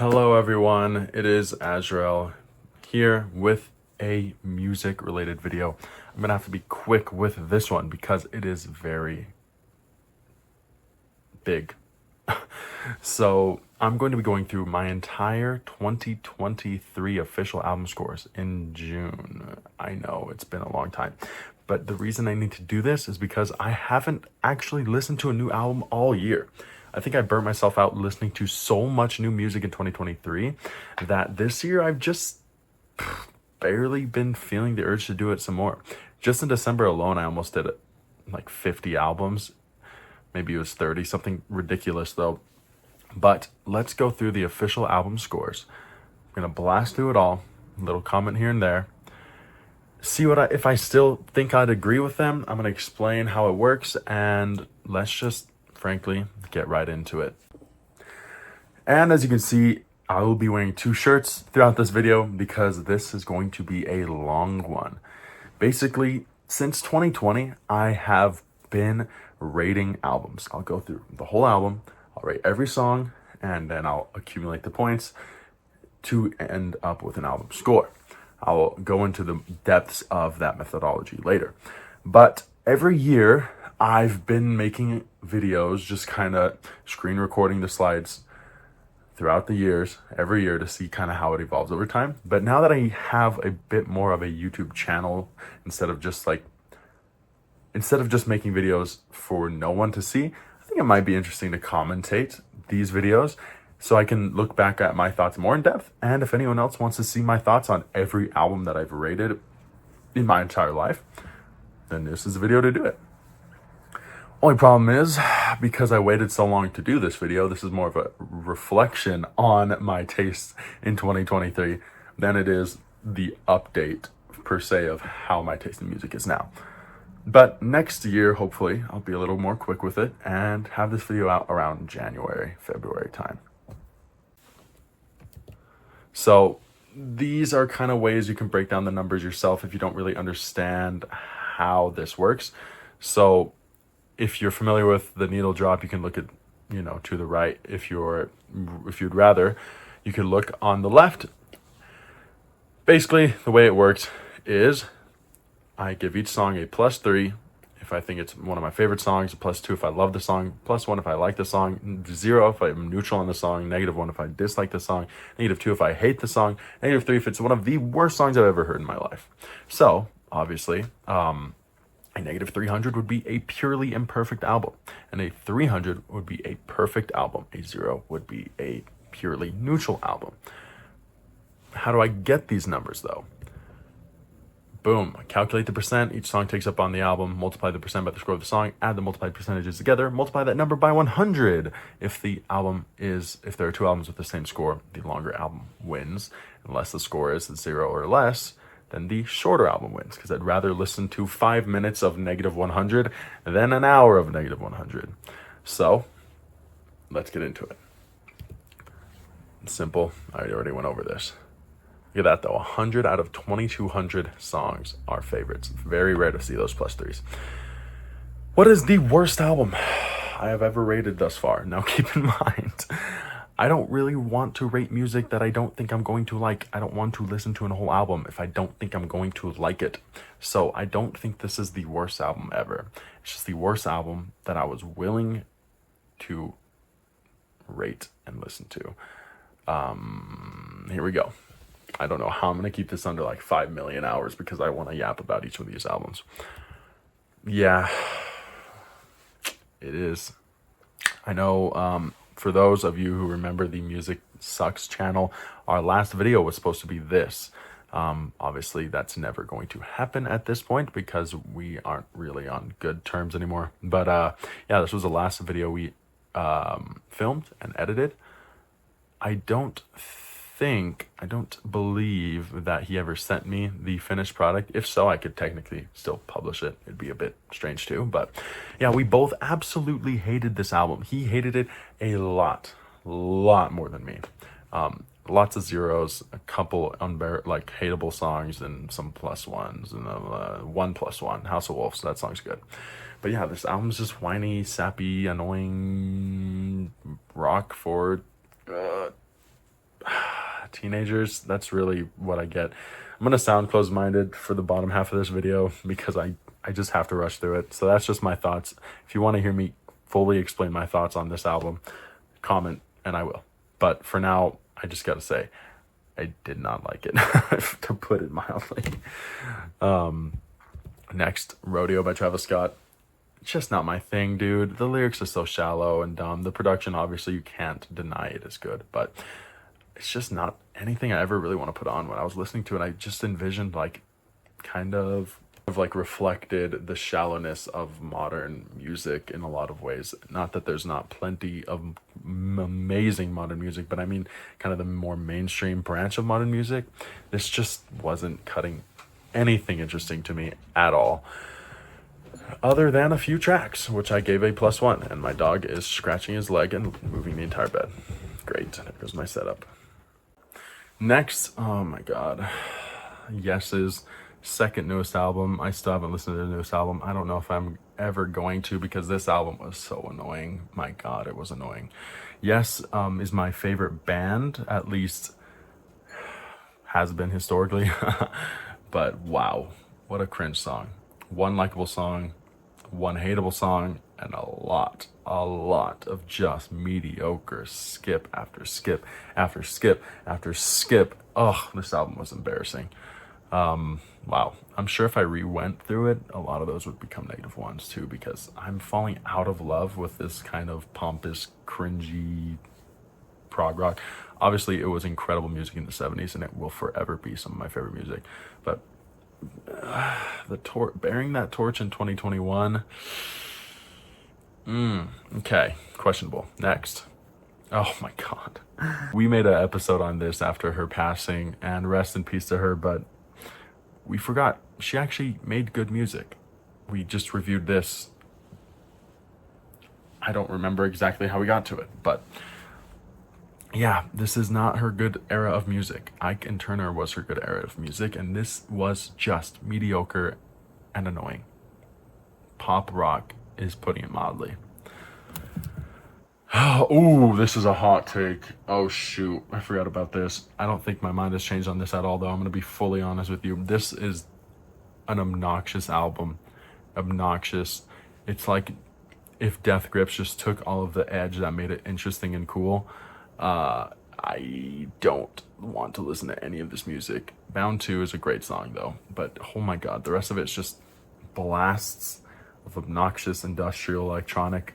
Hello everyone, it is Azrael here with a music related video. I'm gonna have to be quick with this one because it is very big. So I'm going to be going through my entire 2023 official album scores in June. I know it's been a long time, but the reason I need to do this is because I haven't actually listened to a new album all year. I think I burnt myself out listening to so much new music in 2023 that this year I've just barely been feeling the urge to do it some more. Just in December alone, I almost did like 50 albums. Maybe it was 30, something ridiculous though. But let's go through the official album scores. I'm gonna blast through it all, a little comment here and there. See if I still think I'd agree with them. I'm gonna explain how it works, and let's just frankly get right into it. And as you can see, I will be wearing two shirts throughout this video because this is going to be a long one. Basically, since 2020, I have been rating albums. I'll go through the whole album, I'll rate every song, and then I'll accumulate the points to end up with an album score. I'll go into the depths of that methodology later. But every year, I've been making videos, just kind of screen recording the slides throughout the years, every year, to see kind of how it evolves over time. But now that I have a bit more of a YouTube channel, instead of just making videos for no one to see, I think it might be interesting to commentate these videos so I can look back at my thoughts more in depth. And if anyone else wants to see my thoughts on every album that I've rated in my entire life, then this is a video to do it. Only problem is, because I waited so long to do this video, this is more of a reflection on my tastes in 2023 than it is the update per se of how my taste in music is now. But next year, hopefully, I'll be a little more quick with it and have this video out around January, February time. So these are kind of ways you can break down the numbers yourself if you don't really understand how this works. So if you're familiar with the needle drop, you can look at, to the right. If you'd rather, you could look on the left. Basically, the way it works is I give each song a +3 if I think it's one of my favorite songs, a +2 if I love the song, +1 if I like the song, 0 if I'm neutral on the song, -1 if I dislike the song, -2 if I hate the song, -3 if it's one of the worst songs I've ever heard in my life. So, obviously, a -300 would be a purely imperfect album, and a 300 would be a perfect album. A 0 would be a purely neutral album. How do I get these numbers though? Boom, calculate the percent each song takes up on the album, multiply the percent by the score of the song, add the multiplied percentages together, multiply that number by 100. If there are two albums with the same score, the longer album wins. Unless the score is 0 or less, then the shorter album wins, because I'd rather listen to 5 minutes of -100 than an hour of -100. So let's get into it. It's simple. I already went over this. Look at that though, 100 out of 2,200 songs are favorites. Very rare to see those +3s. What is the worst album I have ever rated thus far? Now keep in mind, I don't really want to rate music that I don't think I'm going to like. I don't want to listen to a whole album if I don't think I'm going to like it. So I don't think this is the worst album ever. It's just the worst album that I was willing to rate and listen to. Here we go. I don't know how I'm going to keep this under like 5 million hours because I want to yap about each of these albums. Yeah, it is. I know, for those of you who remember the Music Sucks channel, our last video was supposed to be this. Obviously, that's never going to happen at this point because we aren't really on good terms anymore. But yeah, this was the last video we filmed and edited. I don't believe that he ever sent me the finished product. If so, I could technically still publish it. It'd be a bit strange too, but yeah, we both absolutely hated this album. He hated it a lot more than me. Lots of zeros, a couple hateable songs, and some +1s, and 1+1, House of Wolves. That song's good. But yeah, this album's just whiny, sappy, annoying rock for teenagers. That's really what I get. I'm gonna sound closed-minded for the bottom half of this video because I just have to rush through it. So that's just my thoughts. If you want to hear me fully explain my thoughts on this album, comment and I will. But for now, I just gotta say, I did not like it, to put it mildly. Next, Rodeo by Travis Scott. Just not my thing, dude. The lyrics are so shallow and dumb. The production, obviously, you can't deny it is good, but it's just not anything I ever really want to put on. When I was listening to it, I just envisioned like kind of like reflected the shallowness of modern music in a lot of ways. Not that there's not plenty of amazing modern music, but I mean kind of the more mainstream branch of modern music. This just wasn't cutting anything interesting to me at all, other than a few tracks, which I gave a +1, and my dog is scratching his leg and moving the entire bed. Great, there goes my setup. Next, oh my god, Yes's second newest album. I still haven't listened to the newest album. I don't know if I'm ever going to, because this album was so annoying. My god, it was annoying. Yes is my favorite band, at least has been historically. But wow, what a cringe song. One likable song, one hateable song, and a lot of just mediocre skip after skip after skip after skip. Ugh, this album was embarrassing. Wow, I'm sure if I re-went through it, a lot of those would become -1s too, because I'm falling out of love with this kind of pompous, cringy prog rock. Obviously, it was incredible music in the 70s, and it will forever be some of my favorite music. But bearing that torch in 2021, okay, questionable. Next. Oh my god. We made an episode on this after her passing, and rest in peace to her, but we forgot she actually made good music. We just reviewed this. I don't remember exactly how we got to it, but yeah, this is not her good era of music. Ike and Turner was her good era of music, and this was just mediocre and annoying. Pop rock is putting it mildly. Oh, this is a hot take. Oh shoot, I forgot about this. I don't think my mind has changed on this at all, though. I'm gonna be fully honest with you. This is an obnoxious album. Obnoxious. It's like if Death Grips just took all of the edge that made it interesting and cool. I don't want to listen to any of this music. Bound 2 is a great song though, but oh my god, the rest of it's just blasts of obnoxious industrial electronic,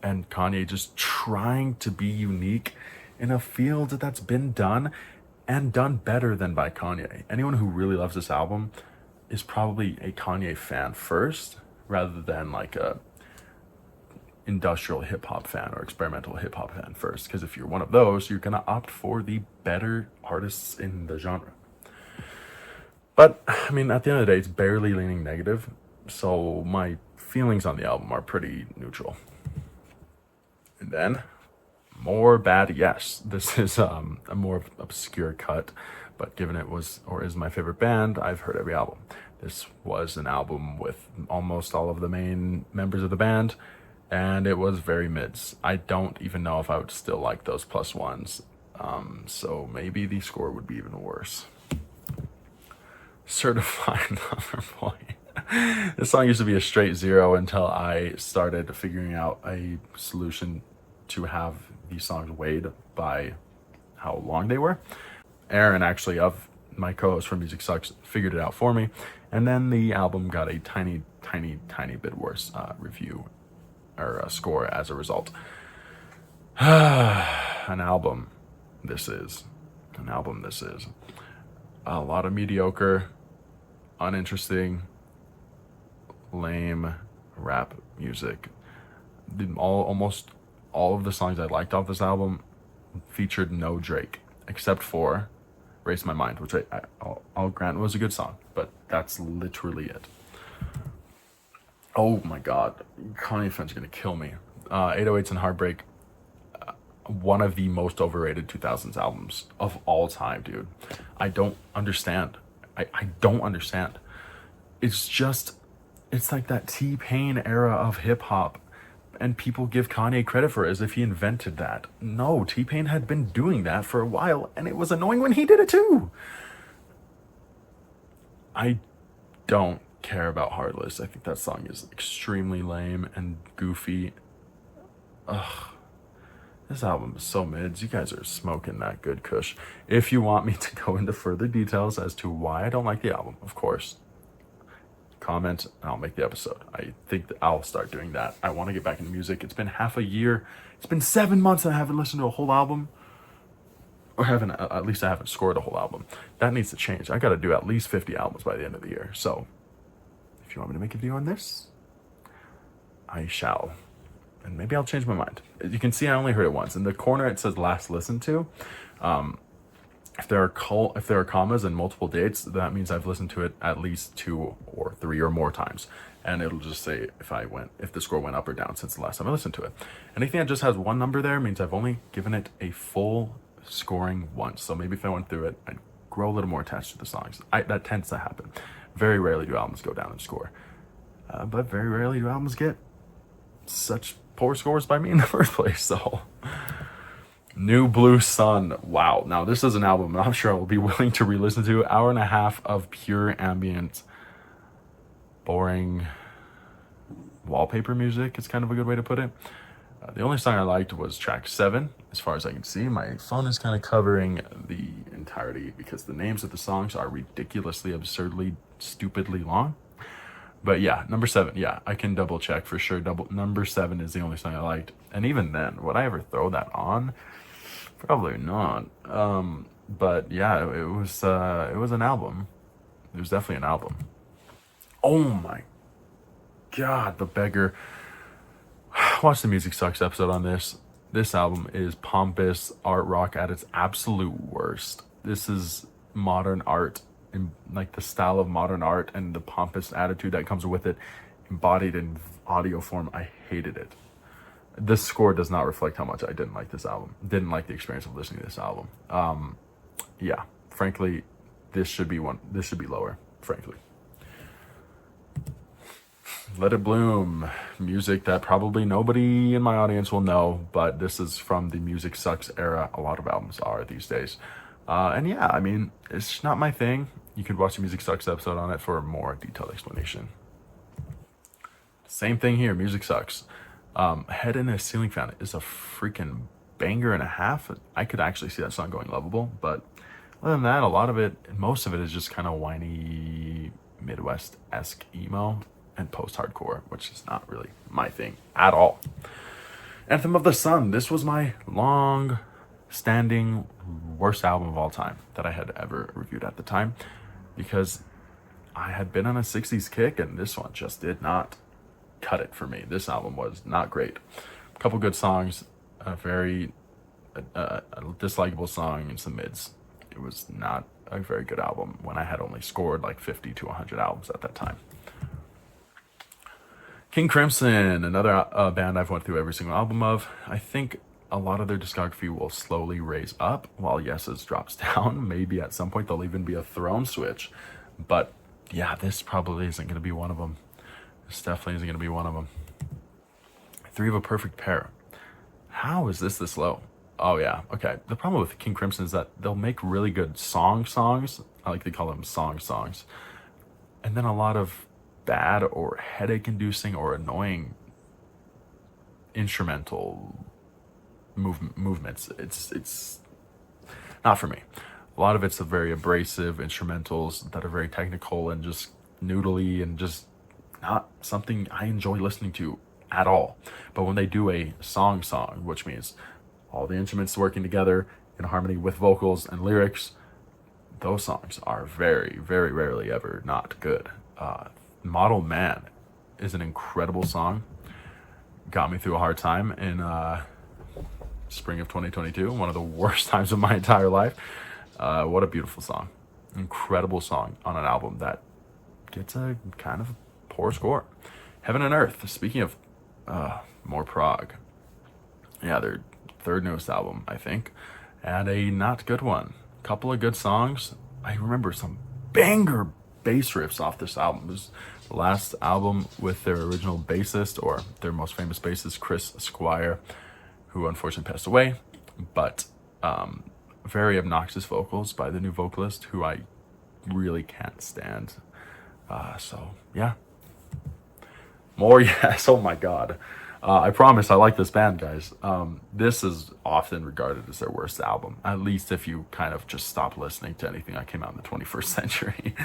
and Kanye just trying to be unique in a field that's been done and done better than by Kanye. Anyone who really loves this album is probably a Kanye fan first, rather than like a industrial hip-hop fan or experimental hip-hop fan first, because if you're one of those, you're gonna opt for the better artists in the genre. But I mean, at the end of the day, it's barely leaning negative, so my feelings on the album are pretty neutral. And then more Bad Yes. This is a more obscure cut, but given it was or is my favorite band, I've heard every album. This was an album with almost all of the main members of the band, and it was very mids. I don't even know if I would still like those +1s, so maybe the score would be even worse. Certified Lover Boy. This song used to be a straight 0 until I started figuring out a solution to have these songs weighed by how long they were. Aaron, actually, of my co-host from Music Sucks, figured it out for me, and then the album got a tiny bit worse review or score as a result. An album this is. A lot of mediocre, uninteresting, lame rap music. Almost all of the songs I liked off this album featured no Drake, except for Race My Mind, which I'll grant was a good song, but that's literally it. Oh my god, Kanye fans are gonna kill me. 808s and Heartbreak, one of the most overrated 2000s albums of all time, dude. I don't understand. I don't understand. It's like that T-Pain era of hip-hop, And people give Kanye credit for it as if he invented that. No, T-Pain had been doing that for a while, and it was annoying when he did it too. I don't care about Heartless. I think that song is extremely lame and goofy. Ugh. This album is so mids. You guys are smoking that good kush. If you want me to go into further details as to why I don't like the album, of course, comment and I'll make the episode. I think that I'll start doing that. I want to get back into music. It's been half a year. It's been 7 months and I haven't listened to a whole album. Or at least I haven't scored a whole album. That needs to change. I got to do at least 50 albums by the end of the year. So if you want me to make a video on this, I shall. And maybe I'll change my mind. You can see I only heard it once. In the corner it says last listened to. If there are commas and multiple dates, that means I've listened to it at least 2 or 3 or more times. And it'll just say if the score went up or down since the last time I listened to it. Anything that just has one number there means I've only given it a full scoring once. So maybe if I went through it, I'd grow a little more attached to the songs. That tends to happen. Very rarely do albums go down in score. But very rarely do albums get such poor scores by me in the first place. So New Blue Sun. Wow. Now this is an album I'm sure I will be willing to re-listen to. Hour and a half of pure ambient, boring wallpaper music is kind of a good way to put it. The only song I liked was track 7, as far as I can see. My phone is kind of covering the entirety because the names of the songs are ridiculously, absurdly, stupidly long. But yeah, number 7, yeah, I can double check for sure. Number 7 is the only song I liked. And even then, would I ever throw that on? Probably not. But yeah, it was an album. It was definitely an album. Oh my God, The Beggar. Watch the Music Sucks episode on this. This album is pompous art rock at its absolute worst. This is modern art, in like the style of modern art and the pompous attitude that comes with it, embodied in audio form. I hated it. This score does not reflect how much I didn't like this album. Didn't like the experience of listening to this album. Yeah, frankly, this should be lower, frankly. Let It Bloom, music that probably nobody in my audience will know, but this is from the Music Sucks era. A lot of albums are these days. And yeah, I mean, it's not my thing. You could watch the Music Sucks episode on it for a more detailed explanation. Same thing here, Music Sucks. Head in a Ceiling Fan is a freaking banger and a half. I could actually see that song going lovable, but other than that, most of it is just kind of whiny Midwest-esque emo and post-hardcore, which is not really my thing at all. Anthem of the Sun. This was my long-standing worst album of all time that I had ever reviewed at the time, because I had been on a 60s kick and this one just did not cut it for me. This album was not great. A couple good songs, a very dislikable song, and some mids. It was not a very good album when I had only scored like 50 to 100 albums at that time. King Crimson, another band I've went through every single album of. I think a lot of their discography will slowly raise up while Yes's drops down. Maybe at some point there'll even be a throne switch. But yeah, this probably isn't going to be one of them. This definitely isn't going to be one of them. 3 of a Perfect Pair. How is this low? Oh yeah, okay. The problem with King Crimson is that they'll make really good songs. I like to call them songs. And then a lot of bad or headache-inducing or annoying instrumental movements. It's not for me. A lot of it's a very abrasive instrumentals that are very technical and just noodly and just not something I enjoy listening to at all. But when they do a song, which means all the instruments working together in harmony with vocals and lyrics, those songs are very, very rarely ever not good. Model Man is an incredible song. Got me through a hard time in spring of 2022, one of the worst times of my entire life. What a beautiful song. Incredible song on an album that gets a kind of poor score. Heaven and Earth, speaking of more prog. Yeah, their third newest album, I think. And a not good one. Couple of good songs. I remember some bass riffs off this album. This is the last album with their original bassist, or their most famous bassist, Chris Squire, who unfortunately passed away. But very obnoxious vocals by the new vocalist, who I really can't stand. So yeah, more yes. Oh my god. I promise I like this band, guys. This is often regarded as their worst album, at least if you kind of just stop listening to anything that came out in the 21st century.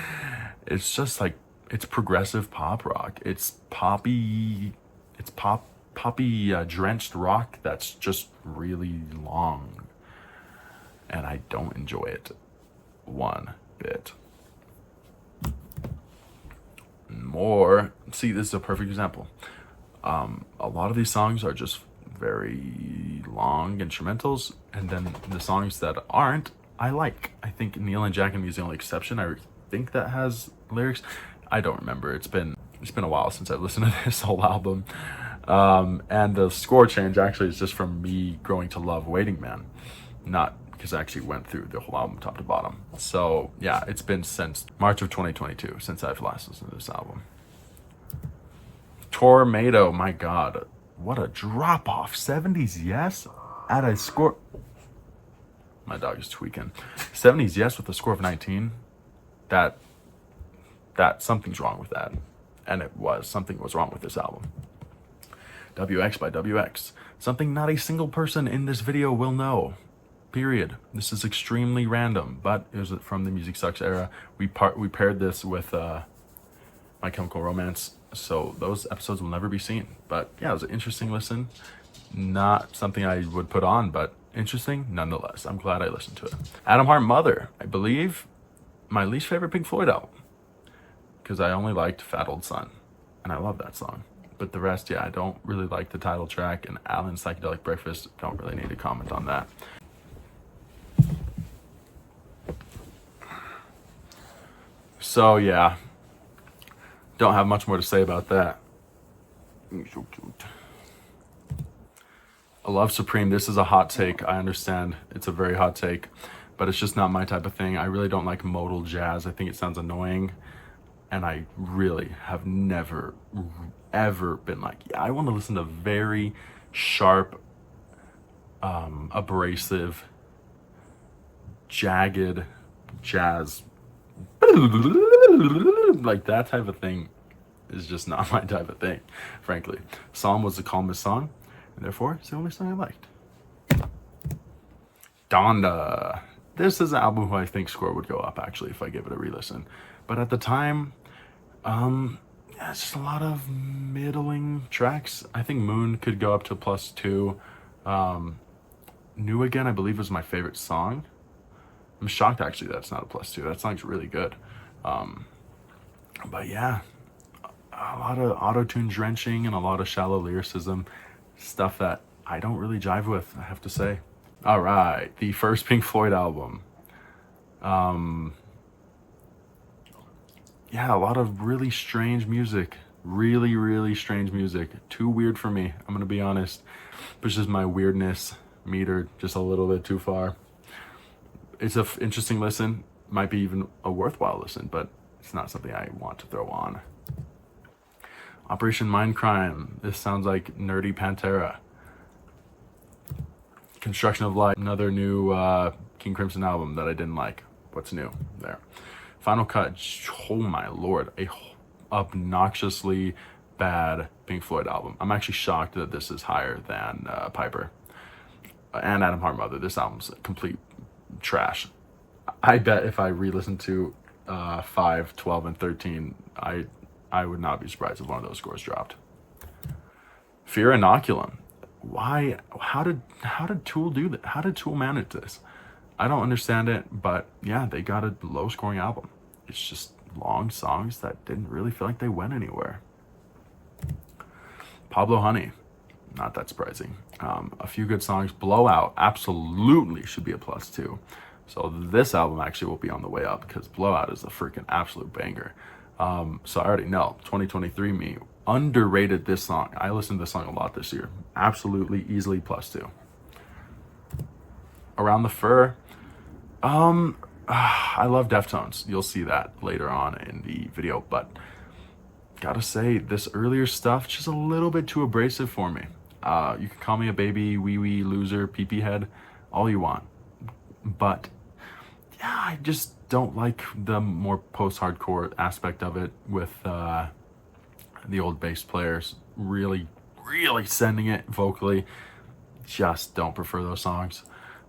It's just like, it's progressive pop rock. It's poppy drenched rock that's just really long. And I don't enjoy it one bit. See, this is a perfect example. A lot of these songs are just very long instrumentals, and then the songs that aren't, I like. I think Neil and Jack and Me is the only exception. I think that has lyrics. I don't remember. It's been a while since I've listened to this whole album. And the score change actually is just from me growing to love Waiting Man, not because I actually went through the whole album top to bottom. So yeah, it's been since March of 2022 since I've last listened to this album. Tornado, my god, what a drop off. 70s Yes at a score. My dog is tweaking. 70s Yes with a score of 19. That something's wrong with that. And something was wrong with this album. WX by WX. Something not a single person in this video will know. Period. This is extremely random, but it was from the Music Sucks era. We paired this with My Chemical Romance, so those episodes will never be seen. But yeah, it was an interesting listen. Not something I would put on, but interesting nonetheless. I'm glad I listened to it. Atom Heart Mother, I believe my least favorite Pink Floyd album, because I only liked Fat Old Son, and I love that song. But the rest, yeah, I don't really like the title track, and Alan's Psychedelic Breakfast, don't really need to comment on that. So yeah, don't have much more to say about that. So cute. I love Supreme. This is a hot take. I understand it's a very hot take, but it's just not my type of thing. I really don't like modal jazz. I think it sounds annoying, and I really have never ever been like, yeah, I want to listen to very sharp, abrasive, jagged jazz. Like that type of thing is just not my type of thing, frankly. Psalm was the calmest song, and therefore it's the only song I liked. Donda. This is an album who I think score would go up actually if I give it a re-listen. But at the time, yeah, it's just a lot of middling tracks. I think Moon could go up to +2. New Again, I believe, was my favorite song. I'm shocked actually that's not a +2. That song's really good. But yeah, a lot of auto-tune drenching and a lot of shallow lyricism, stuff that I don't really jive with, I have to say. All right, the first Pink Floyd album. Yeah, a lot of really strange music. Really, really strange music. Too weird for me, I'm gonna be honest. Pushes my weirdness meter just a little bit too far. It's an interesting listen. Might be even a worthwhile listen, but it's not something I want to throw on. Operation Mindcrime. This sounds like nerdy Pantera. Construction of Light. Another new King Crimson album that I didn't like. What's new there? Final Cut. Oh my lord. A obnoxiously bad Pink Floyd album. I'm actually shocked that this is higher than Piper and Atom Heart Mother. This album's complete trash. I bet if I re-listened to 5, 12, and 13, I would not be surprised if one of those scores dropped. Fear Inoculum. Why? How did Tool do that? How did Tool manage this? I don't understand it, but yeah, they got a low-scoring album. It's just long songs that didn't really feel like they went anywhere. Pablo Honey. Not that surprising. A few good songs. Blowout absolutely should be a +2. So this album actually will be on the way up because Blowout is a freaking absolute banger. So I already know 2023 me underrated this song. I listened to this song a lot this year. Absolutely, easily +2. Around the Fur. I love Deftones. You'll see that later on in the video, but gotta say, this earlier stuff just a little bit too abrasive for me. You can call me a baby, wee wee loser, pee pee head, all you want, but yeah, I just don't like the more post-hardcore aspect of it with the old bass players really sending it vocally. Just don't prefer those songs.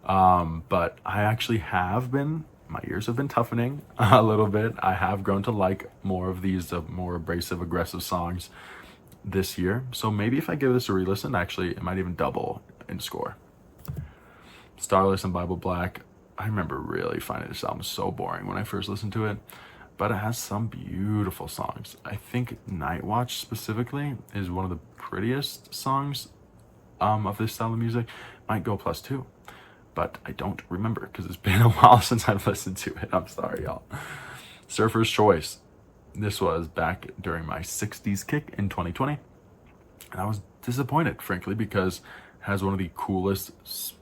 But I actually my ears have been toughening a little bit. I have grown to like more of these more abrasive, aggressive songs this year. So maybe if I give this a re-listen, actually it might even double in score. Starless and Bible Black. I remember really finding this album so boring when I first listened to it, but it has some beautiful songs. I think Night Watch specifically is one of the prettiest songs of this style of music. Might go +2, but I don't remember because it's been a while since I've listened to it. I'm sorry, y'all. Surfer's Choice. This was back during my 60s kick in 2020, and I was disappointed, frankly, because it has one of the coolest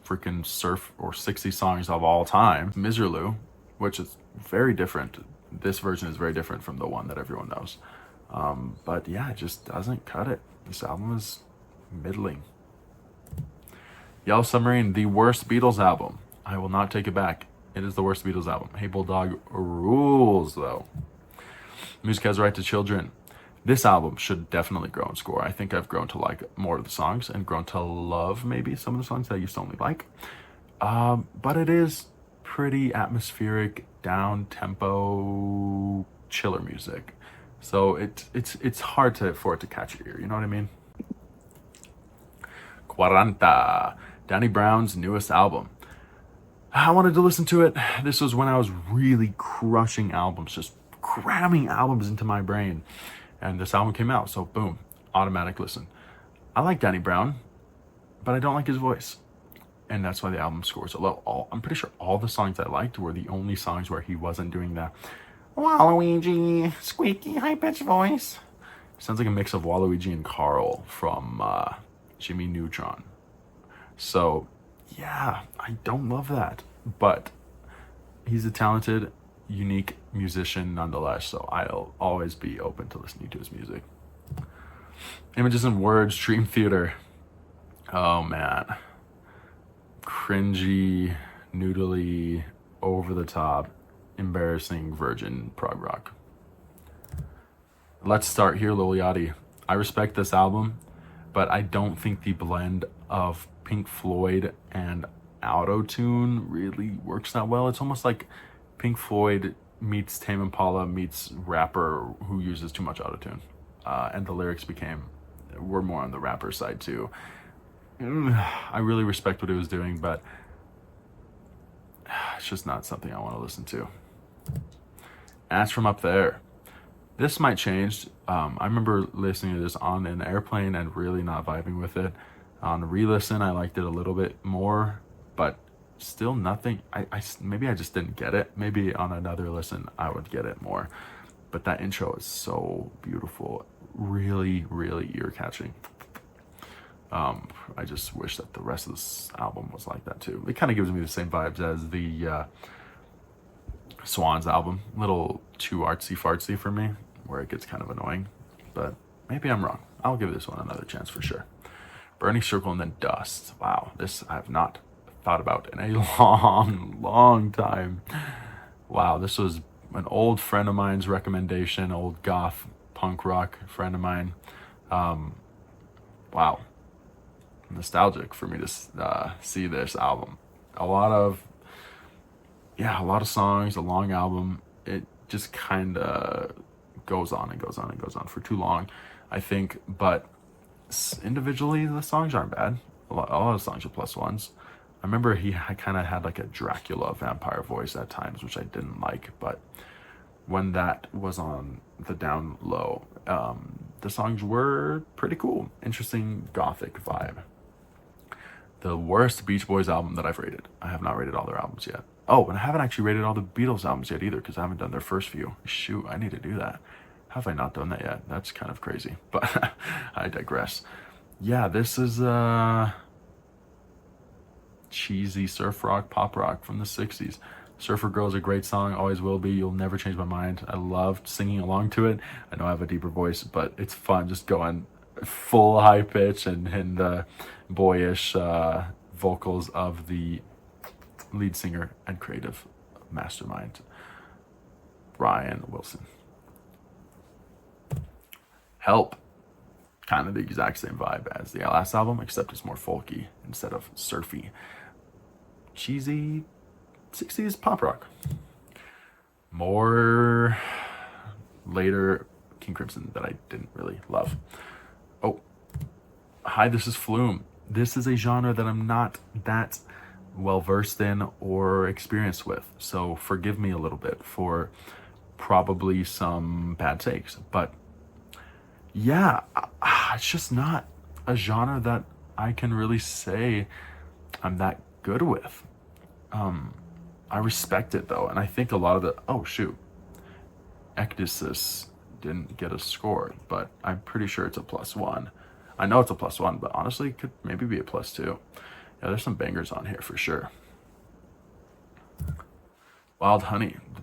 freaking surf or 60s songs of all time, Miserlou, which is very different. This version is very different from the one that everyone knows. But yeah, it just doesn't cut it. This album is middling. Yellow Submarine, the worst Beatles album. I will not take it back. It is the worst Beatles album. Hey Bulldog rules, though. Music Has a Right to Children. This album should definitely grow in score. I think I've grown to like more of the songs and grown to love maybe some of the songs that I used to only like. But it is pretty atmospheric, down-tempo, chiller music. So it's hard for it to catch your ear, you know what I mean? Quaranta, Danny Brown's newest album. I wanted to listen to it. This was when I was really crushing albums, just cramming albums into my brain. And this album came out, so boom, automatic listen. I like Danny Brown, but I don't like his voice. And that's why the album scores so low. I'm pretty sure all the songs I liked were the only songs where he wasn't doing that Waluigi, squeaky, high-pitched voice. Sounds like a mix of Waluigi and Carl from Jimmy Neutron. So, yeah, I don't love that. But he's a talented, unique musician nonetheless, so I'll always be open to listening to his music. Images and Words, Dream Theater. Oh man, cringy, noodly, over the top, embarrassing virgin prog rock. Let's Start Here, Lil Yachty. I respect this album, but I don't think the blend of Pink Floyd and auto-tune really works that well. It's almost like Pink Floyd meets Tame Impala meets rapper who uses too much autotune. And the lyrics were more on the rapper side too. I really respect what he was doing, but it's just not something I want to listen to. Ash From Up There. This might change. I remember listening to this on an airplane and really not vibing with it. On re-listen, I liked it a little bit more, but still nothing. Maybe I just didn't get it. Maybe on another listen I would get it more. But that intro is so beautiful, really ear-catching. I just wish that the rest of this album was like that too. It kind of gives me the same vibes as the Swans album. A little too artsy-fartsy for me, where it gets kind of annoying. But maybe I'm wrong. I'll give this one another chance for sure. Burning Circle and then Dust. Wow, this I have not thought about in a long time. Wow, this was an old friend of mine's recommendation, old goth punk rock friend of mine. Wow, nostalgic for me to see this album. A lot of songs, a long album. It just kind of goes on for too long, I think. But individually, the songs aren't bad. A lot of the songs are +1s. I remember he kind of had like a Dracula vampire voice at times, which I didn't like. But when that was on the down low, the songs were pretty cool. Interesting gothic vibe. The worst Beach Boys album that I've rated. I have not rated all their albums yet. Oh, and I haven't actually rated all the Beatles albums yet either, because I haven't done their first few. Shoot, I need to do that. How have I not done that yet? That's kind of crazy, but I digress. Yeah, this is cheesy surf rock, pop rock from the 60s. Surfer Girl is a great song, always will be. You'll never change my mind. I loved singing along to it. I know I have a deeper voice, but it's fun just going full high pitch and boyish vocals of the lead singer and creative mastermind, Brian Wilson. Help. Kind of the exact same vibe as the last album, except it's more folky instead of surfy. Cheesy 60s pop rock. More later King Crimson that I didn't really love. Oh, hi, this is Flume. This is a genre that I'm not that well versed in or experienced with, so forgive me a little bit for probably some bad takes, but yeah, it's just not a genre that I can really say I'm that good with. I respect it though, and I think a lot of the Ecdysis didn't get a score, but I'm pretty sure it's a +1. I know it's a +1, but honestly, it could maybe be a +2. Yeah, there's some bangers on here for sure. Wild Honey. The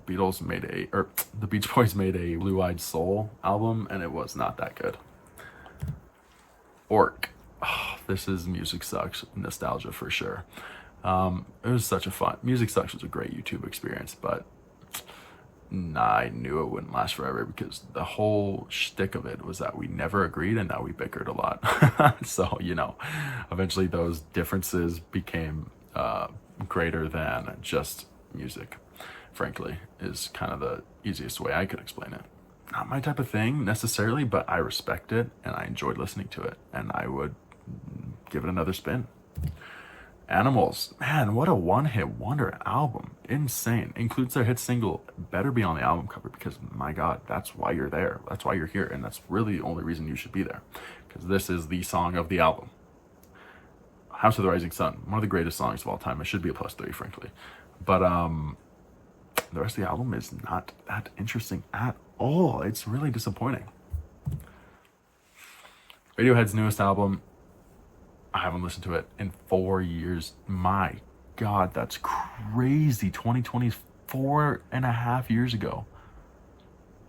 Beach Boys made a Blue Eyed Soul album, and it was not that good. Orc. Oh, this is Music Sucks nostalgia for sure. It was such a fun. Music Sucks was a great YouTube experience, but I knew it wouldn't last forever because the whole shtick of it was that we never agreed and that we bickered a lot. So, eventually those differences became greater than just music, frankly, is kind of the easiest way I could explain it. Not my type of thing necessarily, but I respect it and I enjoyed listening to it, and I would give it another spin. Animals, man, what a one-hit wonder album. Insane. Includes their hit single, better be on the album cover, because my god, that's why you're there, that's why you're here, and that's really the only reason you should be there, because this is the song of the album. House of the Rising Sun, one of the greatest songs of all time. It should be a +3, frankly, but the rest of the album is not that interesting at all. It's really disappointing. Radiohead's newest album, I haven't listened to it in 4 years. My god, that's crazy. 2020 is 4.5 years ago.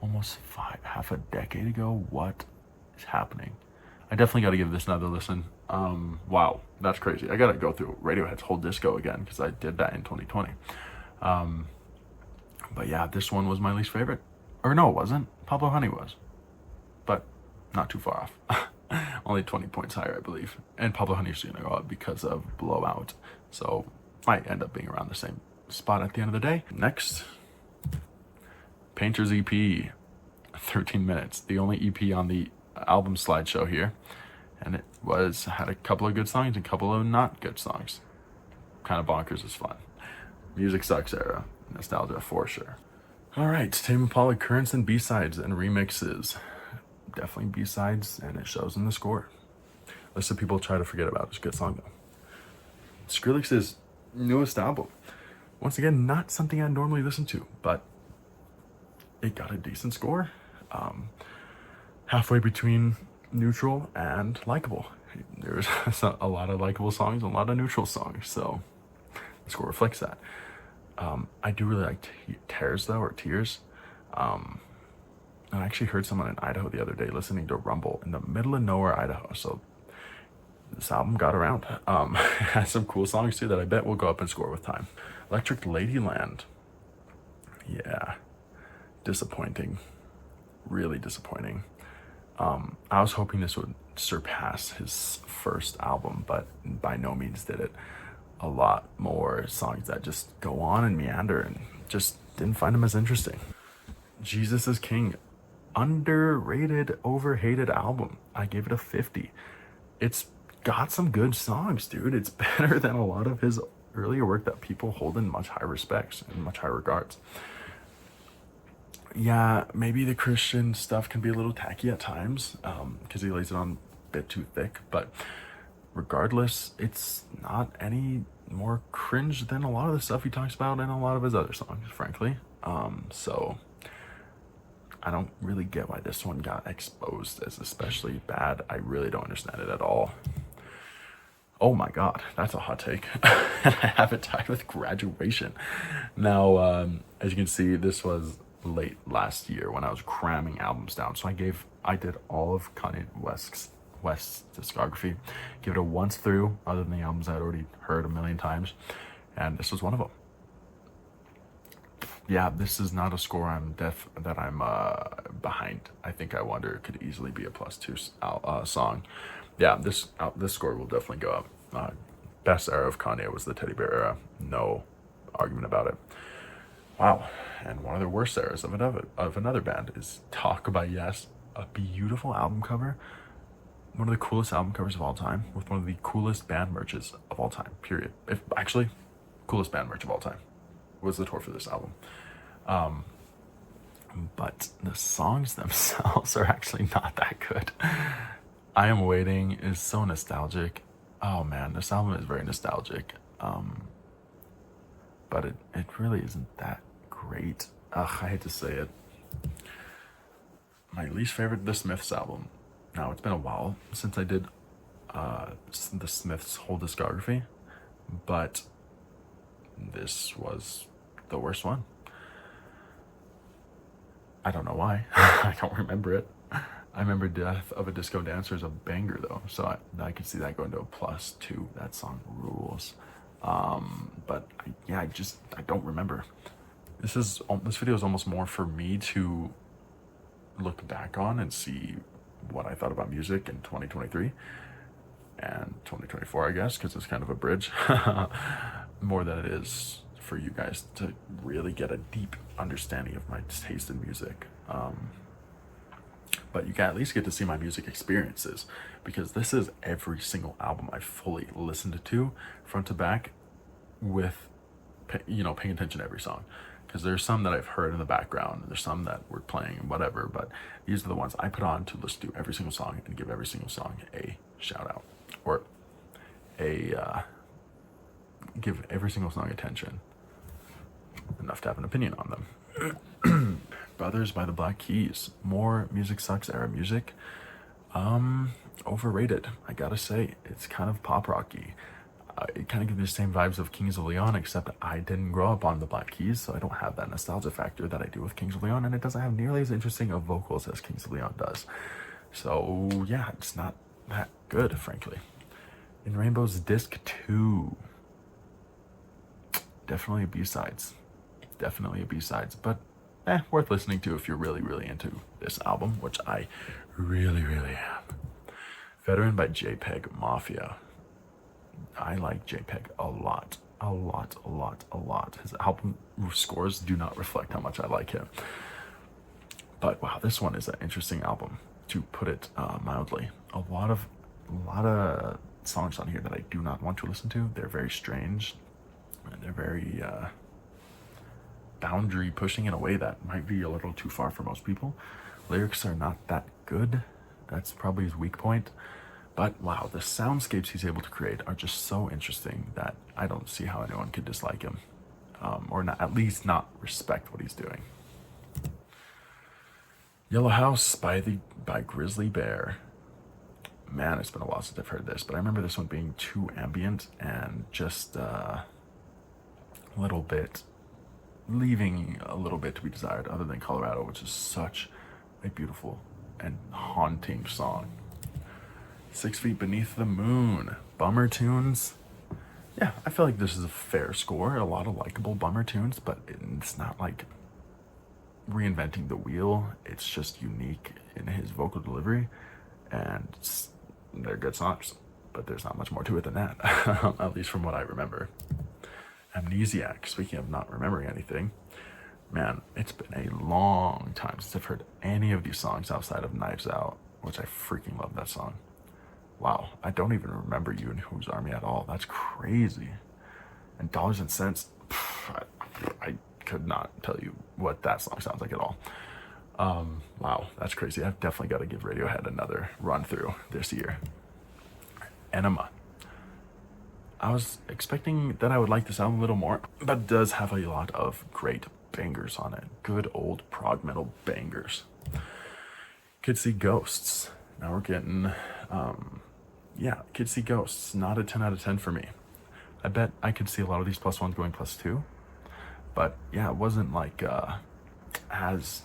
Almost half a decade ago. What is happening? I definitely got to give this another listen. Wow, that's crazy. I got to go through Radiohead's whole disco again because I did that in 2020. But yeah, this one was my least favorite. Or no, it wasn't. Pablo Honey was. But not too far off. Only 20 points higher, I believe. And Pablo Honey's going to go up because of Blowout. So might end up being around the same spot at the end of the day. Next, Painter's EP, 13 minutes. The only EP on the album slideshow here. And it had a couple of good songs and a couple of not good songs. Kind of bonkers is fun. Music Sucks era. Nostalgia for sure. All right, Tame Impala currents and B-sides and remixes. Definitely B-sides, and it shows in the score. List of people try to forget about. It's a good song though. Skrillex's newest album. Once again, not something I normally listen to, but it got a decent score. Halfway between neutral and likable. There's a lot of likable songs, a lot of neutral songs, so the score reflects that. I do really like Tears though, or Tears. I actually heard someone in Idaho the other day listening to Rumble in the middle of nowhere, Idaho. So this album got around. It has some cool songs too that I bet will go up in score with time. Electric Ladyland. Yeah, disappointing. Really disappointing. I was hoping this would surpass his first album, but by no means did it. A lot more songs that just go on and meander, and just didn't find him as interesting. Jesus is King. Underrated, overhated album. I gave it a 50. It's got some good songs, dude. It's better than a lot of his earlier work that people hold in much high respects and much high regards. Yeah, maybe the Christian stuff can be a little tacky at times because he lays it on a bit too thick, but regardless, it's not any more cringe than a lot of the stuff he talks about in a lot of his other songs, frankly. So I don't really get why this one got exposed as especially bad. I really don't understand it at all. Oh my God, that's a hot take. And I have it tied with Graduation. Now, as you can see, this was late last year when I was cramming albums down. So I did all of Kanye West's discography, give it a once through, other than the albums I'd already heard a million times, and this was one of them. Yeah, this is not a score I'm behind. I think I Wonder could easily be a +2 song. Yeah, this score will definitely go up. Best era of Kanye was the Teddy Bear era. No argument about it. Wow. And one of the worst eras of another band is Talk by Yes. A beautiful album cover. One of the coolest album covers of all time, with one of the coolest band merches of all time, period. If actually, coolest band merch of all time was the tour for this album. But the songs themselves are actually not that good. I Am Waiting is so nostalgic. Oh man, this album is very nostalgic. But it really isn't that great. Ugh, I hate to say it. My least favorite The Smiths album. Now, it's been a while since I did the Smiths' whole discography, but this was the worst one. I don't know why. I don't remember it. I remember Death of a Disco Dancer as a banger though, so I could see that going to a +2. That song rules. But I don't remember. This video is almost more for me to look back on and see what I thought about music in 2023 and 2024, I guess, because it's kind of a bridge, more than it is for you guys to really get a deep understanding of my taste in music. But you can at least get to see my music experiences, because this is every single album I fully listened to front to back with, paying attention to every song. Because there's some that I've heard in the background, and there's some that we're playing, whatever, but these are the ones I put on to listen to every single song and give every single song a shout out, or give every single song attention, enough to have an opinion on them. Brothers by the Black Keys, more Music Sucks era music. Overrated, I gotta say. It's kind of pop rocky. It kind of gives me the same vibes of Kings of Leon, except I didn't grow up on the Black Keys, so I don't have that nostalgia factor that I do with Kings of Leon, and it doesn't have nearly as interesting of vocals as Kings of Leon does. So yeah, it's not that good, frankly. In Rainbow's Disc 2, definitely a B-sides. Definitely a B-sides, but worth listening to if you're really, really into this album, which I really, really am. Veteran by JPEG Mafia. I like JPEG a lot. His album scores do not reflect how much I like him. But wow, this one is an interesting album, to put it mildly. A lot of songs on here that I do not want to listen to. They're very strange, and they're very boundary pushing in a way that might be a little too far for most people. Lyrics are not that good. That's probably his weak point. But wow, the soundscapes he's able to create are just so interesting that I don't see how anyone could dislike him, or not, at least not respect what he's doing. Yellow House by Grizzly Bear. Man, it's been a while since I've heard this, but I remember this one being too ambient and just a little bit, leaving a little bit to be desired, other than Colorado, which is such a beautiful and haunting song. 6 Feet Beneath the Moon. Bummer tunes. Yeah, I feel like this is a fair score. A lot of likable bummer tunes, but it's not like reinventing the wheel. It's just unique in his vocal delivery, and they're good songs, but there's not much more to it than that, at least from what I remember. Amnesiac, speaking of not remembering anything, man, it's been a long time since I've heard any of these songs outside of Knives Out, which I freaking love that song. Wow, I don't even remember You and Whose Army at all. That's crazy. And Dollars and Cents, I could not tell you what that song sounds like at all. Wow, that's crazy. I've definitely got to give Radiohead another run through this year. Enema. I was expecting that I would like this album a little more, but it does have a lot of great bangers on it. Good old prog metal bangers. Could See Ghosts. Now we're getting yeah, Kids See Ghosts, not a 10 out of 10 for me. I bet I could see a lot of these +1s going +2. But yeah, it wasn't like as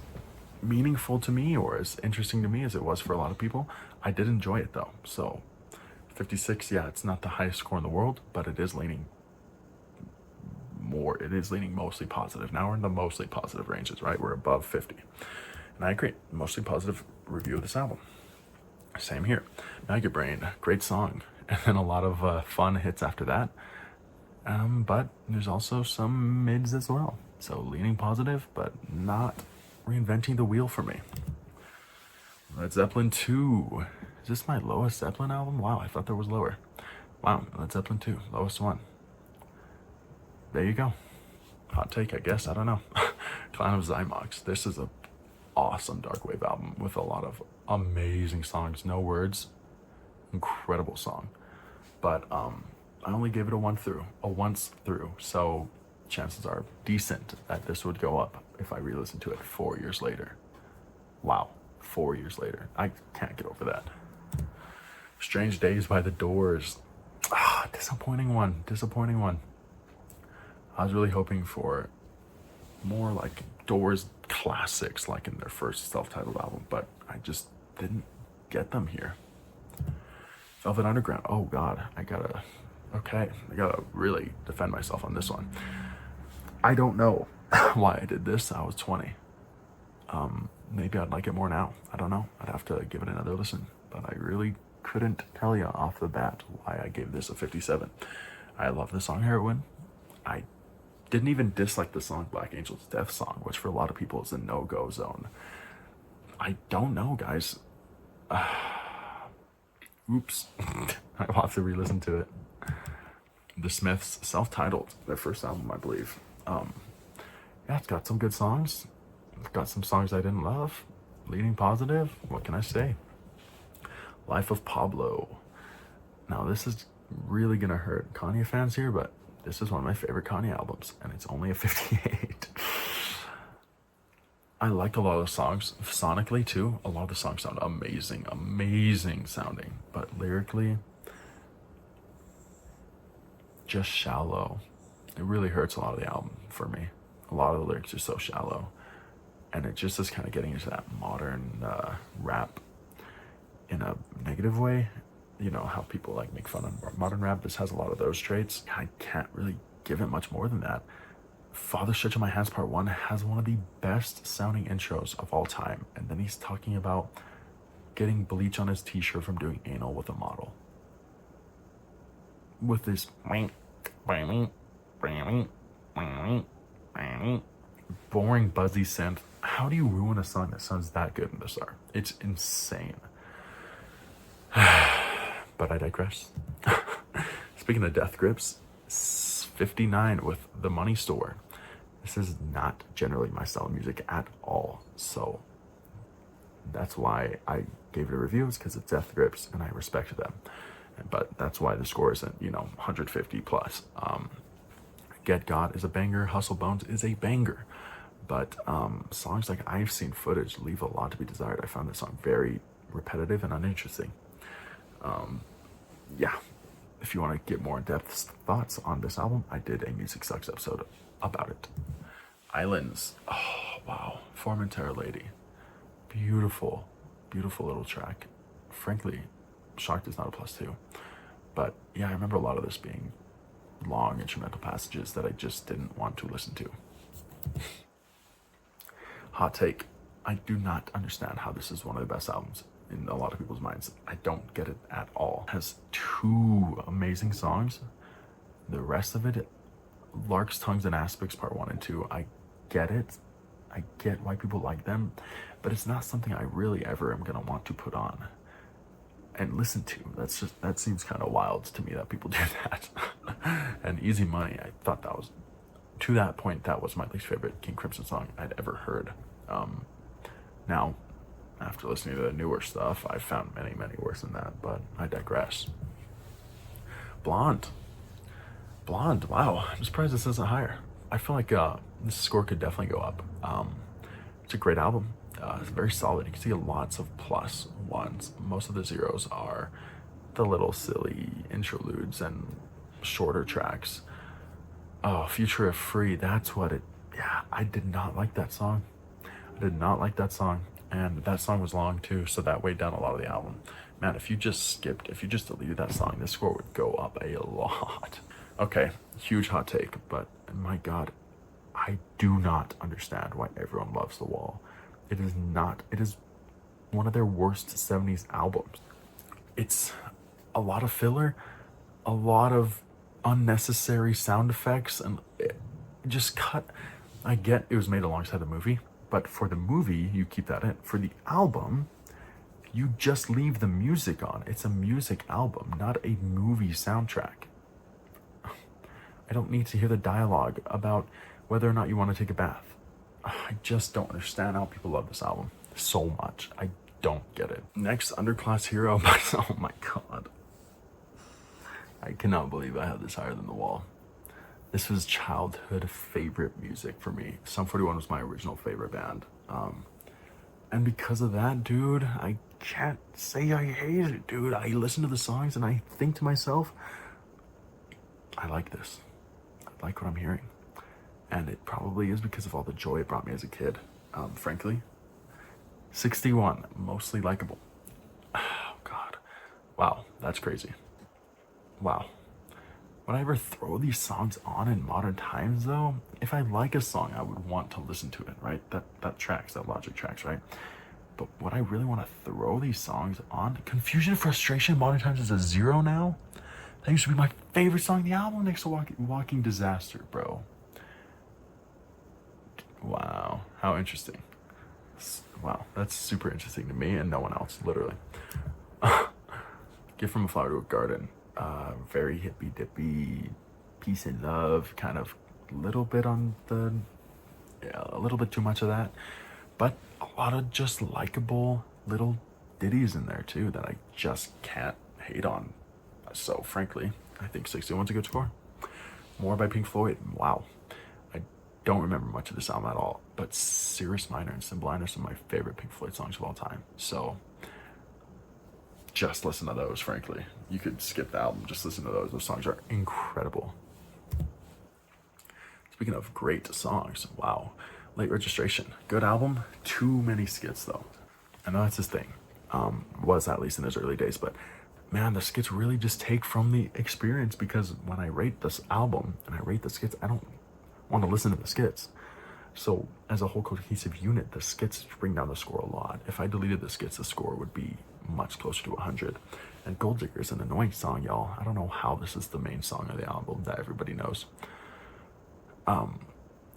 meaningful to me or as interesting to me as it was for a lot of people. I did enjoy it though. So 56, yeah, it's not the highest score in the world, but it is leaning mostly positive. Now we're in the mostly positive ranges, right? We're above 50. And I agree, mostly positive review of this album. Same here. Mega Brain, great song. And then a lot of fun hits after that. But there's also some mids as well. So leaning positive, but not reinventing the wheel for me. Led Zeppelin 2. Is this my lowest Zeppelin album? Wow, I thought there was lower. Wow, Led Zeppelin 2, lowest one. There you go. Hot take, I guess. I don't know. Clan of Zymox. This is a awesome dark wave album with a lot of amazing songs. No words. Incredible song. But I only gave it a once through. So chances are decent that this would go up if I re-listen to it 4 years later. Wow, 4 years later. I can't get over that. Strange Days by The Doors. Disappointing one. I was really hoping for more like Doors classics, like in their first self-titled album, but I just didn't get them here. Velvet Underground. Oh God, I gotta really defend myself on this one. I don't know why I did this. I was 20. Maybe I'd like it more now. I don't know. I'd have to give it another listen, but I really couldn't tell you off the bat why I gave this a 57. I love the song Heroin. I didn't even dislike the song Black Angel's Death Song, which for a lot of people is a no-go zone. I don't know, guys. Oops. I'll have to re-listen to it. The Smiths, self-titled, their first album, I believe. Yeah, it's got some good songs. It's got some songs I didn't love. Leaning positive, what can I say? Life of Pablo. Now, this is really gonna hurt Kanye fans here, but this is one of my favorite Kanye albums, and it's only a 58. I like a lot of the songs, sonically too. A lot of the songs sound amazing sounding, but lyrically, just shallow. It really hurts a lot of the album for me. A lot of the lyrics are so shallow, and it just is kind of getting into that modern rap in a negative way. You know how people like make fun of modern rap. This has a lot of those traits. I can't really give it much more than that. Father Stretch of My Hands Part 1 has one of the best sounding intros of all time, and then he's talking about getting bleach on his t-shirt from doing anal with a model. With this boring buzzy synth. How do you ruin a song that sounds that good in the start? It's insane. But I digress. Speaking of death grips, 59 with The Money Store. This is not generally my style of music at all, so that's why I gave it a review, is because it's death grips and I respect them. But that's why the score isn't 150 plus. Get God is a banger. Hustle Bones is a banger, but songs like I've Seen Footage leave a lot to be desired. I found this song very repetitive and uninteresting. Yeah, if you want to get more in-depth thoughts on this album, I did a Music Sucks episode about it. Islands. Oh, wow. Formentera Lady. Beautiful little track. Frankly, shocked it's not a +2. But yeah, I remember a lot of this being long instrumental passages that I just didn't want to listen to. Hot take. I do not understand how this is one of the best albums in a lot of people's minds. I don't get it at all. It has 2 amazing songs. The rest of it, Lark's Tongues and Aspects Part 1 and 2, I get it. I get why people like them, but it's not something I really ever am gonna want to put on and listen to. That seems kind of wild to me that people do that. And Easy Money, I thought that was, to that point, that was my least favorite King Crimson song I'd ever heard. Now, after listening to the newer stuff, I found many worse than that, but I digress. Blonde, wow, I'm surprised this isn't higher. I feel like this score could definitely go up. It's a great album. It's very solid. You can see lots of +1s. Most of the zeros are the little silly interludes and shorter tracks. Oh, Future of Free, that's what it, yeah, I did not like that song. I did not like that song. And that song was long too, so that weighed down a lot of the album. Man, if you just deleted that song, the score would go up a lot. Okay, huge hot take, but my God, I do not understand why everyone loves The Wall. It is one of their worst 70s albums. It's a lot of filler, a lot of unnecessary sound effects, and it just cut. I get it was made alongside the movie, but for the movie, you keep that in. For the album, you just leave the music on. It's a music album, not a movie soundtrack. I don't need to hear the dialogue about whether or not you want to take a bath. I just don't understand how people love this album so much. I don't get it. Next, Underclass Hero. Oh my God. I cannot believe I have this higher than The Wall. This was childhood favorite music for me. Sum 41 was my original favorite band. And because of that, dude, I can't say I hate it, dude. I listen to the songs and I think to myself, I like this. I like what I'm hearing. And it probably is because of all the joy it brought me as a kid. Frankly, 61, mostly likable. Oh God. Wow, that's crazy. Wow. Would I ever throw these songs on in modern times though? If I like a song, I would want to listen to it, right? That tracks, that logic tracks, right? But would I really want to throw these songs on? Confusion, Frustration, Modern Times is a 0 now? That used to be my favorite song on the album next to Walking Disaster, bro. Wow, how interesting. Wow, that's super interesting to me and no one else, literally. Gift from a Flower to a Garden. Very hippy dippy, peace and love, kind of little bit on the, yeah, a little bit too much of that, but a lot of just likable little ditties in there too that I just can't hate on. So frankly, I think 61's a good score. More by Pink Floyd. Wow. I don't remember much of this album at all, but Cirrus Minor and Symbolina are some of my favorite Pink Floyd songs of all time. So just listen to those, frankly. You could skip the album, just listen to those. Those songs are incredible. Speaking of great songs, wow. Late Registration, good album, too many skits though. I know that's his thing, was at least in his early days, but man, the skits really just take from the experience, because when I rate this album and I rate the skits, I don't want to listen to the skits. So as a whole cohesive unit, the skits bring down the score a lot. If I deleted the skits, the score would be much closer to 100. And Gold Digger is an annoying song, y'all. I don't know how this is the main song of the album that everybody knows.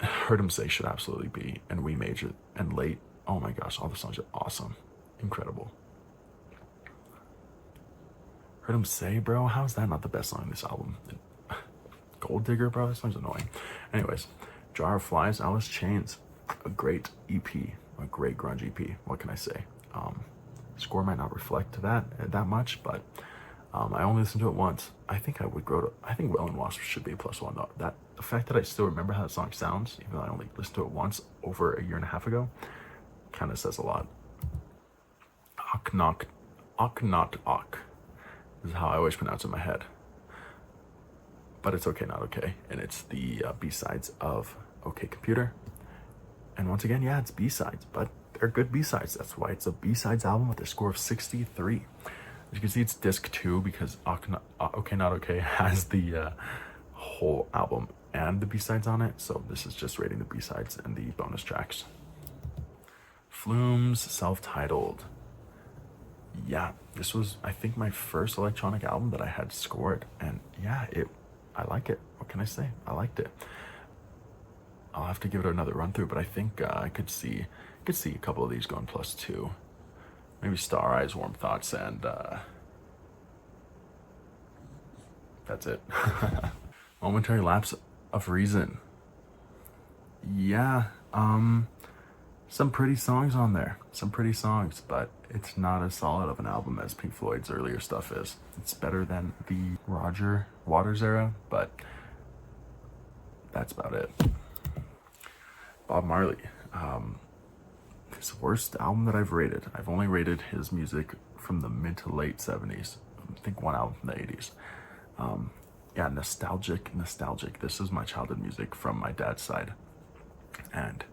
Heard Him Say should absolutely be, and We Major and Late. Oh my gosh, all the songs are awesome. Incredible. Heard Him Say, bro, how is that not the best song in this album? Gold Digger, bro, this song's annoying. Anyways, Jar of Flies, Alice Chains, a great EP, a great grunge EP. What can I say? Score might not reflect that much, but I only listened to it once. I think I think Well and Wasp should be a +1 though. The fact that I still remember how that song sounds, even though I only listened to it once over a year and a half ago, kind of says a lot. Knock is how I always pronounce it in my head. But it's Okay Not Okay, and it's the B-sides of OK Computer. And once again, yeah, it's B-sides, but they're good B-sides. That's why it's a B-sides album with a score of 63. As you can see, it's disc 2 because Okay Not Okay has the whole album and the B-sides on it. So this is just rating the B-sides and the bonus tracks. Flume's Self-Titled. Yeah, this was, I think, my first electronic album that I had scored. And yeah, I like it. What can I say? I liked it. I'll have to give it another run through, but I think I could see a couple of these going +2. Maybe Star Eyes, Warm Thoughts, and that's it. Momentary Lapse of Reason. Yeah, some pretty songs on there. Some pretty songs, but it's not as solid of an album as Pink Floyd's earlier stuff is. It's better than the Roger Waters era, but that's about it. Bob Marley, his worst album that I've rated. I've only rated his music from the mid to late 70s. I think one album from the 80s. Yeah, nostalgic. This is my childhood music from my dad's side. And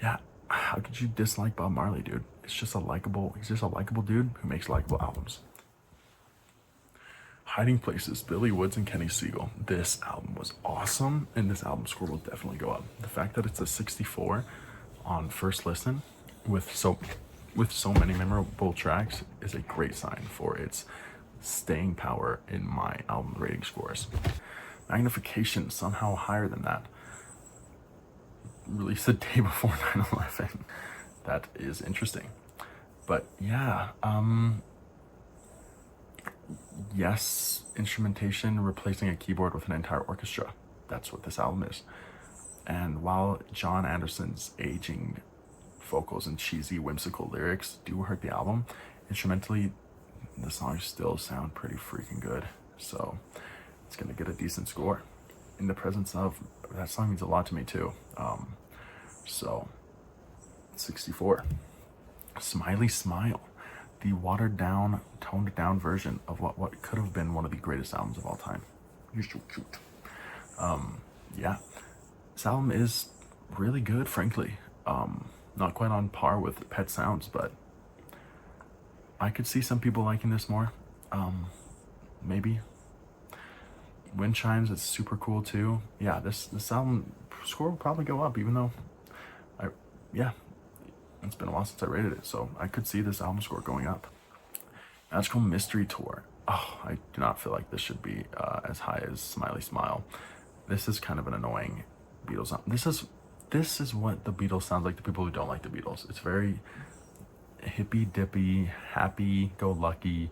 yeah, how could you dislike Bob Marley, dude? He's just a likable dude who makes likable albums. Hiding Places, Billy Woods and Kenny Siegel. This album was awesome, and this album score will definitely go up. The fact that it's a 64 on first listen with so many memorable tracks is a great sign for its staying power in my album rating scores. Magnification, somehow higher than that. Released the day before 9/11. That is interesting. But yeah, yes, instrumentation replacing a keyboard with an entire orchestra. That's what this album is. And while John Anderson's aging vocals and cheesy, whimsical lyrics do hurt the album, instrumentally, the songs still sound pretty freaking good. So it's gonna get a decent score. In the presence of, that song means a lot to me too. So 64. Smiley Smile, the watered down, toned down version of what could have been one of the greatest albums of all time. You're so cute. Yeah, this album is really good, frankly. Not quite on par with Pet Sounds, but I could see some people liking this more. Maybe. Wind Chimes, it's super cool too. Yeah, this album score will probably go up, even though it's been a while since I rated it, so I could see this album score going up. Magical Mystery Tour. Oh, I do not feel like this should be as high as Smiley Smile. This is kind of an annoying Beatles album. This is what the Beatles sounds like to people who don't like the Beatles. It's very hippy dippy, happy go lucky,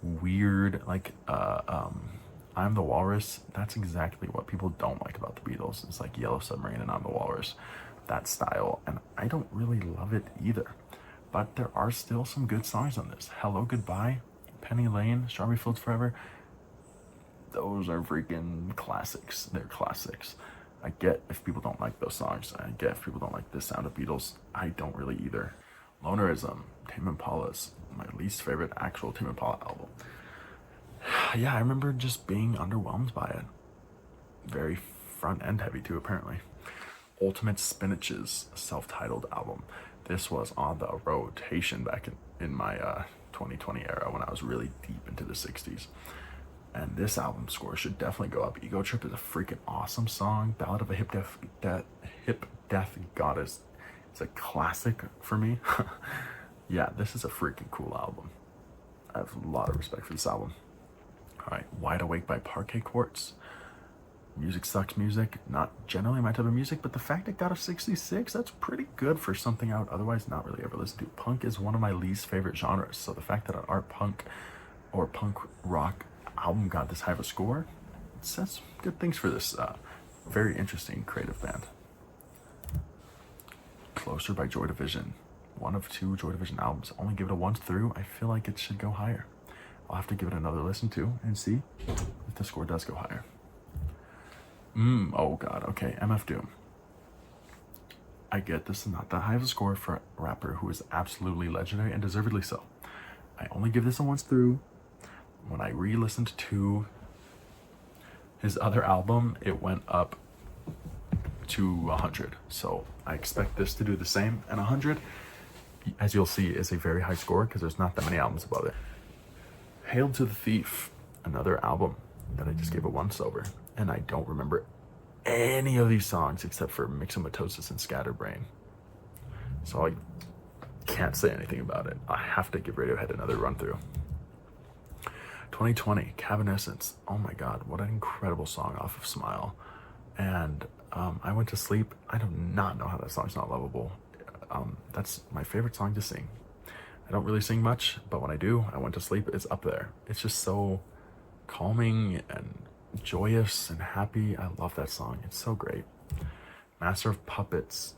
weird, like I'm the Walrus. That's exactly what people don't like about the Beatles. It's like Yellow Submarine and I'm the Walrus, that style, and I don't really love it either. But there are still some good songs on this. Hello Goodbye, Penny Lane, Strawberry Fields Forever. Those are freaking classics. They're classics. I get if people don't like those songs. I get if people don't like the sound of Beatles. I don't really either. Lonerism, Tame Impala's my least favorite actual Tame Impala album. Yeah, I remember just being underwhelmed by it. Very front end heavy too, apparently. Ultimate Spinaches, self-titled album. This was on the rotation back in my 2020 era when I was really deep into the 60s. And this album score should definitely go up. Ego Trip is a freaking awesome song. Ballad of a Hip Death Goddess. It's a classic for me. Yeah, this is a freaking cool album. I have a lot of respect for this album. All right, Wide Awake by Parquet Courts. Music Sucks music, not generally my type of music, but the fact it got a 66, that's pretty good for something I would otherwise not really ever listen to. Punk is one of my least favorite genres, so the fact that an art punk or punk rock album got this high of a score, it says good things for this very interesting creative band. Closer by Joy Division, one of two Joy Division albums. Only give it a once through. I feel like it should go higher. I'll have to give it another listen to and see if the score does go higher. Oh god, okay, MF Doom. I get this is not that high of a score for a rapper who is absolutely legendary and deservedly so. I only give this a once through. When I re-listened to his other album, it went up to 100. So I expect this to do the same. And 100, as you'll see, is a very high score because there's not that many albums above it. Hail to the Thief, another album that I just gave a once over. And I don't remember any of these songs except for Myxomatosis and Scatterbrain. So I can't say anything about it. I have to give Radiohead another run through. 2020, Cavanescence. Oh my god, what an incredible song off of Smile. And I Went to Sleep. I do not know how that song's not lovable. That's my favorite song to sing. I don't really sing much, but when I do, I Went to Sleep is up there. It's just so calming and joyous and happy. I love that song. It's so great. Master of Puppets.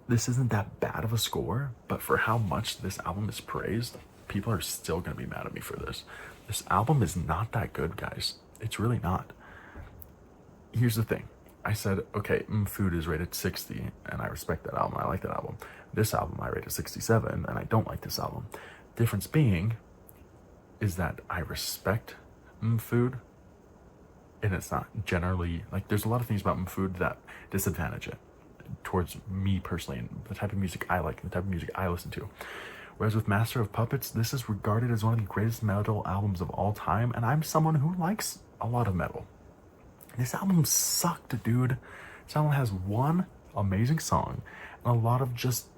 This isn't that bad of a score, but for how much this album is praised, people are still gonna be mad at me for this. This album is not that good, guys. It's really not. Here's the thing. I said, okay, Food is rated 60, and I respect that album. I like that album. This album I rated 67, and I don't like this album. Difference being, is that I respect food, and it's not generally like there's a lot of things about food that disadvantage it towards me personally and the type of music I like and the type of music I listen to. Whereas with Master of Puppets, this is regarded as one of the greatest metal albums of all time, and I'm someone who likes a lot of metal. This album sucked, dude. This album has one amazing song and a lot of just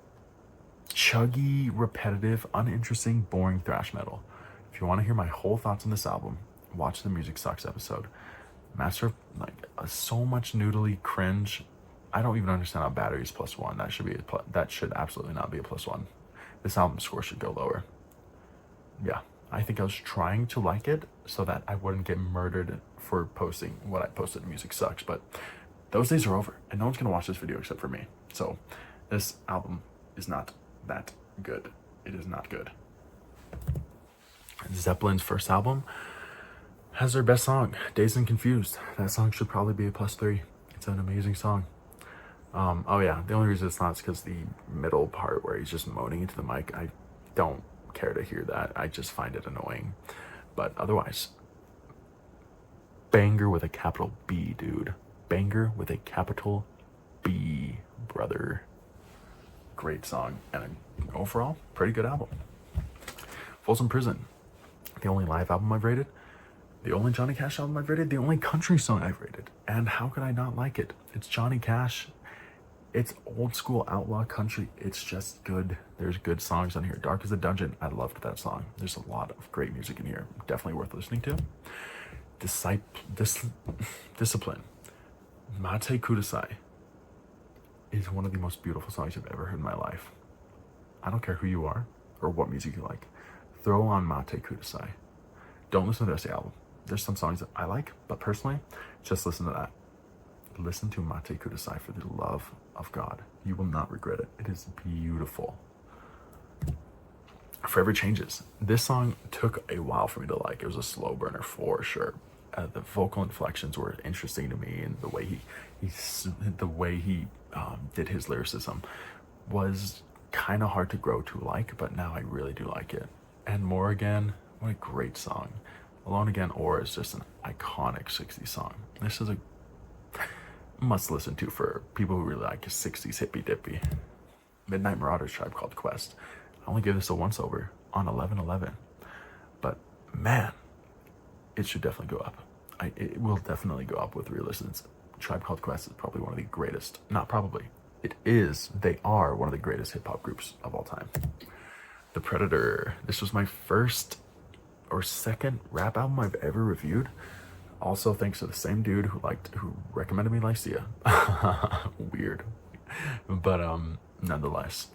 chuggy, repetitive, uninteresting, boring thrash metal. If you want to hear my whole thoughts on this album, watch the Music Sucks episode. Master of, like, so much noodly cringe. I don't even understand how Batteries +1. That should absolutely not be a +1. This album score should go lower. Yeah, I think I was trying to like it so that I wouldn't get murdered for posting what I posted in Music Sucks, but those days are over, and no one's gonna watch this video except for me. So this album is not that good. It is not good. Zeppelin's first album has their best song, Dazed and Confused. That song should probably be a +3. It's an amazing song. Oh yeah, the only reason it's not is because the middle part where he's just moaning into the mic, I don't care to hear that. I just find it annoying. But otherwise, banger with a capital B, dude. Banger with a capital B, brother. Great song, and overall, pretty good album. Folsom Prison, the only live album I've rated, the only Johnny Cash album I've rated, the only country song I've rated. And how could I not like it? It's Johnny Cash. It's old school outlaw country. It's just good. There's good songs on here. Dark as a Dungeon, I loved that song. There's a lot of great music in here. Definitely worth listening to. Discipline. Mate Kudasai is one of the most beautiful songs I've ever heard in my life. I don't care who you are or what music you like. Throw on Mate Kudasai. Don't listen to the rest of the album. There's some songs that I like, but personally, just listen to that. Listen to Mate Kudasai for the love of God. You will not regret it. It is beautiful. Forever Changes. This song took a while for me to like. It was a slow burner for sure. The vocal inflections were interesting to me, and the way he did his lyricism was kind of hard to grow to like, but now I really do like it. And More Again, what a great song. Alone Again Or is just an iconic 60s song. This is a must listen to for people who really like 60s hippy dippy. Midnight Marauders, Tribe Called Quest. I only give this a once over on 11/11, but man, it should definitely go up. It will definitely go up with re-listens. Tribe Called Quest is probably one of the greatest, not probably, it is, they are one of the greatest hip-hop groups of all time. The Predator. This was my first or second rap album I've ever reviewed. Also thanks to the same dude who recommended me Lycia. Weird. But nonetheless,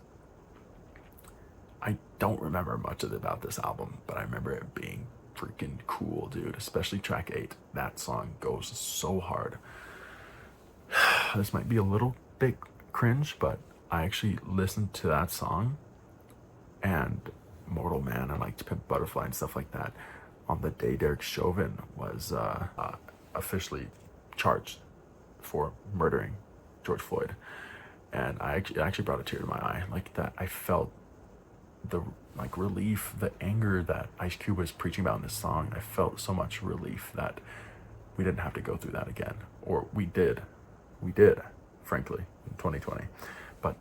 I don't remember much about this album, but I remember it being freaking cool, dude. Especially track 8. That song goes so hard. This might be a little bit cringe, but I actually listened to that song and Mortal Man and like Pimp Butterfly and stuff like that on the day Derek Chauvin was officially charged for murdering George Floyd. And it actually brought a tear to my eye. Like that, I felt the like relief, the anger that Ice Cube was preaching about in this song. I felt so much relief that we didn't have to go through that again. Or we did, frankly, in 2020. But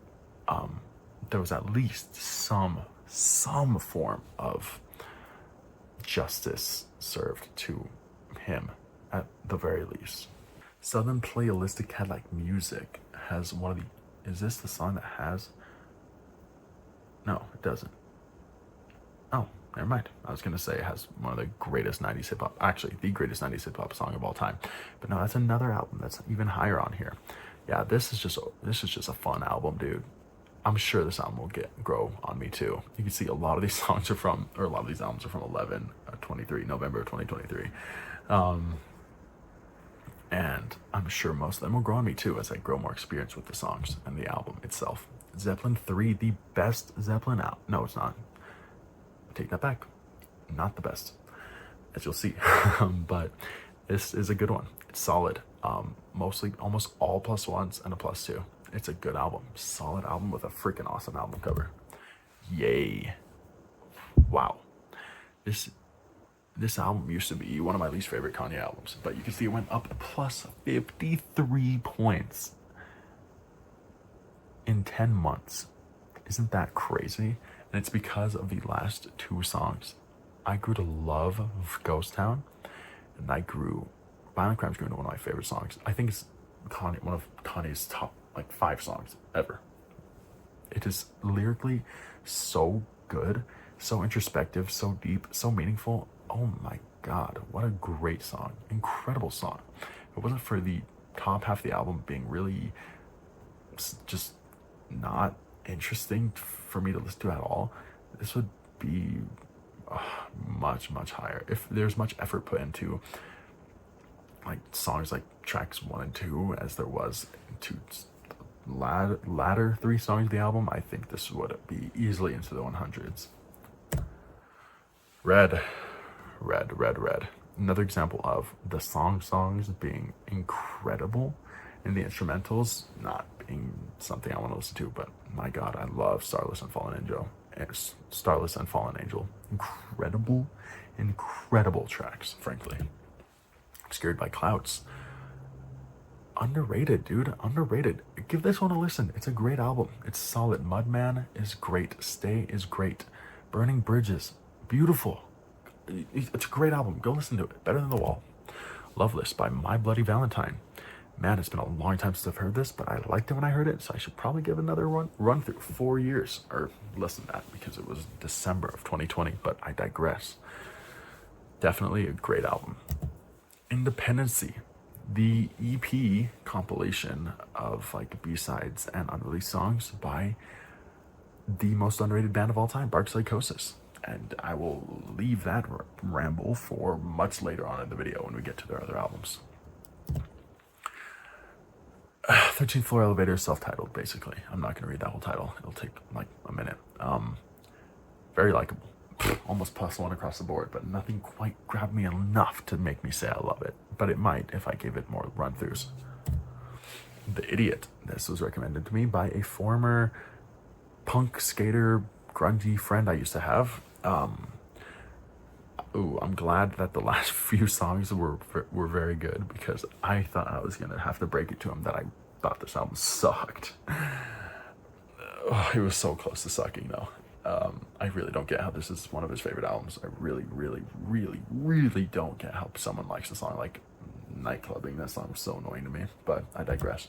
there was at least some form of justice served to him at the very least. Southern Playalistic Cadillac Music has one of the, is this the song that has, no, it doesn't. Oh, never mind. I was gonna say it has one of the greatest 90s hip hop, actually the greatest 90s hip hop song of all time. But no, that's another album that's even higher on here. Yeah, this is just a fun album, dude. I'm sure this album will grow on me too. You can see a lot of these songs are from, or a lot of these albums are from November 2023. And I'm sure most of them will grow on me too as I grow more experience with the songs and the album itself. Zeppelin 3, the best Zeppelin album. No, it's not. Take that back. Not the best, as you'll see. But this is a good one. It's solid. Mostly, almost all +1s and a +2. It's a good album. Solid album with a freaking awesome album cover. Yay. Wow. This This album used to be one of my least favorite Kanye albums, but you can see it went up plus 53 points in 10 months. Isn't that crazy? And it's because of the last two songs. I grew to love Ghost Town, and Violent Crimes grew into one of my favorite songs. I think it's one of Kanye's top like 5 songs ever. It is lyrically so good, so introspective, so deep, so meaningful. Oh my God, what a great song. Incredible song. If it wasn't for the top half of the album being really just not interesting for me to listen to at all, this would be much, much higher. If there's much effort put into like songs like tracks 1 and 2 as there was into latter 3 songs of the album, I think this would be easily into the 100s. Red. Another example of the songs being incredible and the instrumentals not being something I want to listen to, but my God, I love Starless and Fallen Angel. Incredible tracks, frankly. Scared by Clouds. Underrated, dude. Underrated. Give this one a listen. It's a great album. It's solid. Mudman is great. Stay is great. Burning Bridges. Beautiful. It's a great album. Go listen to it. Better than The Wall. Loveless by My Bloody Valentine. Man, it's been a long time since I've heard this, but I liked it when I heard it, so I should probably give another run through. 4 years, or less than that, because it was December of 2020, but I digress. Definitely a great album. Independency, the EP compilation of like B-sides and unreleased songs by the most underrated band of all time, Bark Psychosis. And I will leave that ramble for much later on in the video when we get to their other albums. 13th Floor Elevator is self-titled, basically. I'm not going to read that whole title. It'll take like a minute. Very likable. Almost +1 across the board, but nothing quite grabbed me enough to make me say I love it. But it might if I gave it more run-throughs. The Idiot. This was recommended to me by a former punk skater, grungy friend I used to have. I'm glad that the last few songs were very good, because I thought I was gonna have to break it to him that I thought this album sucked. It was so close to sucking though. I really don't get how this is one of his favorite albums. I really don't get how someone likes a song like Nightclubbing. That song was so annoying to me, but I digress.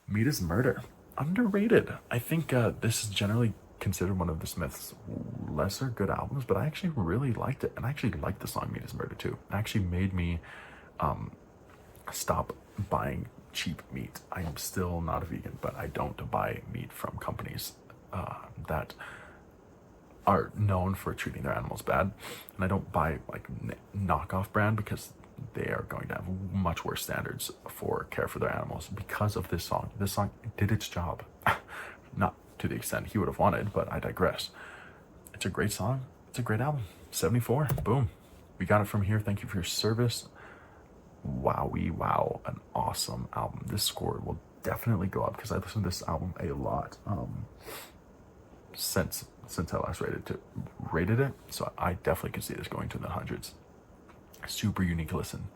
Meat is Murder. Underrated. I think this is generally considered one of the Smiths' lesser good albums, but I actually really liked it, and I actually liked the song Meat is Murder too. It actually made me stop buying cheap meat. I am still not a vegan, but I don't buy meat from companies that are known for treating their animals bad, and I don't buy like knockoff brand, because they are going to have much worse standards for care for their animals because of this song. This song did its job. Not to the extent he would have wanted, but I digress. It's a great song. It's a great album. 74. Boom. We got it from here. Thank you for your service. Wowie wow. An awesome album. This score will definitely go up because I listened to this album a lot since I last rated it. So I definitely could see this going to the hundreds. Super unique listen.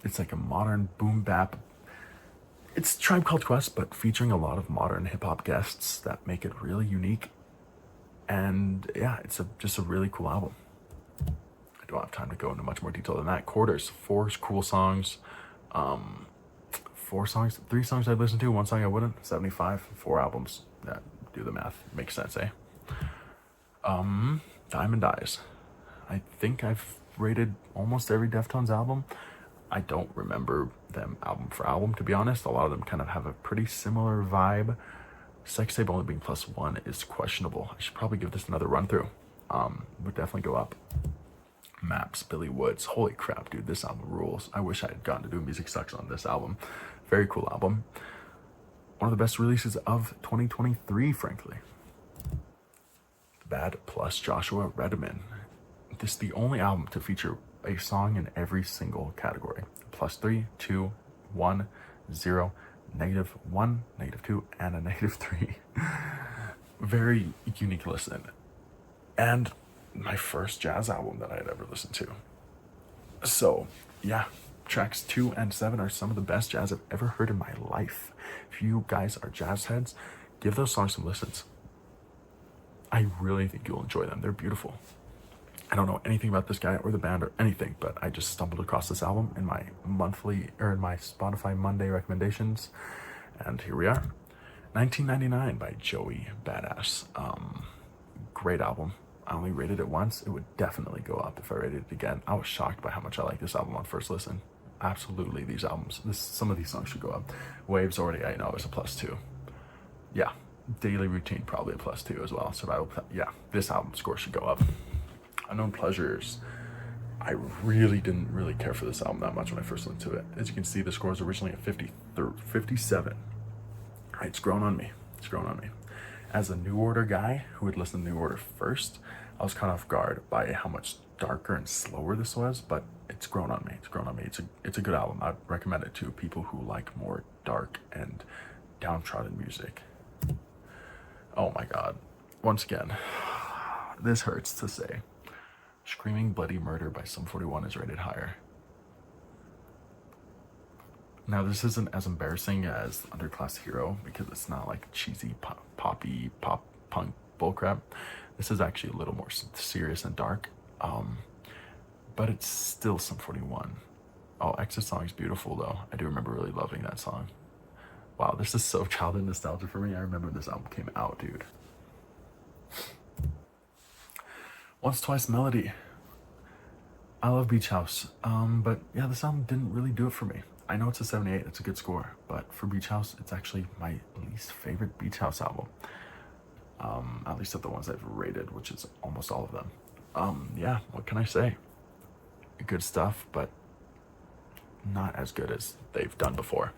It's like a modern boom bap. It's Tribe Called Quest, but featuring a lot of modern hip-hop guests that make it really unique. And yeah, it's just a really cool album. I don't have time to go into much more detail than that. Quarters, 4 cool songs. 4 songs, 3 songs I'd listen to, 1 song I wouldn't. 75, 4 albums. Yeah, do the math. Makes sense, eh? Diamond Eyes. I think I've rated almost every Deftones album. I don't remember them album for album, to be honest. A lot of them kind of have a pretty similar vibe. Sex Tape only being +1 is questionable. I should probably give this another run through. Would definitely go up. Maps, Billy Woods. Holy crap, dude, this album rules. I wish I had gotten to do Music Sucks on this album. Very cool album. One of the best releases of 2023, frankly. Bad plus Joshua Redman. This is the only album to feature a song in every single category. +3, 2, 1, 0, -1, -2, and a -3. Very unique listen. And my first jazz album that I had ever listened to. So, yeah, tracks 2 and 7 are some of the best jazz I've ever heard in my life. If you guys are jazz heads, give those songs some listens. I really think you'll enjoy them. They're beautiful. I don't know anything about this guy or the band or anything, but I just stumbled across this album in my Spotify Monday recommendations, and here we are. 1999 by Joey Badass. Great album. I only rated it once. It would definitely go up if I rated it again. I was shocked by how much I like this album on first listen. Absolutely, these albums. Some of these songs should go up. Waves already, I know, is a +2. Yeah, Daily Routine probably a +2 as well. Survival, yeah, this album score should go up. Unknown Pleasures. I really didn't really care for this album that much when I first listened to it. As you can see, the score was originally at 57. Right, it's grown on me. It's grown on me. As a New Order guy who would listen to New Order first, I was caught off guard by how much darker and slower this was, but it's grown on me. It's grown on me. It's a good album. I'd recommend it to people who like more dark and downtrodden music. Oh my God. Once again, this hurts to say. Screaming Bloody Murder by Sum 41 is rated higher. Now, this isn't as embarrassing as Underclass Hero because it's not like cheesy pop punk bullcrap. This is actually a little more serious and dark, but it's still Sum 41. Oh, Exit song is beautiful though. I do remember really loving that song. Wow, this is so childhood nostalgia for me. I remember this album came out, dude. Once Twice Melody. I love Beach House, but yeah, this album didn't really do it for me. I know it's a 78, it's a good score, but for Beach House, it's actually my least favorite Beach House album. At least of the ones I've rated, which is almost all of them. Yeah, what can I say? Good stuff, but not as good as they've done before.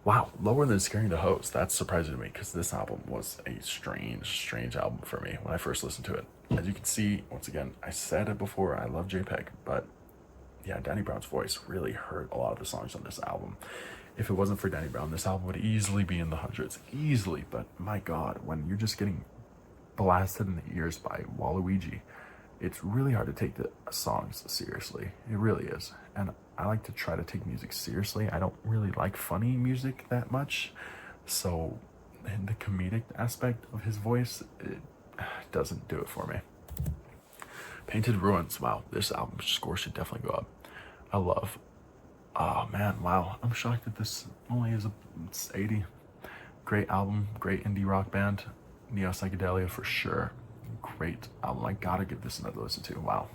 Wow, lower than Scaring the Host. That's surprising to me because this album was a strange album for me when I first listened to it. As you can see, once again, I said it before, I love JPEG, but yeah, Danny Brown's voice really hurt a lot of the songs on this album. If it wasn't for Danny Brown, this album would easily be in the hundreds, easily. But my God, when you're just getting blasted in the ears by Waluigi, it's really hard to take the songs seriously. It really is. And I like to try to take music seriously. I don't really like funny music that much. So in the comedic aspect of his voice, it doesn't do it for me. Painted Ruins. Wow, this album score should definitely go up. I love. Oh man, wow. I'm shocked that this only is it's 80. Great album, great indie rock band. Neo Psychedelia for sure. Great album. I gotta give this another listen to. Wow.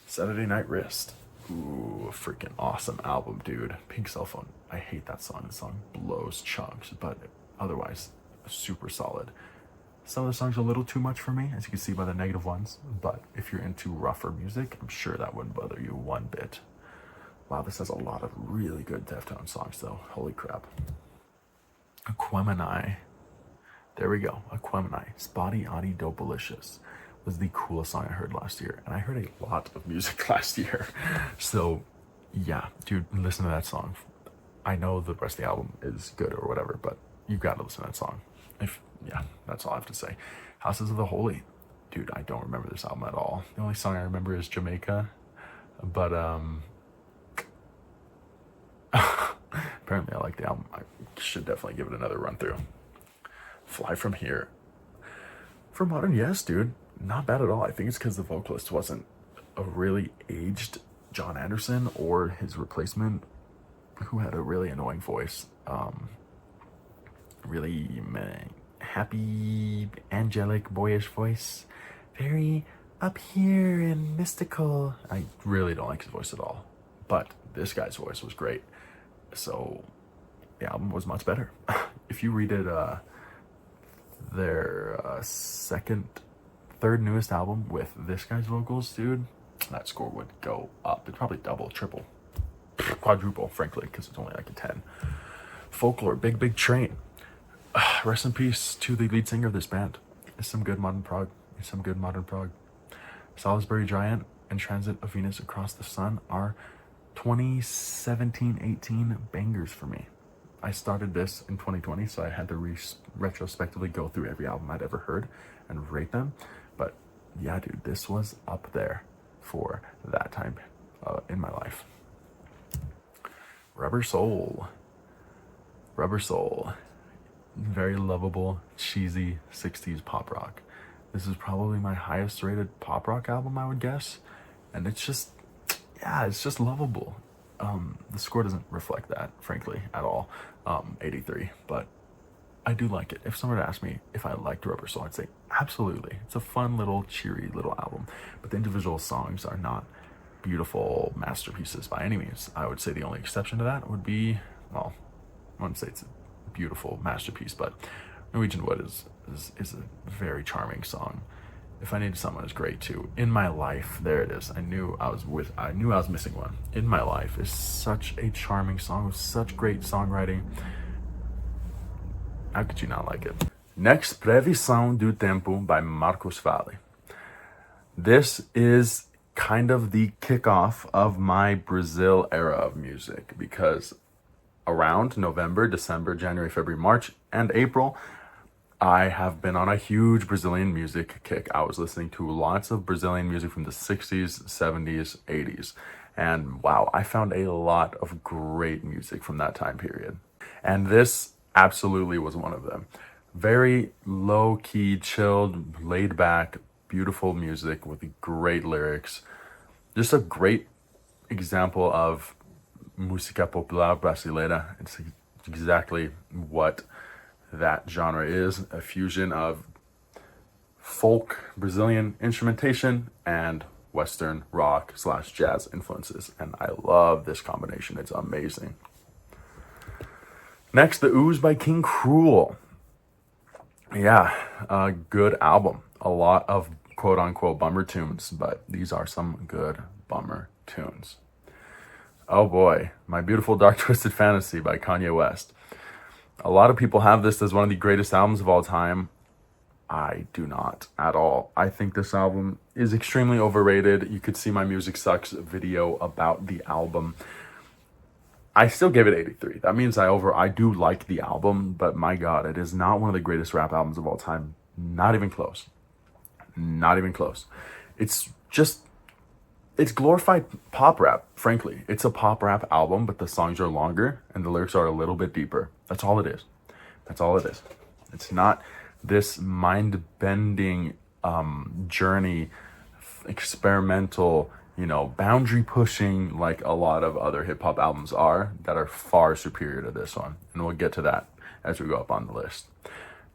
Saturday Night Wrist. Ooh, freaking awesome album, dude. Pink Cell Phone. I hate that song. The song blows chunks, but otherwise, super solid. Some of the songs are a little too much for me, as you can see by the negative ones, but if you're into rougher music, I'm sure that wouldn't bother you one bit. Wow, this has a lot of really good Deftones songs, though. Holy crap. Aquemini. There we go. Aquemini. Spotty Oddie Dopalicious was the coolest song I heard last year, and I heard a lot of music last year. So, yeah, dude, listen to that song. I know the rest of the album is good or whatever, but you gotta listen to that song. Yeah, that's all I have to say. Houses of the Holy. Dude, I don't remember this album at all. The only song I remember is Jamaica. But, apparently I like the album. I should definitely give it another run through. Fly From Here. For modern, yes, dude. Not bad at all. I think it's because the vocalist wasn't a really aged John Anderson or his replacement, who had a really annoying voice. Really happy, angelic, boyish voice. Very up here and mystical. I really don't like his voice at all. But this guy's voice was great. So the album was much better. If you read it, their third newest album with this guy's vocals, dude, that score would go up. It'd probably double, triple, quadruple, frankly, because it's only like a 10. Folklore, Big Train. Rest in peace to the lead singer of this band. It's some good modern prog. Salisbury Giant and Transit of Venus Across the Sun are 2017-18 bangers for me. I started this in 2020, so I had to retrospectively go through every album I'd ever heard and rate them. But yeah, dude, this was up there for that time in my life. Rubber Soul. Rubber Soul. Very lovable, cheesy 60s pop rock. This is probably my highest rated pop rock album, I would guess. And it's just, yeah, it's just lovable. The score doesn't reflect that, frankly, at all. 83, but I do like it. If someone were to ask me if I liked Rubber Soul, I'd say absolutely. It's a fun little cheery little album, but the individual songs are not beautiful masterpieces by any means. I would say the only exception to that would be, well, I wouldn't say it's a beautiful masterpiece, but Norwegian Wood is a very charming song. If I Needed Someone is great too. In My Life, there it is. I knew I was missing one. In My Life is such a charming song with such great songwriting. How could you not like it? Next, Previsão do Tempo by Marcos Valle. This is kind of the kickoff of my Brazil era of music, because around November, December, January, February, March, and April, I have been on a huge Brazilian music kick. I was listening to lots of Brazilian music from the 60s, 70s, 80s. And wow, I found a lot of great music from that time period. And this absolutely was one of them. Very low-key, chilled, laid-back, beautiful music with great lyrics. Just a great example of música popular brasileira. It's exactly what that genre is, a fusion of folk Brazilian instrumentation and Western rock / jazz influences. And I love this combination. It's amazing. Next, The Ooze by King Cruel. Yeah, a good album. A lot of quote unquote bummer tunes, but these are some good bummer tunes. Oh boy, My Beautiful Dark Twisted Fantasy by Kanye West. A lot of people have this as one of the greatest albums of all time. I do not at all. I think this album is extremely overrated. You could see my Music Sucks video about the album. I still give it 83. That means I do like the album, but my God, it is not one of the greatest rap albums of all time. Not even close. Not even close. It's glorified pop rap, frankly. It's a pop rap album, but the songs are longer and the lyrics are a little bit deeper. That's all it is. That's all it is. It's not this mind-bending journey, experimental, boundary pushing like a lot of other hip hop albums are that are far superior to this one. And we'll get to that as we go up on the list.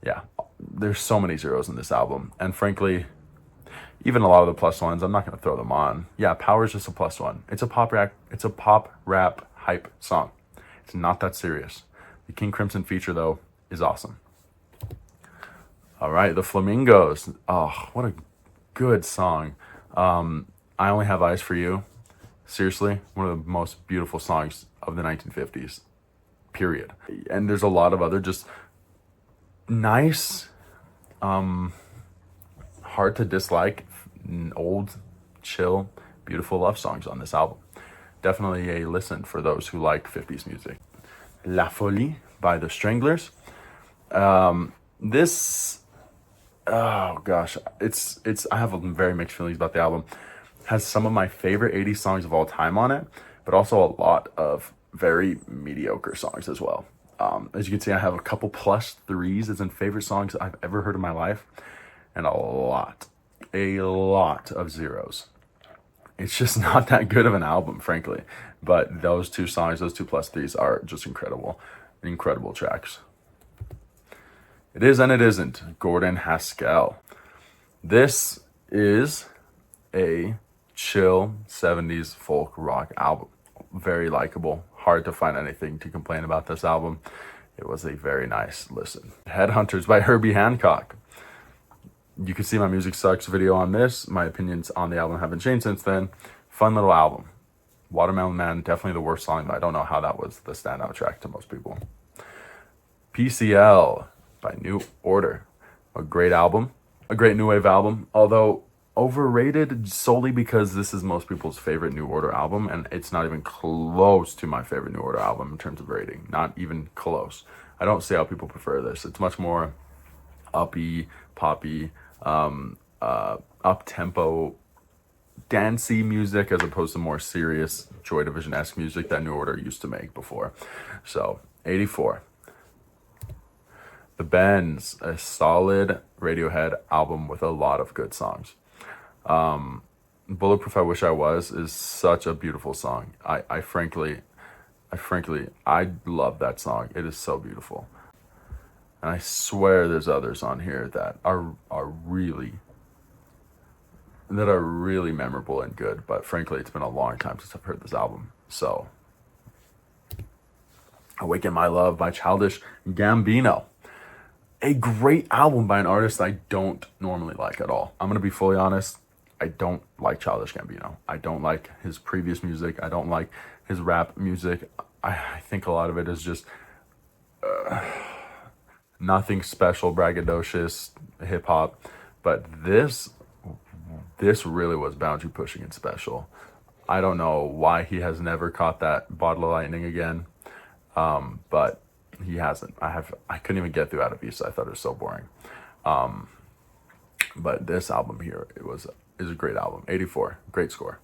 Yeah, there's so many zeros in this album. And frankly, even a lot of the plus ones, I'm not going to throw them on. Yeah, Power is just a plus one. It's a pop rap hype song. It's not that serious. The King Crimson feature, though, is awesome. All right, The Flamingos. Oh, what a good song. I Only Have Eyes for You. Seriously, one of the most beautiful songs of the 1950s, period. And there's a lot of other just nice, hard to dislike, old, chill, beautiful love songs on this album. Definitely a listen for those who like 50s music. La Folie by The Stranglers. This, oh gosh, I have very mixed feelings about the album. It has some of my favorite 80s songs of all time on it, but also a lot of very mediocre songs as well. As you can see, I have a couple +3s as in favorite songs I've ever heard in my life, and a lot of zeros. It's just not that good of an album, frankly. But those two songs, those two +3s are just incredible tracks. It Is and It Isn't, Gordon Haskell. This is a chill 70s folk rock album. Very likable. Hard to find anything to complain about this album. It was a very nice listen. Headhunters by Herbie Hancock. You can see my Music Sucks video on this. My opinions on the album haven't changed since then. Fun little album. Watermelon Man, definitely the worst song, but I don't know how that was the standout track to most people. PCL by New Order. A great album. A great new wave album, although overrated solely because this is most people's favorite New Order album, and it's not even close to my favorite New Order album in terms of rating. Not even close. I don't see how people prefer this. It's much more uppy, poppy, up-tempo, dancey music as opposed to more serious Joy Division-esque music that New Order used to make before. So, 84. The Bends, a solid Radiohead album with a lot of good songs. Bulletproof I Wish I Was is such a beautiful song. I frankly, I love that song. It is so beautiful. And I swear there's others on here that are really memorable and good. But frankly, it's been a long time since I've heard this album. So, Awaken My Love by Childish Gambino. A great album by an artist I don't normally like at all. I'm going to be fully honest. I don't like Childish Gambino. I don't like his previous music. I don't like his rap music. I think a lot of it is just nothing special, braggadocious hip hop. But this really was boundary pushing and special. I don't know why he has never caught that bottle of lightning again, but he hasn't. I couldn't even get through Out of Vista. I thought it was so boring. But this album here, is a great album. 84, great score.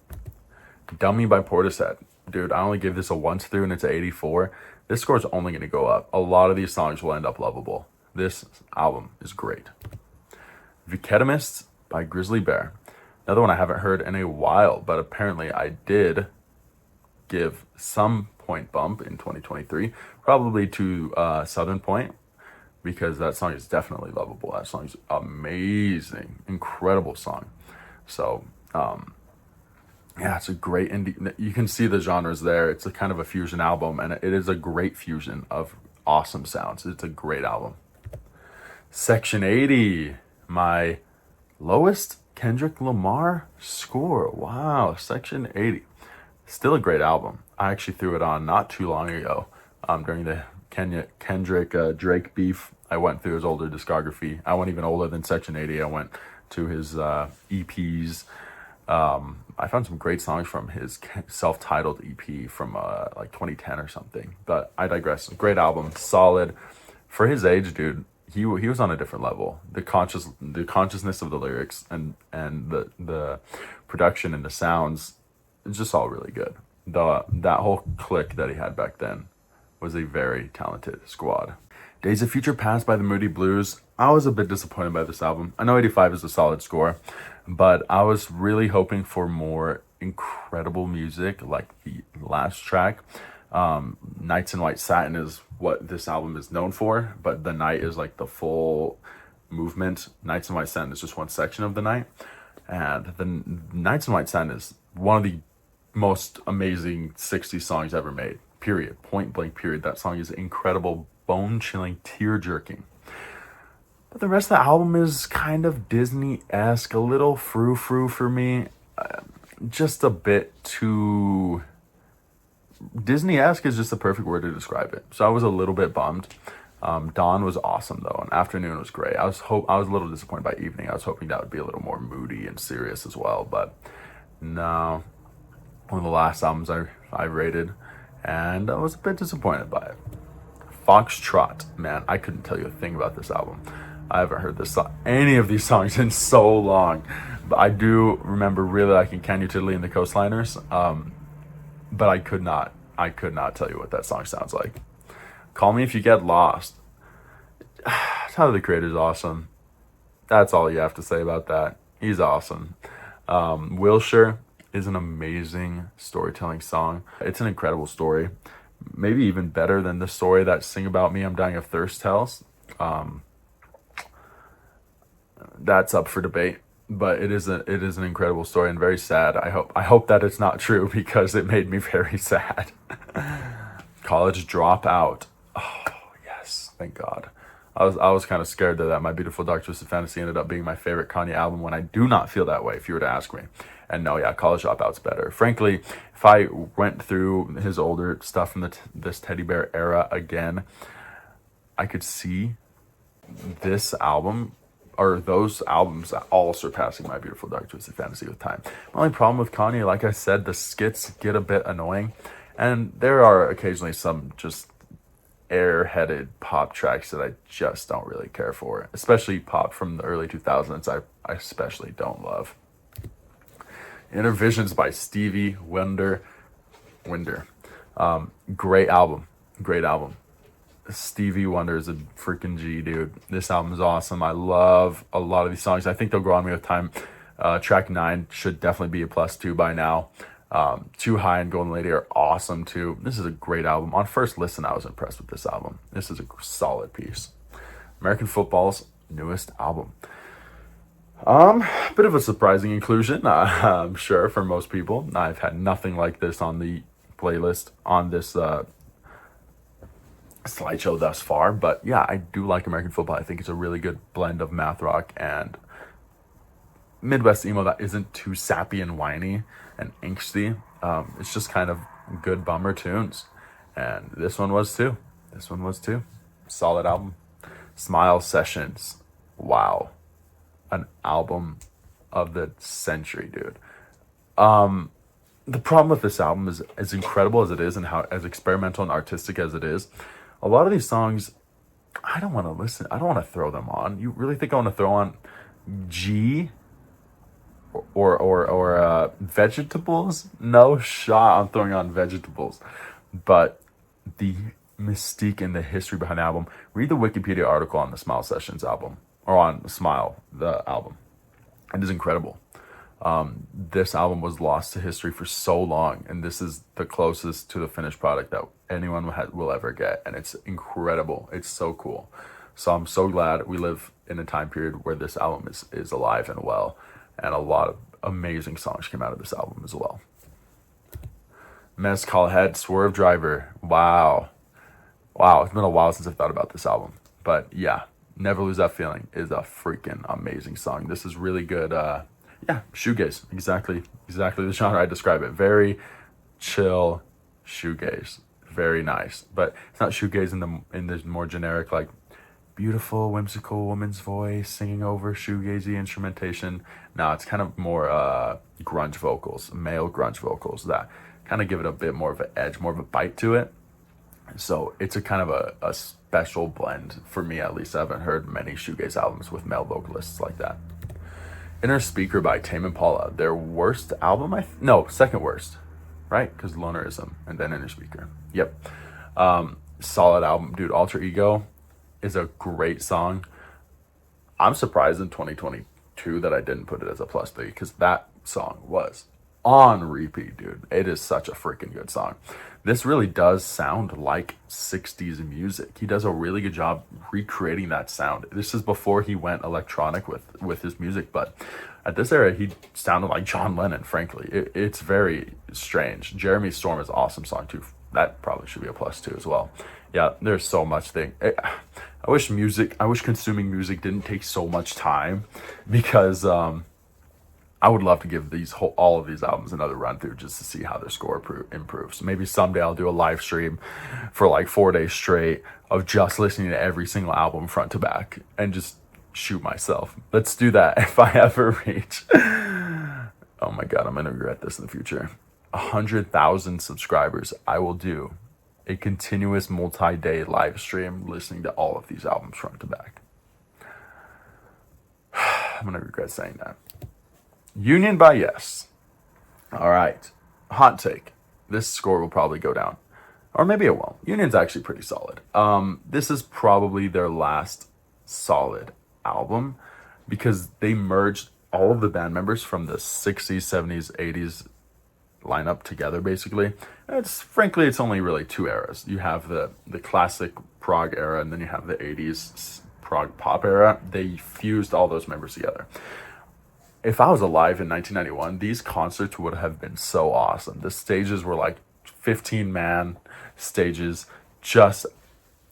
Dummy by Portishead. Dude, I only gave this a once through and it's an 84. This score is only going to go up. A lot of these songs will end up lovable. This album is great. Vicetimists by Grizzly Bear. Another one I haven't heard in a while, but apparently I did give some point bump in 2023, probably to Southern Point, because that song is definitely lovable. That song is amazing, incredible song. So, yeah, it's a great indie. You can see the genres there. It's a kind of a fusion album, and it is a great fusion of awesome sounds. It's a great album. Section 80, my lowest Kendrick Lamar score. Wow, Section 80. Still a great album. I actually threw it on not too long ago during the Kendrick Drake beef. I went through his older discography. I went even older than Section 80. I went to his EPs. I found some great songs from his self-titled EP from like 2010 or something. But I digress. Great album, solid. For his age, dude, he was on a different level. The consciousness of the lyrics and the production and the sounds, it's just all really good. That whole clique that he had back then was a very talented squad. Days of Future Past by the Moody Blues. I was a bit disappointed by this album. I know 85 is a solid score, but I was really hoping for more incredible music like the last track. Nights in White Satin is what this album is known for, but The Night is like the full movement. Nights in White Satin is just one section of The Night. And the Nights in White Satin is one of the most amazing 60s songs ever made. Period. Point blank period. That song is incredible, bone-chilling, tear-jerking. But the rest of the album is kind of Disney-esque, a little frou-frou for me. Just a bit too... Disney-esque is just the perfect word to describe it. So I was a little bit bummed. Dawn was awesome, though, and Afternoon was great. I was a little disappointed by Evening. I was hoping that would be a little more moody and serious as well, but no. One of the last albums I rated, and I was a bit disappointed by it. Foxtrot, man, I couldn't tell you a thing about this album. I haven't heard any of these songs in so long, but I do remember really liking Can You Tiddly and the Coastliners, but I could not tell you what that song sounds like. Call Me If You Get Lost. Tyler, the Creator's awesome. That's all you have to say about that. He's awesome. Wilshire is an amazing storytelling song. It's an incredible story. Maybe even better than the story that Sing About Me, I'm Dying of Thirst tells. That's up for debate, but it is an incredible story and very sad. I hope that it's not true because it made me very sad. College Dropout. Oh, yes, thank God. I was kind of scared that My Beautiful Dark Twisted Fantasy ended up being my favorite Kanye album when I do not feel that way, if you were to ask me. And no, yeah, College Dropout's better. Frankly, if I went through his older stuff from this Teddy Bear era again, I could see this album or those albums all surpassing My Beautiful Dark Twisted Fantasy with time. My only problem with Kanye, like I said, the skits get a bit annoying, and there are occasionally some just airheaded pop tracks that I just don't really care for, especially pop from the early 2000s. I especially don't love. Inner Visions by Stevie Wonder. Great album. Great album. Stevie Wonder is a freaking G, dude. This album is awesome. I love a lot of these songs. I think they'll grow on me with time. Track 9 should definitely be a +2 by now. Too High and Golden Lady are awesome too. This is a great album. On first listen, I was impressed with this album. This is a solid piece. American Football's newest album. Bit of a surprising inclusion, I'm sure, for most people. I've had nothing like this on the playlist on this slideshow thus far, but yeah, I do like American Football. I think it's a really good blend of math rock and Midwest emo that isn't too sappy and whiny and angsty. It's just kind of good bummer tunes, and this one was too. Solid album. Smile Sessions. Wow. An album of the century, dude. The problem with this album is, as incredible as it is and how as experimental and artistic as it is, a lot of these songs I don't want to listen. I don't want to throw them on. You really think I want to throw on G or Vegetables? No shot I'm throwing on Vegetables. But the mystique and the history behind the album, read the Wikipedia article on the Smile Sessions album, or on Smile, the album. It is incredible. This album was lost to history for so long, and this is the closest to the finished product that anyone will ever get, and it's incredible. It's so cool. So I'm so glad we live in a time period where this album is alive and well, and a lot of amazing songs came out of this album as well. Mezcal Head, Swerve Driver. Wow, it's been a while since I've thought about this album, but yeah, Never Lose That Feeling is a freaking amazing song. This is really good. Shoegaze, exactly the genre I describe it. Very chill shoegaze, very nice. But it's not shoegaze in the more generic, like, beautiful, whimsical woman's voice singing over shoegazy instrumentation. No, it's kind of more grunge vocals, male grunge vocals that kind of give it a bit more of an edge, more of a bite to it. So it's a kind of a special blend for me, at least. I haven't heard many shoegaze albums with male vocalists like that. Inner Speaker by Tame Impala, their worst album, second worst, right? Because Lonerism and then Inner Speaker. Yep. Solid album, dude. Alter Ego is a great song. I'm surprised in 2022 that I didn't put it as a +3, because that song was on repeat, dude. It is such a freaking good song. This really does sound like 60s music. He does a really good job recreating that sound. This is before he went electronic with his music, but at this era, he sounded like John Lennon, frankly. It's very strange. Jeremy Storm is an awesome song, too. That probably should be a +2 as well. Yeah, there's so much thing. I wish consuming music didn't take so much time, because I would love to give all of these albums another run through just to see how their score improves. Maybe someday I'll do a live stream for like 4 days straight of just listening to every single album front to back and just shoot myself. Let's do that if I ever reach. Oh my God, I'm going to regret this in the future. 100,000 subscribers. I will do a continuous multi-day live stream listening to all of these albums front to back. I'm going to regret saying that. Union by Yes. All right. Hot take. This score will probably go down. Or maybe it won't. Union's actually pretty solid. This is probably their last solid album, because they merged all of the band members from the 60s, 70s, 80s lineup together, basically. It's only really 2 eras. You have the classic prog era, and then you have the 80s prog pop era. They fused all those members together. If I was alive in 1991, these concerts would have been so awesome. The stages were like 15-man stages, just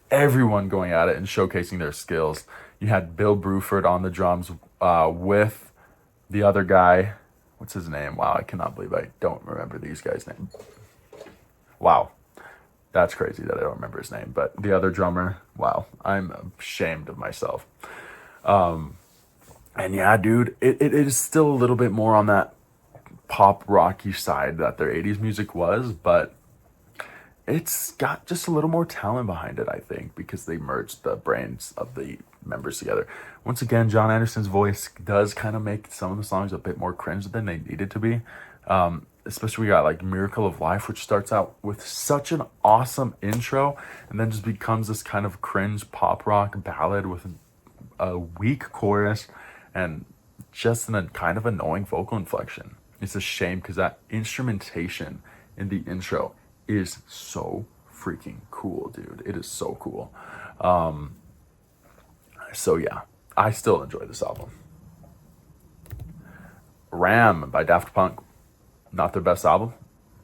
everyone going at it and showcasing their skills. You had Bill Bruford on the drums with the other guy. What's his name? Wow, I cannot believe I don't remember these guys' names. Wow, that's crazy that I don't remember his name. But the other drummer, wow, I'm ashamed of myself. And yeah, dude, it is still a little bit more on that pop rocky side that their 80s music was, but it's got just a little more talent behind it, I think, because they merged the brains of the members together. Once again, John Anderson's voice does kind of make some of the songs a bit more cringe than they needed to be. Especially we got like Miracle of Life, which starts out with such an awesome intro and then just becomes this kind of cringe pop rock ballad with a weak chorus and just a kind of annoying vocal inflection. It's a shame because that instrumentation in the intro is so freaking cool, dude. It is so cool. So yeah, I still enjoy this album. Ram by Daft Punk. Not their best album,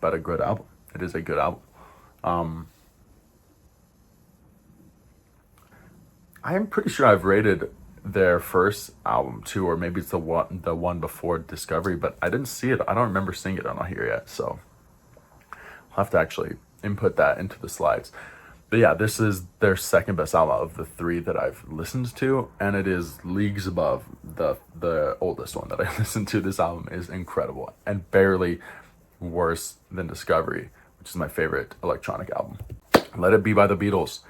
but a good album. It is a good album. I'm pretty sure I've rated their first album too, or maybe it's the one before Discovery, but I didn't see it. I don't remember seeing it on here yet, so I'll have to actually input that into the slides. But yeah, this is their second best album of the three that I've listened to, and it is leagues above the oldest one that I listened to. This album is incredible and barely worse than Discovery, which is my favorite electronic album. Let It Be by the Beatles.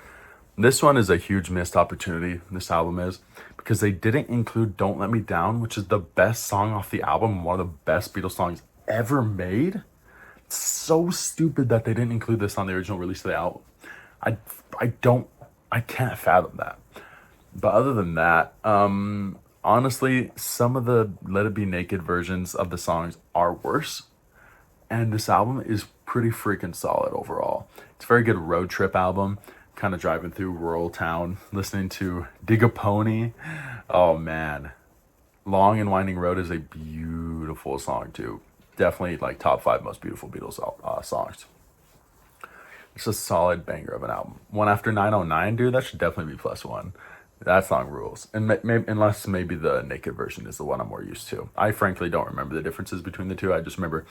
This one is a huge missed opportunity, this album is, because they didn't include Don't Let Me Down, which is the best song off the album, one of the best Beatles songs ever made. It's so stupid that they didn't include this on the original release of the album. I can't fathom that. But other than that, honestly, some of the Let It Be Naked versions of the songs are worse. And this album is pretty freaking solid overall. It's a very good road trip album. Kind of driving through rural town, listening to Dig a Pony. Oh man. Long and Winding Road is a beautiful song too. Definitely like top 5 most beautiful Beatles songs. It's a solid banger of an album. One After 909, dude, that should definitely be +1. That song rules. And unless maybe the naked version is the one I'm more used to. I frankly don't remember the differences between the two. I just remember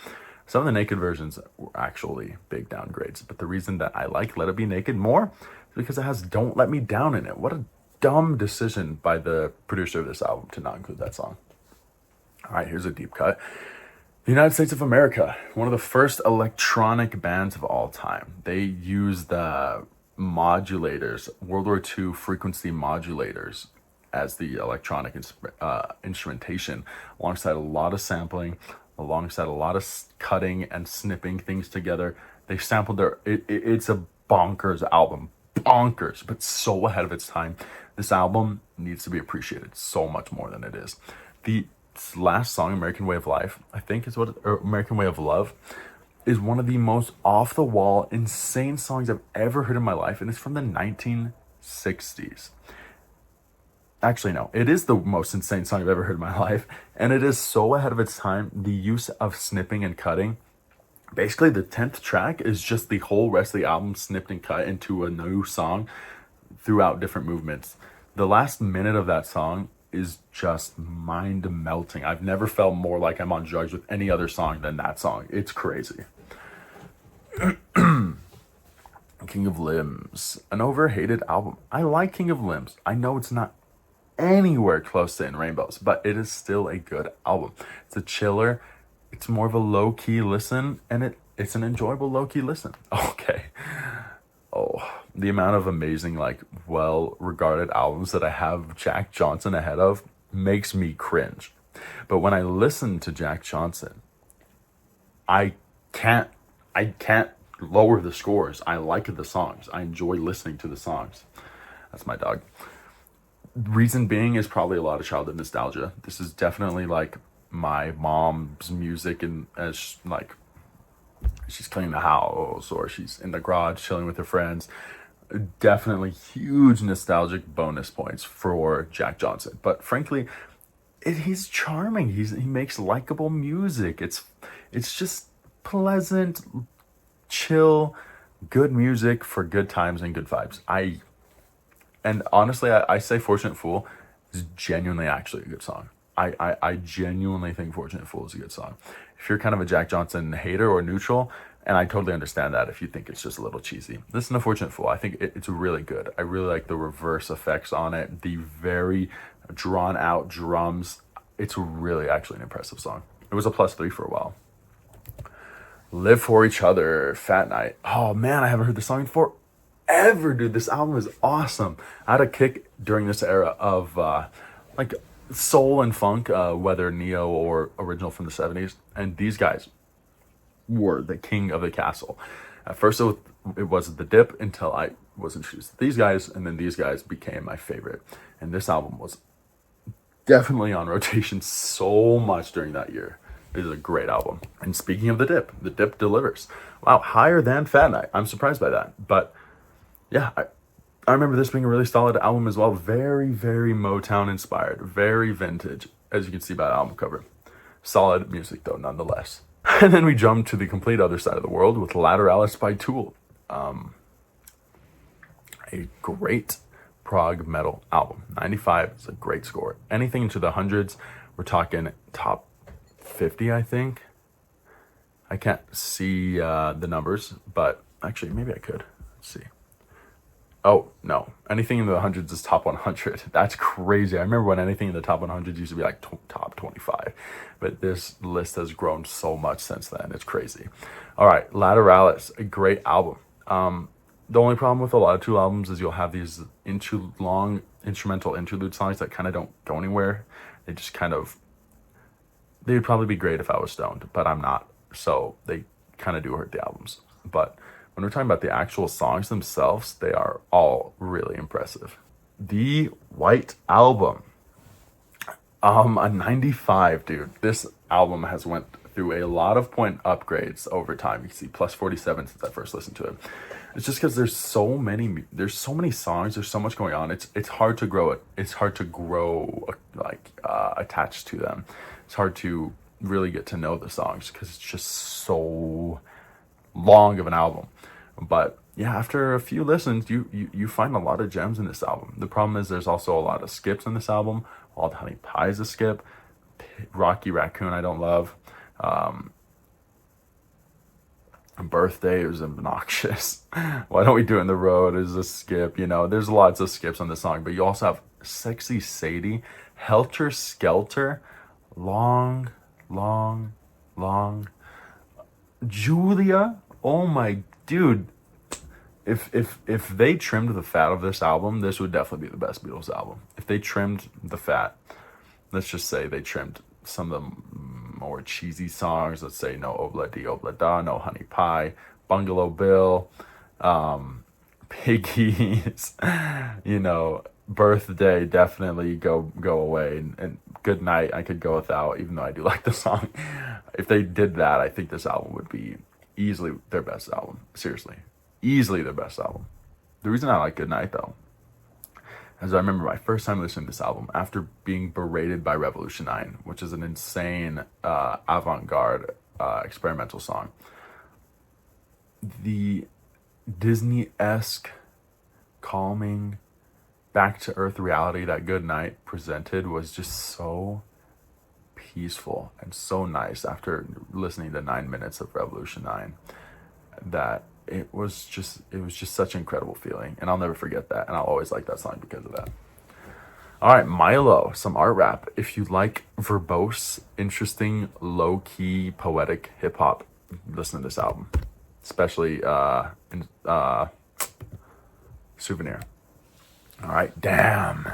some of the naked versions were actually big downgrades. But the reason that I like Let It Be Naked more is because it has Don't Let Me Down in it. What a dumb decision by the producer of this album to not include that song. All right, here's a deep cut. The United States of America, one of the first electronic bands of all time. They used the modulators, World War II frequency modulators, as the electronic instrumentation, alongside a lot of sampling, alongside a lot of cutting and snipping things together. They sampled it's a bonkers album. Bonkers, but so ahead of its time. This album needs to be appreciated so much more than it is. The last song, American Way of Life, I think is American Way of Love, is one of the most off-the-wall, insane songs I've ever heard in my life, and it's from the 1960s. Actually, no, it is the most insane song I've ever heard in my life, and it is so ahead of its time. The use of snipping and cutting. Basically, the 10th track is just the whole rest of the album snipped and cut into a new song throughout different movements. The last minute of that song is just mind-melting. I've never felt more like I'm on drugs with any other song than that song. It's crazy. King of Limbs, an overhated album. I like King of Limbs. I know it's not anywhere close to In Rainbows, but it is still a good album. It's a chiller. It's more of a low-key listen, and it's an enjoyable low-key listen. Okay. Oh, the amount of amazing, like, well-regarded albums that I have Jack Johnson ahead of makes me cringe. But when I listen to Jack Johnson, I can't lower the scores. I like the songs. I enjoy listening to the songs. That's my dog. Reason being is probably a lot of childhood nostalgia. This is definitely like my mom's music, and as like she's cleaning the house or she's in the garage chilling with her friends. Definitely huge nostalgic bonus points for Jack Johnson. But frankly, he's charming. He makes likable music. It's just pleasant, chill, good music for good times and good vibes. And honestly, I say Fortunate Fool is genuinely actually a good song. I genuinely think Fortunate Fool is a good song. If you're kind of a Jack Johnson hater or neutral, and I totally understand that if you think it's just a little cheesy, listen to Fortunate Fool. I think it's really good. I really like the reverse effects on it, the very drawn out drums. It's really actually an impressive song. It was a +3 for a while. Live for Each Other, Fat Night. Oh man, I haven't heard this song in forever, dude. This album is awesome. I had a kick during this era of like soul and funk, whether neo or original from the 70s. And these guys were the king of the castle. At first it was The Dip until I was introduced to these guys, and then these guys became my favorite. And this album was definitely on rotation so much during that year. It is a great album. And speaking of The Dip delivers. Wow, higher than Fat Night. I'm surprised by that. But yeah, I remember this being a really solid album as well. Very, very Motown inspired. Very vintage, as you can see by the album cover. Solid music though, nonetheless. And then we jump to the complete other side of the world with Lateralis by Tool. A great prog metal album. 95 is a great score. Anything into the hundreds, we're talking top 50, I think. I can't see the numbers, but actually maybe I could. Let's see. Oh, no. Anything in the hundreds is top 100. That's crazy. I remember when anything in the top 100 used to be like top 25. But this list has grown so much since then. It's crazy. All right. Lateralis, a great album. The only problem with a lot of Tool albums is you'll have these long instrumental interlude songs that kind of don't go anywhere. They just kind of... They would probably be great if I was stoned, but I'm not. So they kind of do hurt the albums. But when we're talking about the actual songs themselves, they are all really impressive. The White Album. A 95, dude. This album has went through a lot of point upgrades over time. You can see plus 47 since I first listened to it. It's just because there's so many songs, there's so much going on. It's hard to grow it. It's hard to grow attached to them. It's hard to really get to know the songs because it's just so long of an album. But yeah, after a few listens, you find a lot of gems in this album. The problem is there's also a lot of skips in this album. Wild Honey Pie is a skip. Rocky Raccoon I don't love. Birthday was obnoxious. Why Don't We Do It in the Road is a skip. You know, there's lots of skips on this song. But you also have Sexy Sadie, Helter Skelter, Long, Julia. Oh my dude. If they trimmed the fat of this album, this would definitely be the best Beatles album. If they trimmed the fat, let's just say they trimmed some of the more cheesy songs. Let's say No Obla Di Obla Da, No Honey Pie, Bungalow Bill, Piggies, you know, Birthday definitely go away, and Good Night I could go without, even though I do like the song. If they did that, I think this album would be easily their best album. Seriously. Easily their best album. The reason I like Good Night, though, is I remember my first time listening to this album after being berated by Revolution 9, which is an insane avant-garde experimental song. The Disney-esque, calming, back-to-earth reality that Good Night presented was just so peaceful and so nice after listening to 9 minutes of Revolution 9 that it was just such an incredible feeling, and I'll never forget that, and I'll always like that song because of that. All right, Milo, some art rap. If you like verbose, interesting, low-key, poetic hip-hop, listen to this album, especially Souvenir. All right, Damn.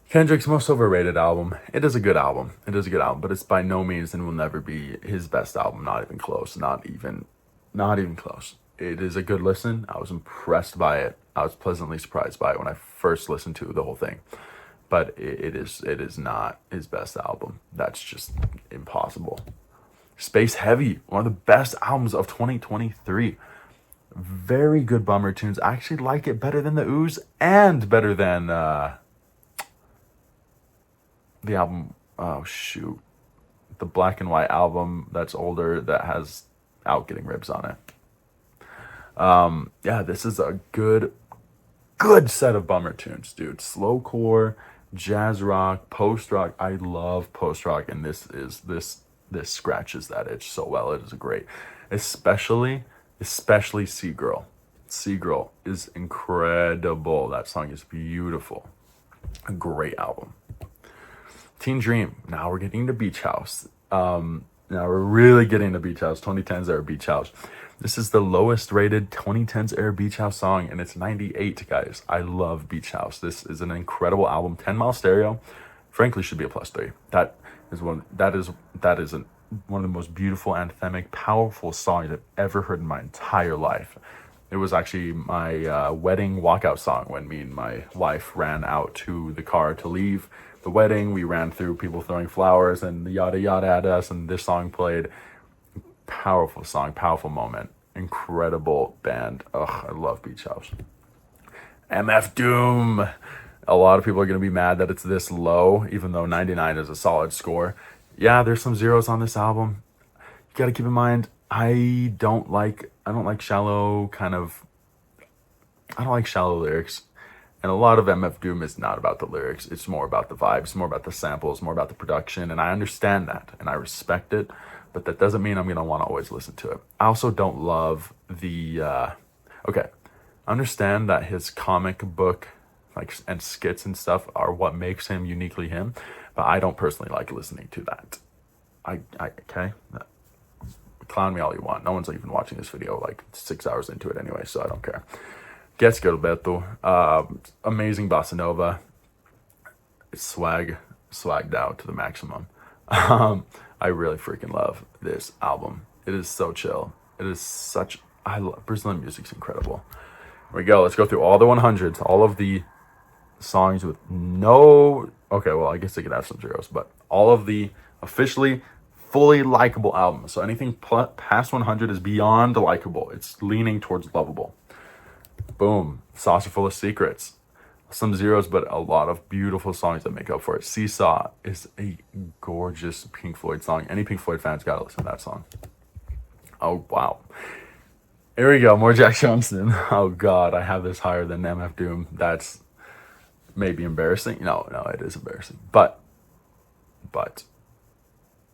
Kendrick's most overrated album. It is a good album, but it's by no means and will never be his best album. Not even close. Not even close. It is a good listen. I was impressed by it. I was pleasantly surprised by it when I first listened to the whole thing. But it is not his best album. That's just impossible. Space Heavy, one of the best albums of 2023. Very good bummer tunes. I actually like it better than the Ooze and better than the album. Oh shoot, the Black and White album that's older that has Out Getting Ribs on it. Yeah, this is a good set of bummer tunes, dude. Slowcore, jazz rock, post rock. I love post rock, and this scratches that itch so well. It is a great, especially Seagirl. Seagirl is incredible. That song is beautiful. A great album. Teen Dream. Now we're getting to Beach House. Now we're really getting to Beach House, 2010s era Beach House. This is the lowest rated 2010s era Beach House song, and it's 98, guys. I love Beach House. This is an incredible album. 10 Mile Stereo, frankly, should be a +3. That is one of the most beautiful, anthemic, powerful songs I've ever heard in my entire life. It was actually my wedding walkout song when me and my wife ran out to the car to leave the wedding. We ran through people throwing flowers and yada yada at us, and this song played. Powerful song, powerful moment, incredible band. Ugh, I love Beach House. MF Doom. A lot of people are going to be mad that it's this low, even though 99 is a solid score. Yeah, there's some zeros on this album. You got to keep in mind, I don't like shallow lyrics. And a lot of MF Doom is not about the lyrics. It's more about the vibes, more about the samples, more about the production. And I understand that and I respect it. But that doesn't mean I'm going to want to always listen to it. I also don't love okay, understand that his comic book and skits and stuff are what makes him uniquely him, but I don't personally like listening to that. Okay? Clown me all you want. No one's even watching this video like 6 hours into it anyway, so I don't care. Que Beto. Amazing bossa nova. It's swagged out to the maximum. I really freaking love this album. It is so chill. It is such... Brazilian music's incredible. Here we go. Let's go through all the 100s. All of the songs with no... Okay, well, I guess they could have some zeros, but all of the officially fully likable albums. So anything past 100 is beyond likable. It's leaning towards lovable. Boom. Saucer Full of Secrets. Some zeros, but a lot of beautiful songs that make up for it. Seesaw is a gorgeous Pink Floyd song. Any Pink Floyd fans gotta listen to that song. Oh, wow. Here we go, more Jack Johnson. Oh, God, I have this higher than MF Doom. That's maybe embarrassing. No, it is embarrassing. But,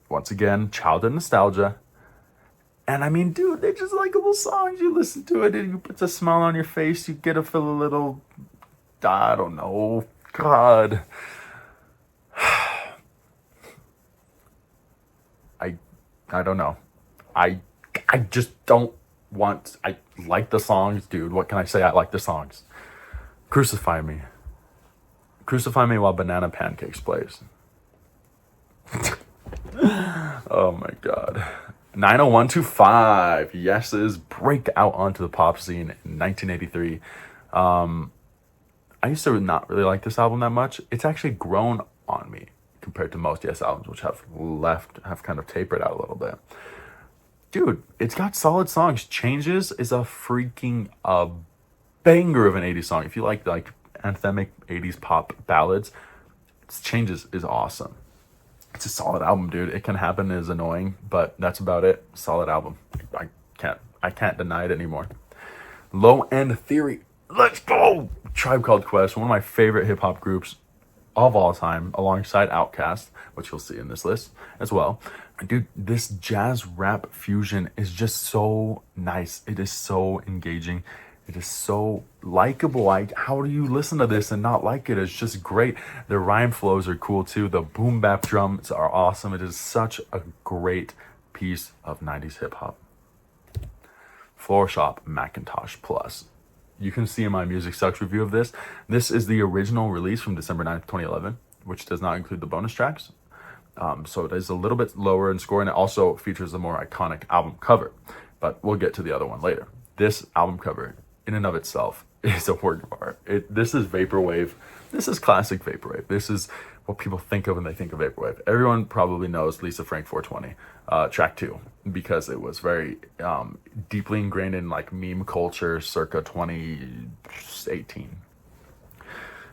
once again, childhood nostalgia. And I mean, dude, they're just likable songs. You listen to it, and it puts a smile on your face. You get to feel a little... I don't know. God. I don't know. I just don't want... I like the songs, dude. What can I say? I like the songs. Crucify Me. Crucify Me While Banana Pancakes plays. Oh my God. 90125. Yes's breakout onto the pop scene in 1983. I used to not really like this album that much. It's actually grown on me compared to most Yes albums, which have kind of tapered out a little bit. Dude, it's got solid songs. Changes is a freaking banger of an 80s song. If you like anthemic 80s pop ballads, Changes is awesome. It's a solid album, dude. It Can Happen is annoying, but that's about it. Solid album. I can't deny it anymore. Low End Theory. Let's go! Tribe Called Quest, one of my favorite hip-hop groups of all time, alongside Outkast, which you'll see in this list as well. Dude, this jazz rap fusion is just so nice. It is so engaging. It is so likable. How do you listen to this and not like it? It's just great. The rhyme flows are cool too. The boom bap drums are awesome. It is such a great piece of 90s hip-hop. Floor Shop Macintosh Plus. You can see in my Music Sucks review of this. This is the original release from December 9th, 2011, which does not include the bonus tracks. So it is a little bit lower in score, and it also features a more iconic album cover. But we'll get to the other one later. This album cover, in and of itself, is a work of art. This is Vaporwave. This is classic Vaporwave. This is what people think of when they think of Vaporwave. Everyone probably knows Lisa Frank 420, track 2, because it was very deeply ingrained in meme culture circa 2018.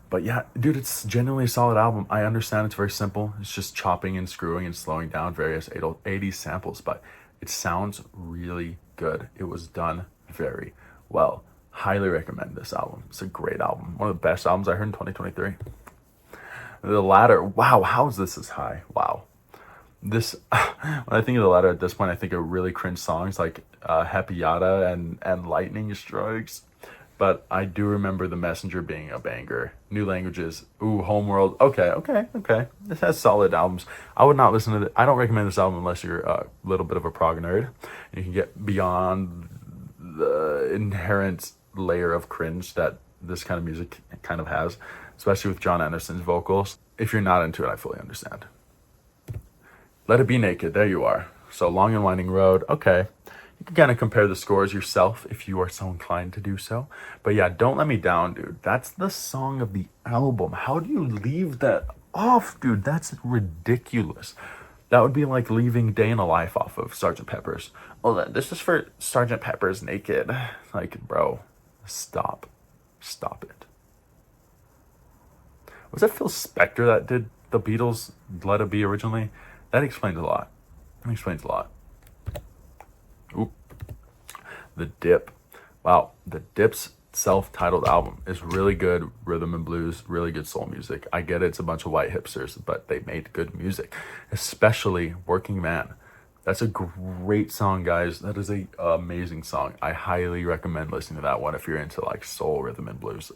But yeah, dude, it's genuinely a solid album. I understand it's very simple. It's just chopping and screwing and slowing down various 80s samples, but it sounds really good. It was done very well. Highly recommend this album. It's a great album. One of the best albums I heard in 2023. The Ladder. Wow, how is this as high? Wow. This, when I think of The Ladder at this point, I think of really cringe songs like Happy Yada and Lightning Strikes. but I do remember The Messenger being a banger. New Languages, ooh, Homeworld. Okay. This has solid albums. I would not listen to it. I don't recommend this album unless you're a little bit of a prog nerd. You can get beyond the inherent layer of cringe that this kind of music kind of has, especially with John Anderson's vocals. If you're not into it, I fully understand. Let It Be Naked, there you are. So Long and Winding Road, okay. You can kind of compare the scores yourself if you are so inclined to do so. But yeah, Don't Let Me Down, dude. That's the song of the album. How do you leave that off, dude? That's ridiculous. That would be like leaving Day in a Life off of Sgt. Pepper's. Oh, this is for Sgt. Pepper's Naked. Like, bro, stop. Stop it. Was that Phil Spector that did the Beatles' Let It Be originally? That explains a lot. Oop. The Dip. Wow, The Dip's self-titled album is really good rhythm and blues, really good soul music. I get it's a bunch of white hipsters, but they made good music, especially Working Man. That's a great song, guys. That is a amazing song. I highly recommend listening to that one if you're into like soul, rhythm, and blues.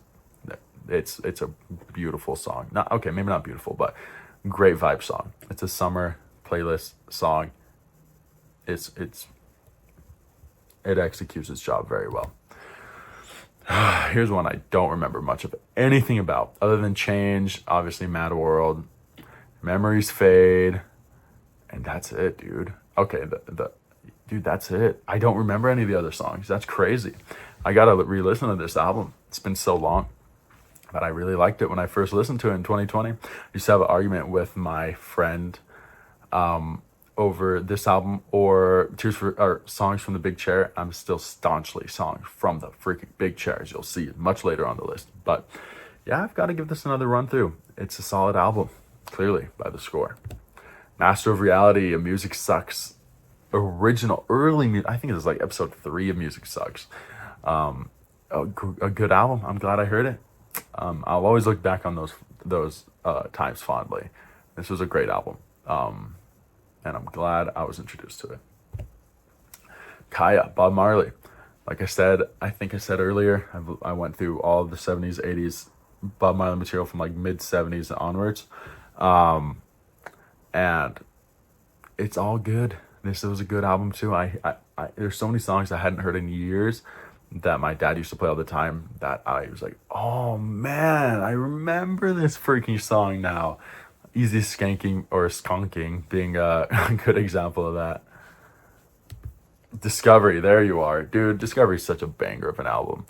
It's a beautiful song. Not okay, maybe not beautiful, but great vibe song. It's a summer playlist song. It executes its job very well. Here's one I don't remember much of anything about other than Change, obviously Mad World, Memories Fade, and that's it, dude. Okay, dude, that's it. I don't remember any of the other songs. That's crazy. I gotta re-listen to this album. It's been so long, but I really liked it when I first listened to it in 2020. I used to have an argument with my friend over this album or Songs from the Big Chair. I'm still staunchly Songs from the freaking Big Chair, as you'll see much later on the list. But yeah, I've got to give this another run through. It's a solid album, clearly by the score. Master of Reality, A Music Sucks. Original, I think it was like episode 3 of Music Sucks. A good album. I'm glad I heard it. I'll always look back on those times fondly. This was a great album. And I'm glad I was introduced to it. Kaya, Bob Marley. Like I think I said earlier, I went through all of the 70s, 80s Bob Marley material from like mid 70s onwards. And it's all good. This was a good album too. There's so many songs I hadn't heard in years that my dad used to play all the time that I was like, oh man, I remember this freaking song now. Easy Skanking or Skunking being a good example of that. Discovery, there you are. Dude, Discovery is such a banger of an album.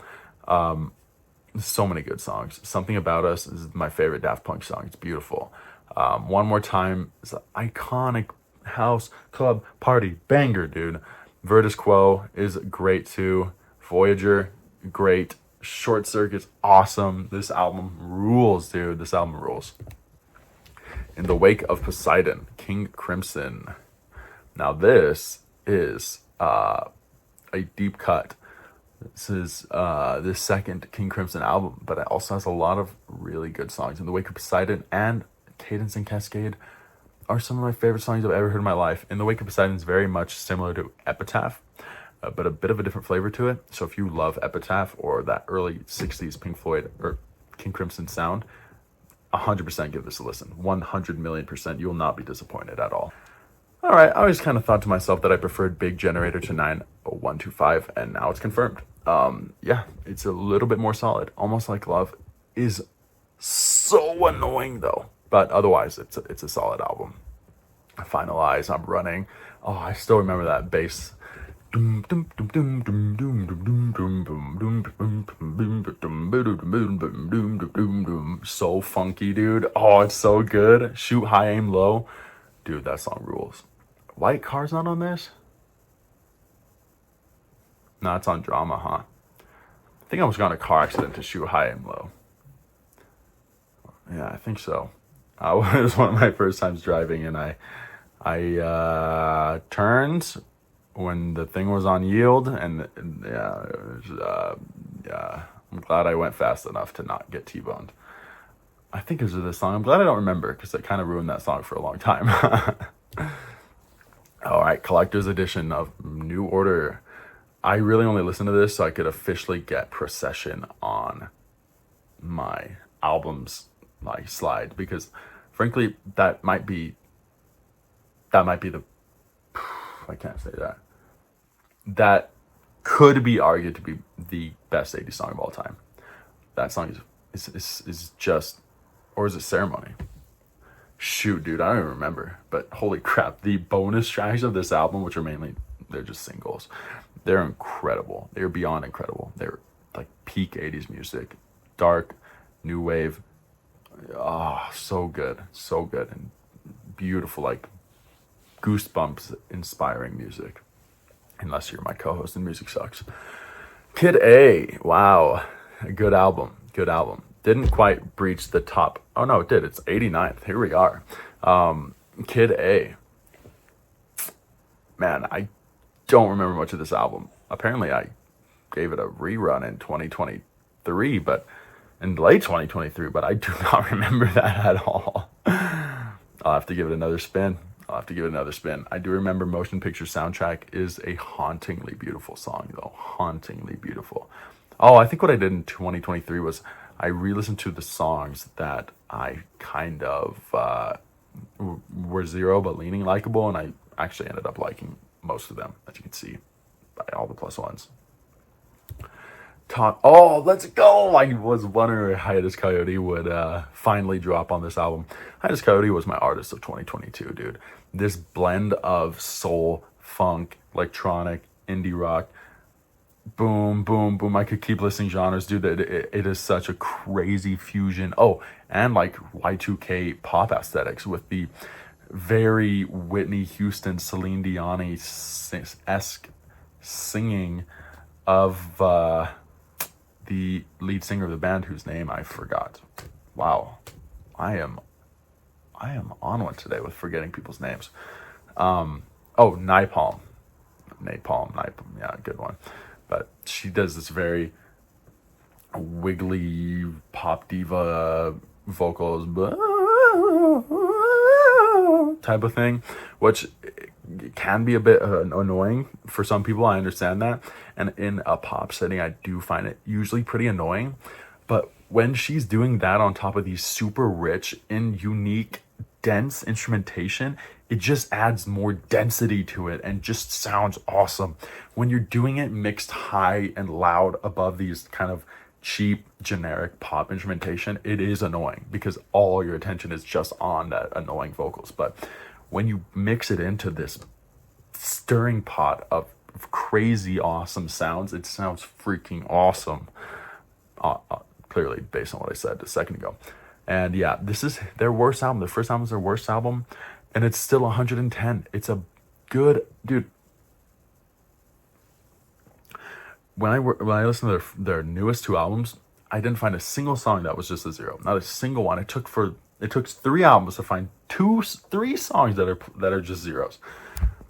So many good songs. Something About Us is my favorite Daft Punk song. It's beautiful. One More Time is an iconic house club party banger, dude. Virtus Quo is great too. Voyager, great. Short Circuit's awesome. This album rules, dude. This album rules. In the Wake of Poseidon, King Crimson. Now this is a deep cut. This is the second King Crimson album, but it also has a lot of really good songs. In the Wake of Poseidon and Cadence and Cascade are some of my favorite songs I've ever heard in my life. In the Wake of Poseidon is very much similar to Epitaph, but a bit of a different flavor to it. So if you love Epitaph or that early 60s Pink Floyd or King Crimson sound, 100% give this a listen. 100,000,000%. You will not be disappointed at all. All right, I always kind of thought to myself that I preferred Big Generator to 90125, and now it's confirmed. Yeah, it's a little bit more solid. Almost Like Love is so annoying though, but otherwise it's a solid album. Finalize, I'm Running. Oh, I still remember that bass. So funky, dude. Oh, it's so good. Shoot High, Aim Low. Dude, that song rules. White Car's not on this? No, it's on Drama, huh? I think I almost got in a car accident to Shoot High, Aim Low. Yeah, I think so. It was one of my first times driving, and I turned when the thing was on yield, and yeah, I'm glad I went fast enough to not get T-boned. I think it was this song. I'm glad I don't remember because it kind of ruined that song for a long time. All right, collector's edition of New Order. I really only listen to this so I could officially get Procession on my albums like slide, because frankly that might be the I can't say that. That could be argued to be the best 80s song of all time. That song is just, or is it Ceremony? Shoot, dude, I don't even remember. But holy crap, the bonus tracks of this album, which are mainly, they're just singles, they're incredible. They're beyond incredible. They're like peak 80s music, dark, new wave. Oh, so good, so good, and beautiful, like goosebumps inspiring music. Unless you're my co-host and music sucks. Kid A, wow, a good album, good album. Didn't quite breach the top. Oh no, it did. It's 89th. Here we are. Kid A. Man, I don't remember much of this album. Apparently, I gave it a rerun in 2023, but in late 2023, but I do not remember that at all. I'll have to give it another spin. I do remember Motion Picture Soundtrack is a hauntingly beautiful song, though. Hauntingly beautiful. Oh, I think what I did in 2023 was I re-listened to the songs that I kind of were zero but leaning likable, and I actually ended up liking most of them, as you can see by all the plus ones. Oh, let's go! I was wondering if Hiatus Coyote would finally drop on this album. Hiatus Coyote was my artist of 2022, dude. This blend of soul, funk, electronic, indie rock, boom, boom, boom. I could keep listing genres, dude. It is such a crazy fusion. Oh, and like Y2K pop aesthetics with the very Whitney Houston, Celine Dion-esque singing of the lead singer of the band, whose name I forgot. Wow, I am on one today with forgetting people's names. Napalm, yeah, good one. But she does this very wiggly pop diva vocals type of thing, which can be a bit annoying for some people. I understand that. And in a pop setting, I do find it usually pretty annoying. But when she's doing that on top of these super rich and unique, dense instrumentation, it just adds more density to it and just sounds awesome. When you're doing it mixed high and loud above these kind of cheap, generic pop instrumentation, it is annoying because all your attention is just on that annoying vocals. But when you mix it into this stirring pot of crazy awesome sounds, it sounds freaking awesome. Clearly based on what I said a second ago. And yeah, this is their worst album. Their first album is their worst album, and it's still 110. It's a good, dude. When I listened to their newest two albums, I didn't find a single song that was just a zero. Not a single one. It took 3 albums to find 3 songs that are just zeros.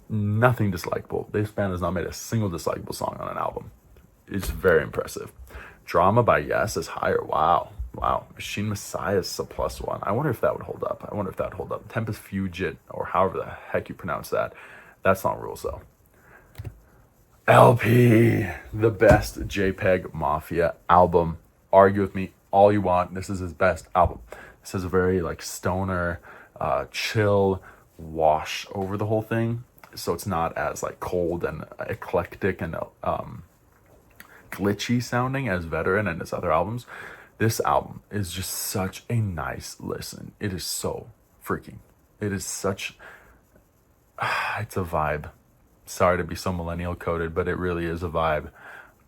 Nothing dislikable. This band has not made a single dislikable song on an album. It's very impressive. Drama by Yes is higher. Wow. Machine Messiah is a +1. I wonder if that would hold up. Tempest Fugit, or however the heck you pronounce that. That song rules though. LP, the best JPEG Mafia album. Argue with me all you want. This is his best album. This is a very like stoner, chill wash over the whole thing. So it's not as like cold and eclectic and glitchy sounding as Veteran and his other albums. This album is just such a nice listen. It is so freaking. It is such. It's a vibe. Sorry to be so millennial coded, but it really is a vibe.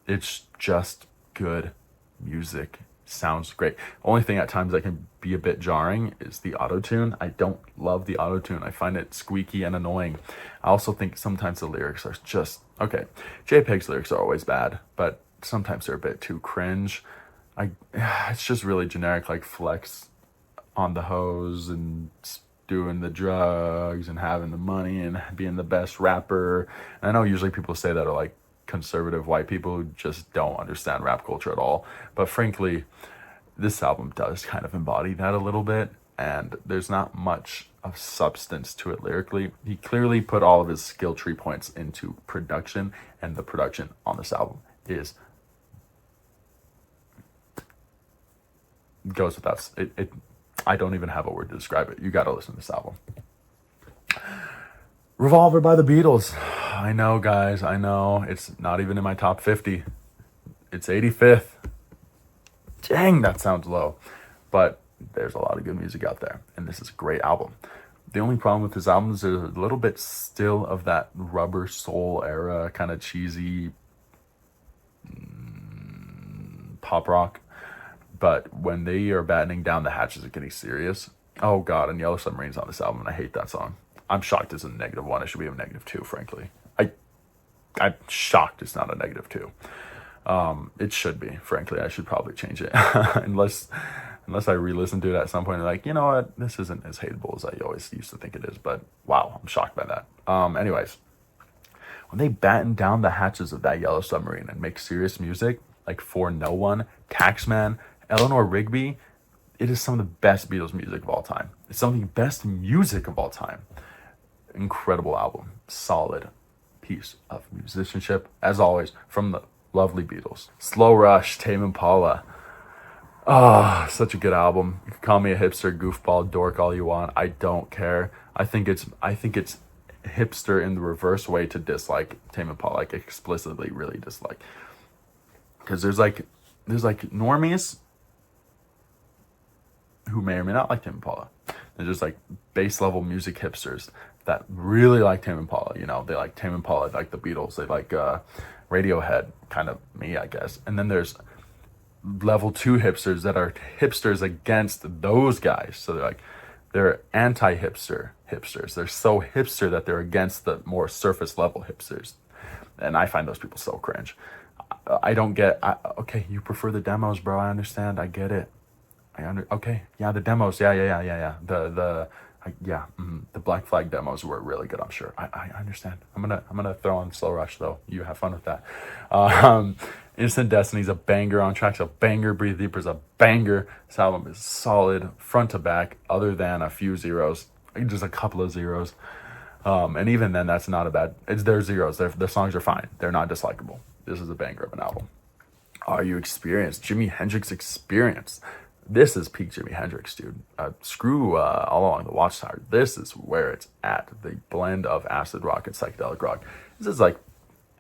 It's just good music. Sounds great. Only thing at times that can be a bit jarring is the auto-tune. I don't love the auto-tune. I find it squeaky and annoying. I also think sometimes the lyrics are just okay. JPEG's lyrics are always bad, but sometimes they're a bit too cringe. It's just really generic, like flex on the hose and doing the drugs and having the money and being the best rapper. And I know usually people say that are like conservative white people who just don't understand rap culture at all. But frankly, this album does kind of embody that a little bit. and there's not much of substance to it lyrically. He clearly put all of his skill tree points into production, and the production on this album is goes without it. I don't even have a word to describe it. You got to listen to this album. Revolver by the Beatles. I know, guys. I know it's not even in my top 50. It's 85th. Dang, that sounds low. But there's a lot of good music out there, and this is a great album. The only problem with this album is there's a little bit still of that Rubber Soul era, kind of cheesy pop rock. But when they are battening down the hatches and getting serious, oh god, and Yellow Submarine's on this album, and I hate that song. I'm shocked it's a -1. It should be a -2, frankly. I'm shocked it's not a -2. It should be, frankly. I should probably change it. unless I re-listen to it at some point and like, you know what, this isn't as hateable as I always used to think it is. But wow, I'm shocked by that. Anyways, when they batten down the hatches of that Yellow Submarine and make serious music, like For No One, Taxman, Eleanor Rigby, it is some of the best Beatles music of all time. It's some of the best music of all time. Incredible album. Solid piece of musicianship, as always, from the lovely Beatles. Slow Rush, Tame Impala. Oh, such a good album. You can call me a hipster, goofball, dork all you want. I don't care. I think it's hipster in the reverse way to dislike Tame Impala, like explicitly really dislike. Because there's like normies who may or may not like Tame Impala. They're just like base level music hipsters that really like Tame Impala. You know, they like Tame Impala, like the Beatles. They like Radiohead, kind of me, I guess. And then there's level 2 hipsters that are hipsters against those guys. So they're anti-hipsters. They're so hipster that they're against the more surface level hipsters. And I find those people so cringe. I don't get, okay, you prefer the demos, bro. I understand. I get it. Okay, yeah, the demos, yeah. The Black Flag demos were really good. I'm sure. I understand. I'm gonna throw on Slow Rush though. You have fun with that. Instant Destiny's a banger. On Track's a banger. Breathe Deeper's a banger. This album is solid front to back, other than a few zeros, just a couple of zeros. And even then, that's not a bad. It's their zeros. Their songs are fine. They're not dislikable. This is a banger of an album. Are You Experienced? Jimi Hendrix Experience. This is peak Jimi Hendrix, dude. Screw All Along the Watchtower. This is where it's at. The blend of acid rock and psychedelic rock. This is like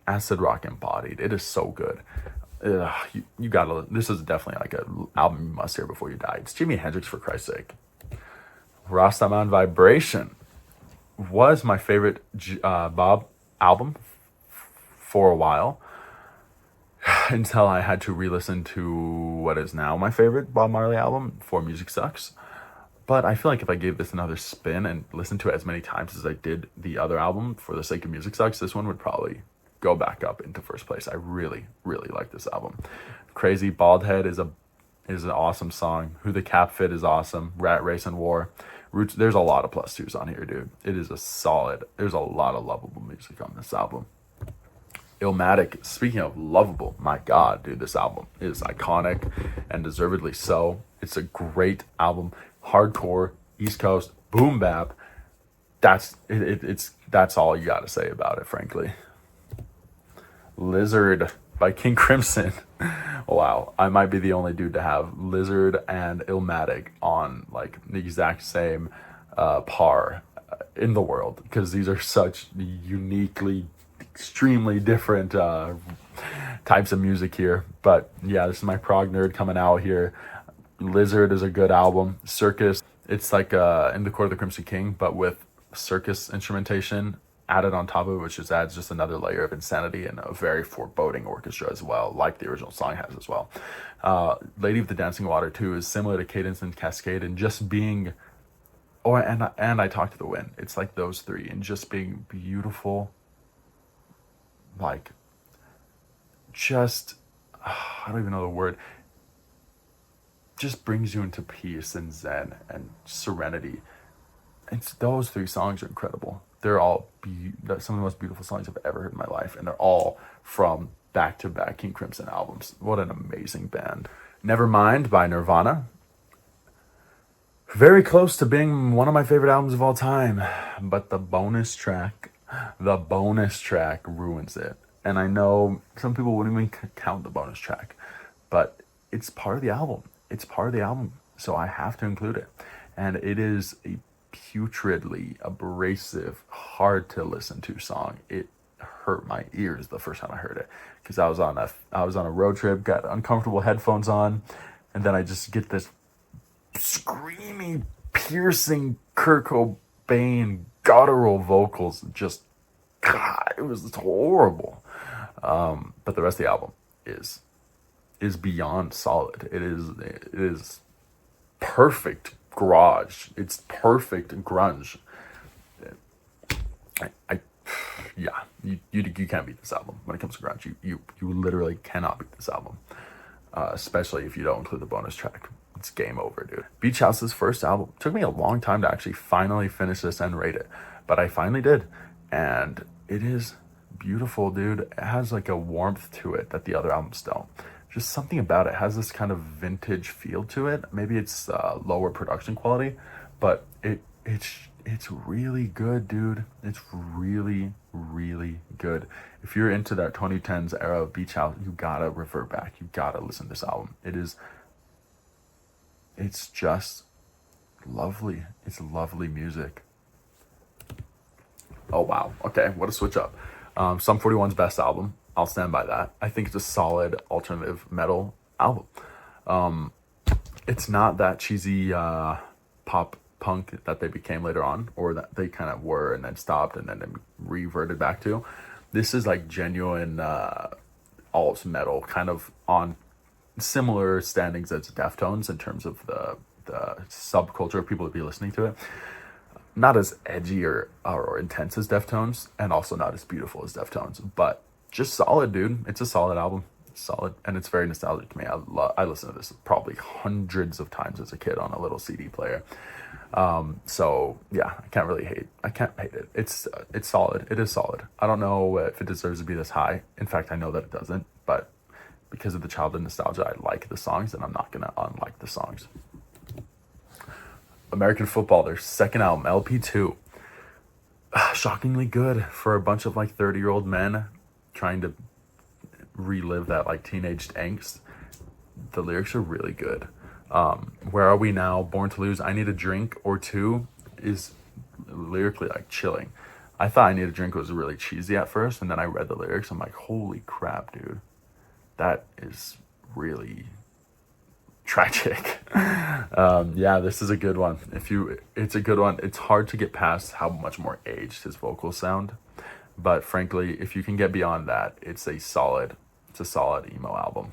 acid rock embodied. It is so good. You gotta. This is definitely like an album you must hear before you die. It's Jimi Hendrix, for Christ's sake. Rastaman Vibration was my favorite Bob album for a while, until I had to re-listen to what is now my favorite Bob Marley album, For Music Sucks. But I feel like if I gave this another spin and listened to it as many times as I did the other album, For the Sake of Music Sucks, this one would probably go back up into first place. I really, really like this album. Crazy Bald Head is an awesome song. Who the Cap Fit is awesome. Rat Race and War. Roots, there's a lot of +2s on here, dude. It is there's a lot of lovable music on this album. Illmatic, speaking of lovable, my god, dude, this album is iconic and deservedly so. It's a great album. Hardcore, East Coast, boom bap. That's all you gotta say about it, frankly. Lizard by King Crimson. Wow, I might be the only dude to have Lizard and Illmatic on like the exact same par in the world, because these are such uniquely, extremely different types of music here. But yeah, this is my prog nerd coming out here. Lizard is a good album. Circus, it's like In the Court of the Crimson King, but with circus instrumentation added on top of it, which just adds just another layer of insanity and a very foreboding orchestra as well, like the original song has as well. Lady of the Dancing Water 2 is similar to Cadence and Cascade and just being, and I Talk to the Wind. It's like those three and just being beautiful, like just, I don't even know the word, just brings you into peace and zen and serenity. It's those three songs are incredible. They're all some of the most beautiful songs I've ever heard in my life, and they're all from back-to-back King Crimson albums. What an amazing band. Nevermind by Nirvana. Very close to being one of my favorite albums of all time, but the bonus track ruins it. And I know some people wouldn't even count the bonus track, but it's part of the album. It's part of the album, so I have to include it. And it is a putridly abrasive, hard to listen to song. It hurt my ears the first time I heard it because I was on a road trip, got uncomfortable headphones on, and then I just get this screamy, piercing Kurt Cobain guttural vocals. Just God, it was horrible. But the rest of the album is beyond solid. It is perfect garage. It's perfect grunge. I yeah, you can't beat this album when it comes to grunge. You literally cannot beat this album, especially if you don't include the bonus track. It's game over, dude. Beach House's first album. Took me a long time to actually finally finish this and rate it, but I finally did, and it is beautiful, dude. It has like a warmth to it that the other albums don't. Just something about it has this kind of vintage feel to it. Maybe it's lower production quality, but it's really good, dude. It's really, really good. If you're into that 2010s era of Beach House, you gotta revert back. You gotta listen to this album. It's just lovely. It's lovely music. Oh wow. Okay, what a switch up. Sum 41's best album. I'll stand by that. I think it's a solid alternative metal album. It's not that cheesy pop punk that they became later on, or that they kind of were and then stopped and then they reverted back to. This is like genuine alt metal, kind of on similar standings as Deftones in terms of the subculture of people to be listening to it. Not as edgy or intense as Deftones, and also not as beautiful as Deftones, but just solid, dude. It's a solid album. It's solid, and it's very nostalgic to me. I listened to this probably hundreds of times as a kid on a little CD player. So yeah, I can't hate it. It's solid. It is solid. I don't know if it deserves to be this high. In fact, I know that it doesn't, but because of the childhood nostalgia, I like the songs, and I'm not gonna unlike the songs. American Football, their second album, LP2. Shockingly good for a bunch of like 30-year-old men trying to relive that like teenage angst. The lyrics are really good. Where Are We Now, Born to Lose, I Need a Drink or Two is lyrically like chilling. I thought I Need a Drink was really cheesy at first, and then I read the lyrics. I'm like, holy crap, dude. That is really tragic. Yeah, this is a good one. It's a good one. It's hard to get past how much more aged his vocals sound, but frankly, if you can get beyond that, it's a solid emo album,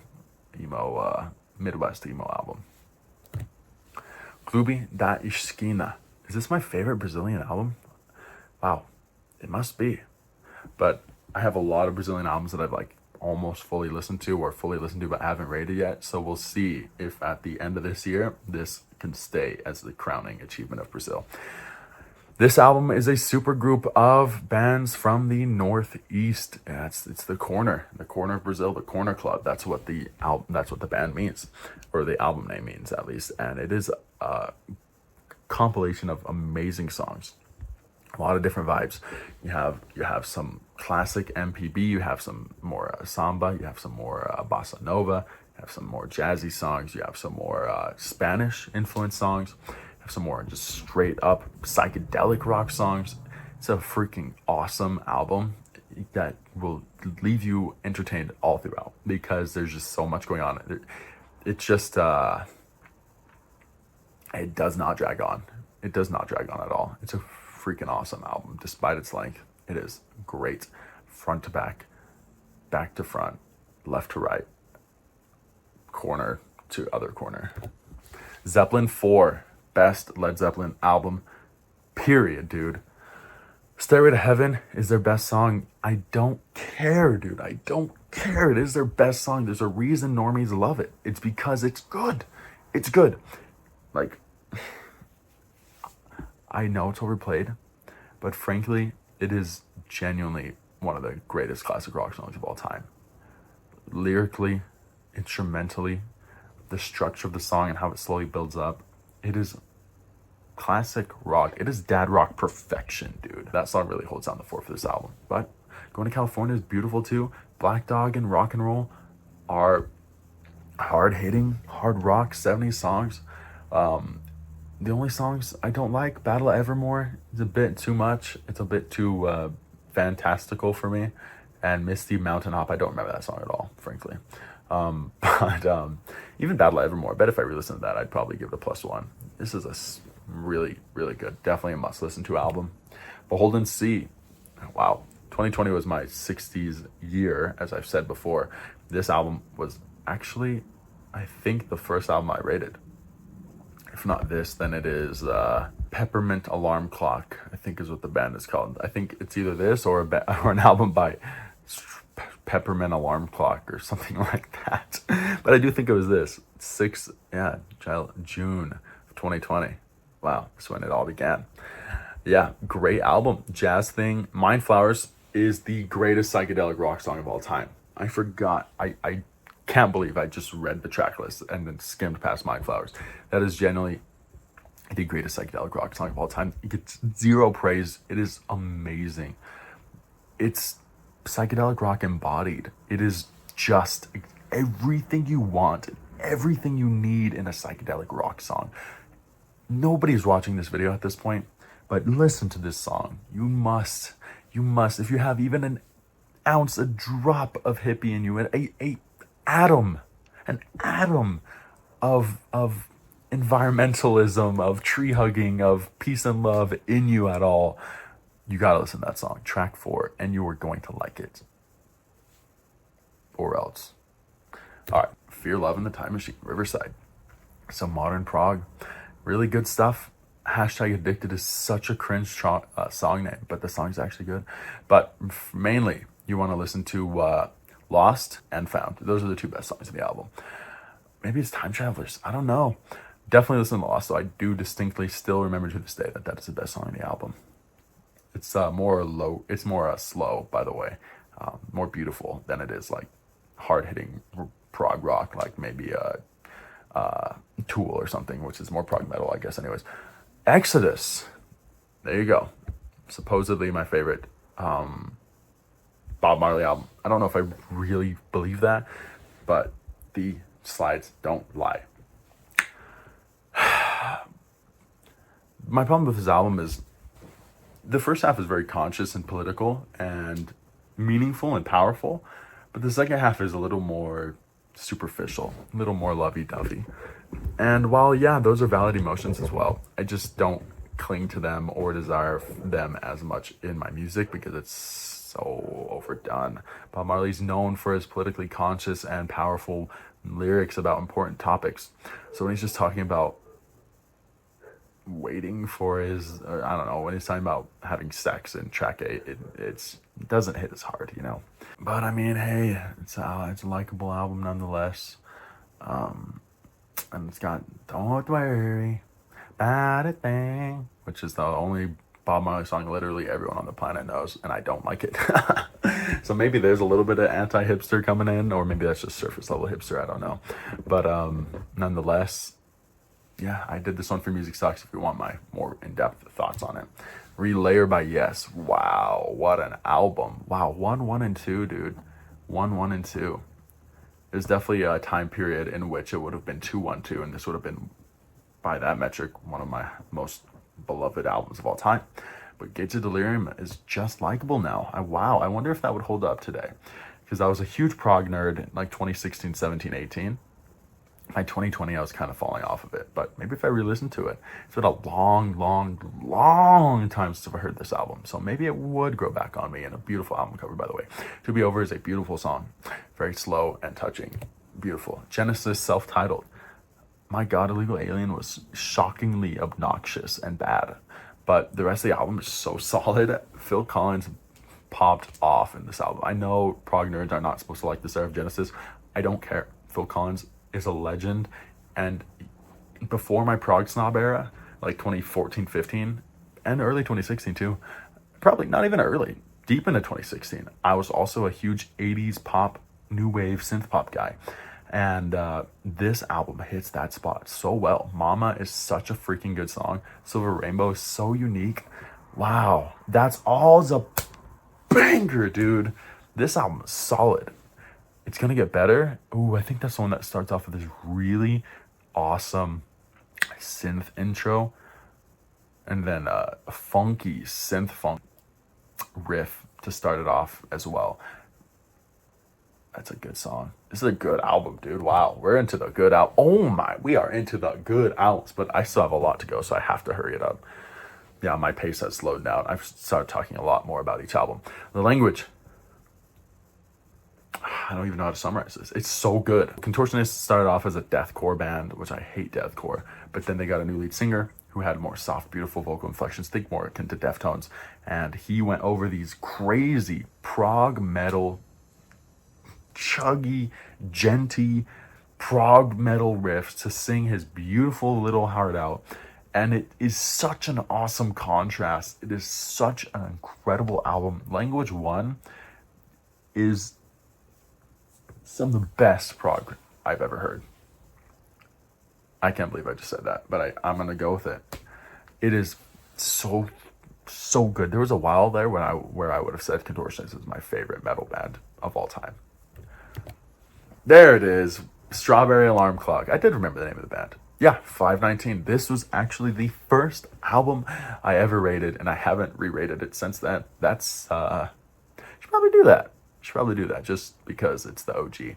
Midwest emo album. Clube da Esquina. Is this my favorite Brazilian album? Wow, it must be. But I have a lot of Brazilian albums that I've like almost fully listened to but haven't rated yet. So we'll see if at the end of this year, this can stay as the crowning achievement of Brazil. This album is a super group of bands from the Northeast. It's the corner of Brazil, the Corner Club. That's what the band means, or the album name means at least. And it is a compilation of amazing songs. A lot of different vibes. You have some classic MPB, you have some more samba, you have some more bossa nova, you have some more jazzy songs, you have some more Spanish influenced songs, you have some more just straight up psychedelic rock songs. It's a freaking awesome album that will leave you entertained all throughout because there's just so much going on. It just it does not drag on. It does not drag on at all. It's a freaking awesome album despite its length. It is great, front to back, back to front, left to right, corner to other corner. Zeppelin 4, best Led Zeppelin album, period, dude. Stairway to Heaven is their best song. I don't care, dude. I don't care. It is their best song. There's a reason normies love it. It's because it's good. It's good. Like, I know it's overplayed, but frankly, it is genuinely one of the greatest classic rock songs of all time. Lyrically, instrumentally, the structure of the song and how it slowly builds up, it is classic rock. It is dad rock perfection, dude. That song really holds down the fort for this album. But Going to California is beautiful too. Black Dog and Rock and Roll are hard hitting, hard rock 70s songs. The only songs I don't like, Battle of Evermore, is a bit too much. It's a bit too fantastical for me. And Misty Mountain Hop, I don't remember that song at all, frankly. But even Battle of Evermore, I bet if I re-listen to that, I'd probably give it a +1. This is a really, really good, definitely a must-listen to album. Beholden Sea, wow. 2020 was my 60s year, as I've said before. This album was actually, I think, the first album I rated. If not this, then it is Peppermint Alarm Clock, I think is what the band is called. I think it's either this or an album by Peppermint Alarm Clock or something like that. But I do think it was this. June of 2020. Wow, that's when it all began. Yeah, great album. Jazz Thing. Mind Flowers is the greatest psychedelic rock song of all time. I forgot. I can't believe I just read the track list and then skimmed past Mind Flowers. That is generally the greatest psychedelic rock song of all time. It gets zero praise. It is amazing. It's psychedelic rock embodied. It is just everything you want, everything you need in a psychedelic rock song. Nobody's watching this video at this point, but listen to this song. You must, if you have even an ounce, a drop of hippie in you, an atom of environmentalism, of tree hugging, of peace and love in you at all, you gotta listen to that song, track 4, and you are going to like it. Or else. All right, Fear, Love, and the Time Machine, Riverside. Some modern prog, really good stuff. Hashtag Addicted is such a cringe song name, but the song's actually good. But mainly, you want to listen to Lost and Found. Those are the 2 best songs in the album. Maybe it's Time Travelers. I don't know. Definitely listen to Lost, so I do distinctly still remember to this day that is the best song in the album. It's more slow, by the way. More beautiful than it is like hard-hitting prog rock, like maybe Tool or something, which is more prog metal, I guess. Anyways, Exodus. There you go. Supposedly my favorite Bob Marley album. I don't know if I really believe that, but the slides don't lie. My problem with his album is the first half is very conscious and political and meaningful and powerful, but the second half is a little more superficial, a little more lovey-dovey. And while, yeah, those are valid emotions as well, I just don't cling to them or desire them as much in my music because it's so overdone. Bob Marley's known for his politically conscious and powerful lyrics about important topics. So when he's just talking about waiting for his, or I don't know, when he's talking about having sex in track 8, it doesn't hit as hard, you know. But I mean, hey, it's a likable album nonetheless. And it's got Don't Worry About a Thing, which is the only Bob Marley song literally everyone on the planet knows, and I don't like it. So maybe there's a little bit of anti-hipster coming in, or maybe that's just surface level hipster, I don't know. But nonetheless, yeah, I did this one for Music Sucks if you want my more in-depth thoughts on it. Relayer by Yes. Wow, what an album. Wow, 1, 1, and 2, dude. 1, 1, and 2. There's definitely a time period in which it would have been 2, 1, 2, and this would have been, by that metric, one of my most beloved albums of all time. But Gates of Delirium is just likable now. I wonder if that would hold up today. Because I was a huge prog nerd in like 2016, 17, 18. By 2020, I was kind of falling off of it. But maybe if I re-listened to it, it's been a long time since I've heard this album. So maybe it would grow back on me. And a beautiful album cover, by the way. To Be Over is a beautiful song. Very slow and touching. Beautiful. Genesis, self-titled. My God, Illegal Alien was shockingly obnoxious and bad. But the rest of the album is so solid. Phil Collins popped off in this album. I know prog nerds are not supposed to like this era of Genesis. I don't care. Phil Collins is a legend. And before my prog snob era, like 2014, 15, and early 2016 too, probably not even early, deep into 2016, I was also a huge 80s pop, new wave synth pop guy. And this album hits that spot so well. Mama is such a freaking good song. Silver Rainbow is so unique. Wow, that's all a banger, dude. This album is solid. It's gonna get better. Ooh, I think that's the one that starts off with this really awesome synth intro, and then a funky synth funk riff to start it off as well. That's a good song. This is a good album, dude. Wow, we're into the good album. Oh my, we are into the good albums, but I still have a lot to go, so I have to hurry it up. Yeah, my pace has slowed down. I've started talking a lot more about each album. The language, I don't even know how to summarize this. It's so good. Contortionist started off as a deathcore band, which I hate deathcore, but then they got a new lead singer who had more soft, beautiful vocal inflections, think more akin to Deftones, and he went over these crazy prog metal, chuggy, genty prog metal riffs to sing his beautiful little heart out. And it is such an awesome contrast. It is such an incredible album. Language One is some of the best prog I've ever heard. I can't believe I just said that, but I'm gonna go with it. It is so good. There was a while there where I would have said Contortionist is my favorite metal band of all time. There it is, Strawberry Alarm Clock. I did remember the name of the band. Yeah, 519. This was actually the first album I ever rated, and I haven't re-rated it since then. That's should probably do that. Just because it's the OG.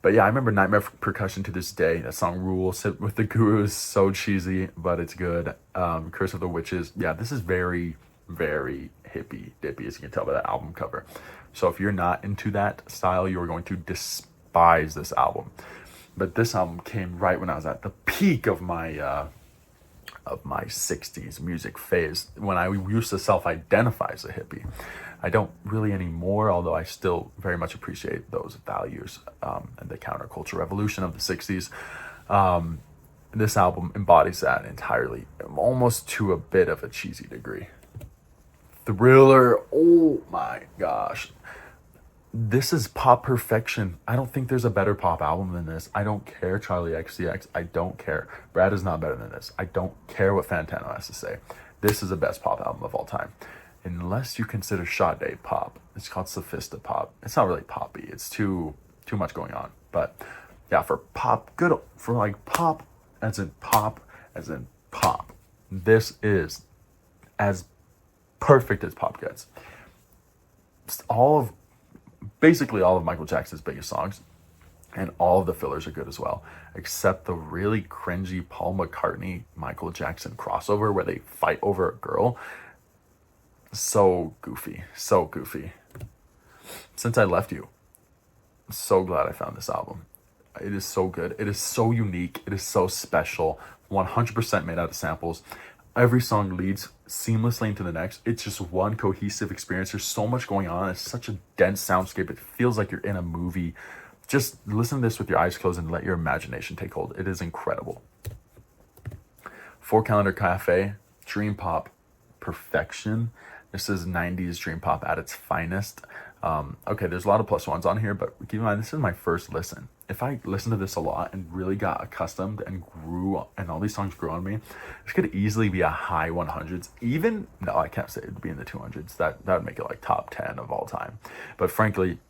But yeah, I remember Nightmare Percussion to this day. That song rules. Sit with the Guru is so cheesy, but it's good. Curse of the Witches. Yeah, this is very, very hippie dippy, as you can tell by that album cover. So if you're not into that style, you're going to despise this album. But this album came right when I was at the peak of my 60s music phase, when I used to self-identify as a hippie. I don't really anymore, although I still very much appreciate those values and the counterculture revolution of the 60s. This album embodies that entirely, almost to a bit of a cheesy degree. Thriller, oh my gosh. This is pop perfection. I don't think there's a better pop album than this. I don't care Charlie XCX. I don't care. Brad is not better than this. I don't care what Fantano has to say. This is the best pop album of all time. Unless you consider Sade pop. It's called Sophistopop. It's not really poppy. It's too much going on. But yeah, for pop, for like pop as in pop, this is as perfect as pop gets. Basically all of Michael Jackson's biggest songs, and all of the fillers are good as well, except the really cringy Paul McCartney Michael Jackson crossover where they fight over a girl. So goofy. Since I Left You, I'm so glad I found this album. It is so good. It is so unique. It is so special. 100% made out of samples. Every song leads seamlessly into the next. It's just one cohesive experience. There's so much going on. It's such a dense soundscape. It feels like you're in a movie. Just listen to this with your eyes closed and let your imagination take hold. It is incredible. Four Calendar Cafe, Dream Pop, perfection. This is 90s Dream Pop at its finest. Okay, there's a lot of plus ones on here, but keep in mind, this is my first listen. If I listened to this a lot and really got accustomed and grew, and all these songs grew on me, this could easily be a high 100s. No, I can't say it'd be in the 200s. That would make it like top 10 of all time. But frankly,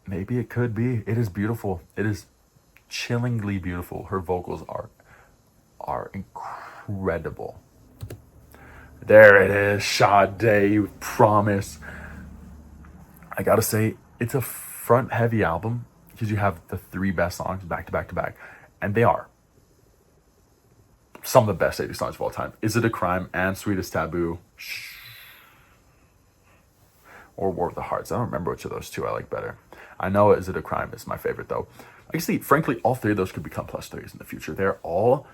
maybe it could be. It is beautiful. It is chillingly beautiful. Her vocals are incredible. There it is, Sade, Promise. I gotta say, it's a front-heavy album because you have the three best songs back to back to back, and they are some of the best 80s songs of all time. Is It a Crime and Sweetest Taboo, or War of the Hearts. I don't remember which of those two I like better. I know Is It a Crime is my favorite though. Actually, frankly, all three of those could become plus threes in the future. They're all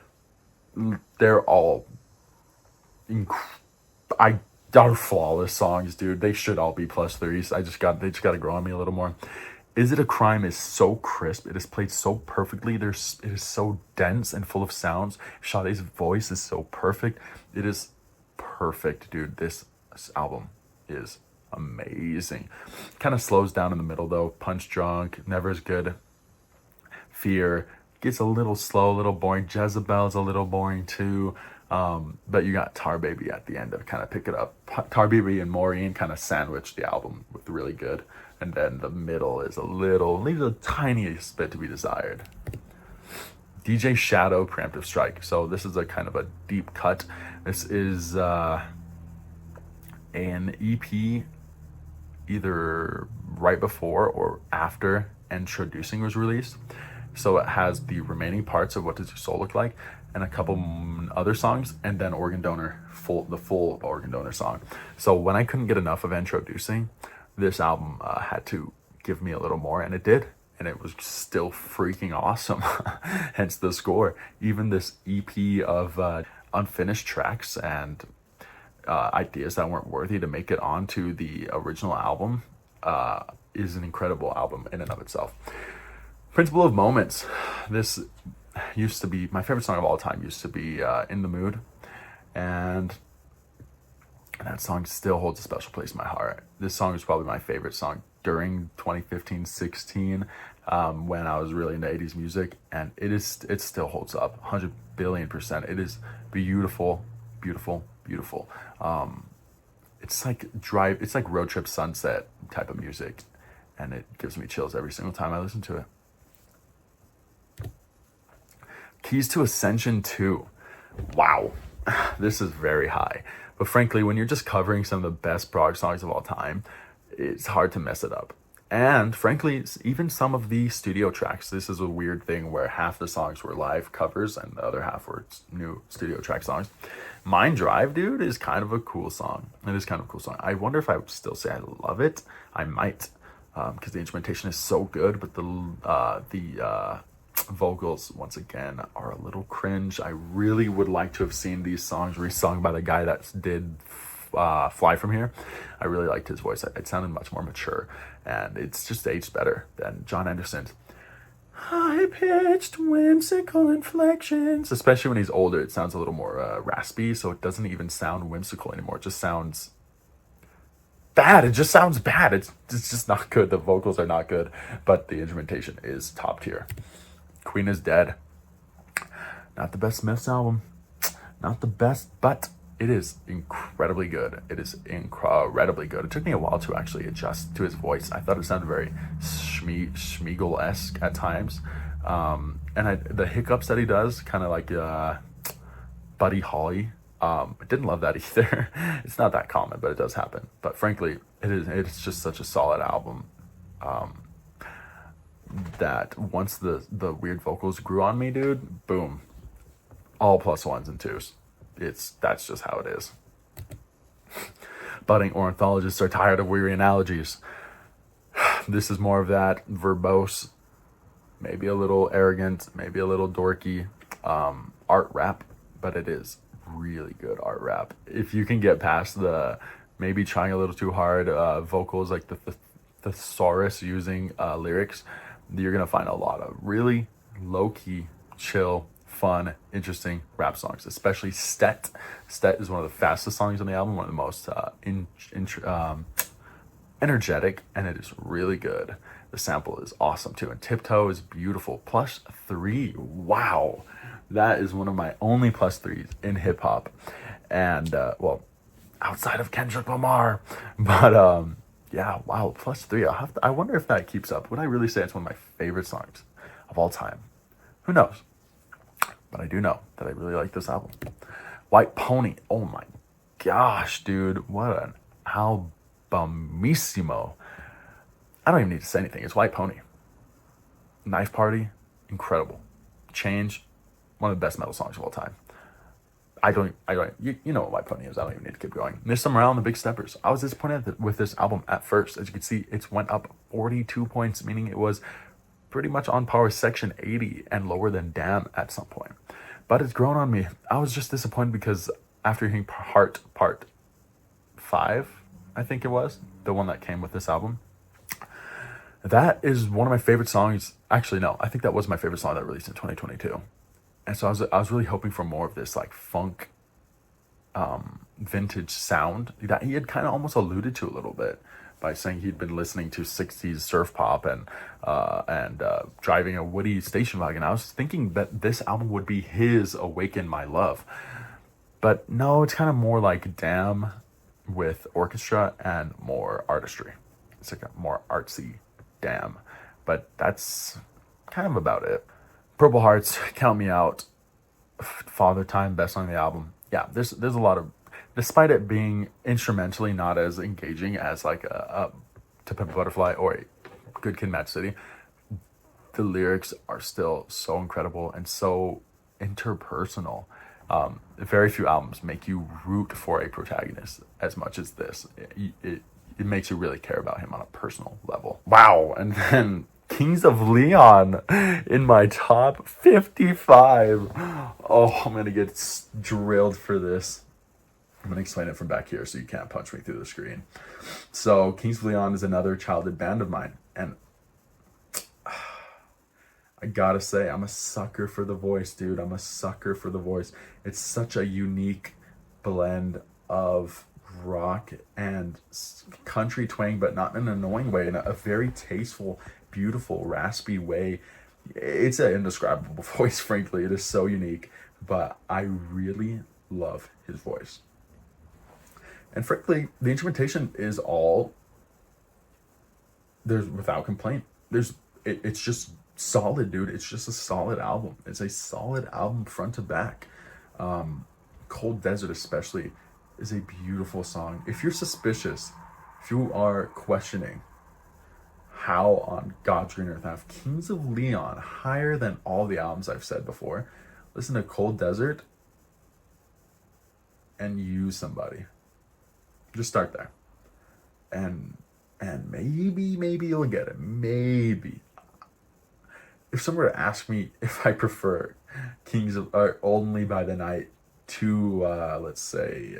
are flawless songs, dude. They should all be plus threes. They just got to grow on me a little more. Is It a Crime is so crisp. It is played so perfectly. It is so dense and full of sounds. Sade's voice is so perfect. It is perfect, dude. This album is amazing. Kind of slows down in the middle though. Punch Drunk, Never Is Good. Fear gets a little slow, a little boring. Jezebel's a little boring too. But you got Tar Baby at the end to kind of pick it up. Tar Baby and Maureen kind of sandwich the album with really good. And then the middle is leaves a tiniest bit to be desired. DJ Shadow, Preemptive Strike. So this is a kind of a deep cut. This is an EP either right before or after Introducing was released. So it has the remaining parts of What Does Your Soul Look Like and a couple other songs, and then Organ Donor, the full Organ Donor song. So when I couldn't get enough of Introducing, this album had to give me a little more, and it did. And it was still freaking awesome. Hence the score. Even this EP of unfinished tracks and ideas that weren't worthy to make it onto the original album is an incredible album in and of itself. Principle of Moments. This used to be my favorite song of all time. Used to be In the Mood, and that song still holds a special place in my heart. This song is probably my favorite song during 2015-16 when I was really into 80s music, and it still holds up 100 billion%. It is beautiful, beautiful, beautiful. It's like road trip sunset type of music, and it gives me chills every single time I listen to it. Keys to Ascension 2. Wow, this is very high. But frankly, when you're just covering some of the best prog songs of all time, it's hard to mess it up. And frankly, even some of the studio tracks, this is a weird thing where half the songs were live covers and the other half were new studio track songs. Mind Drive, dude, is kind of a cool song. It is kind of a cool song. I wonder if I would still say I love it. I might, because the instrumentation is so good, but the vocals, once again, are a little cringe. I really would like to have seen these songs resung by the guy that did Fly From Here. I really liked his voice. It sounded much more mature, and it's just aged better than John Anderson's high-pitched, whimsical inflections. Especially when he's older, it sounds a little more raspy, so it doesn't even sound whimsical anymore. It just sounds bad. It just sounds bad. It's just not good. The vocals are not good, but the instrumentation is top tier. Queen is Dead. Not the best Smiths album. Not the best, but it is incredibly good. It is incredibly good. It took me a while to actually adjust to his voice. I thought it sounded very Schmeagol-esque at times. And the hiccups that he does, kind of like Buddy Holly. I didn't love that either. It's not that common, but it does happen. But frankly, it's just such a solid album. That once the weird vocals grew on me, dude, boom, all +1s and 2s. That's just how it is. Budding ornithologists are tired of weary analogies. This is more of that verbose, maybe a little arrogant, maybe a little dorky art rap, but it is really good art rap. If you can get past the maybe trying a little too hard vocals, like the thesaurus using lyrics, you're gonna find a lot of really low-key, chill, fun, interesting rap songs, especially Stet. Stet is one of the fastest songs on the album, one of the most energetic, and it is really good. The sample is awesome too, and Tiptoe is beautiful. +3, wow, that is one of my only +3s in hip hop, and well, outside of Kendrick Lamar, but yeah, wow, +3. I wonder if that keeps up. Would I really say it's one of my favorite songs of all time? Who knows? But I do know that I really like this album. White Pony. Oh my gosh, dude. What an albumissimo. I don't even need to say anything. It's White Pony. Knife Party. Incredible. Change. One of the best metal songs of all time. You know what White Pony is. I don't even need to keep going. Miss Some Morale and the Big Steppers. I was disappointed with this album at first. As you can see, it's went up 42 points, meaning it was pretty much on par with Section 80 and lower than Damn at some point. But it's grown on me. I was just disappointed because after hearing part 5, I think it was, the one that came with this album, that is one of my favorite songs. Actually, no, I think that was my favorite song that released in 2022. And so I was really hoping for more of this like funk, vintage sound that he had kind of almost alluded to a little bit. by saying he'd been listening to 60s surf pop and driving a Woody station wagon. I was thinking that this album would be his Awaken My Love. But no, it's kind of more like Damn with orchestra and more artistry. It's like a more artsy Damn. But that's kind of about it. Purple Hearts, Count Me Out, Father Time, best song on the album. Yeah, there's a lot of, despite it being instrumentally not as engaging as like a To Pimp a Butterfly or a Good Kid, Mad City, the lyrics are still so incredible and so interpersonal. Very few albums make you root for a protagonist as much as this. It makes you really care about him on a personal level. Wow. And then Kings of Leon in my top 55. Oh, I'm going to get drilled for this. I'm going to explain it from back here so you can't punch me through the screen. So Kings of Leon is another childhood band of mine. And I gotta say, I'm a sucker for the voice, dude. I'm a sucker for the voice. It's such a unique blend of rock and country twang, but not in an annoying way, in a very tasteful, beautiful, raspy way. It's an indescribable voice, frankly. It is so unique, but I really love his voice. And frankly, the instrumentation is all there's without complaint. It's just solid, dude. It's just a solid album. It's a solid album front to back. Cold Desert especially is a beautiful song. If you're suspicious, if you are questioning how on God's green earth have Kings of Leon higher than all the albums I've said before, listen to Cold Desert and use somebody. Just start there. And maybe you'll get it. Maybe. If someone were to ask me if I prefer Kings of Only by the Night to let's say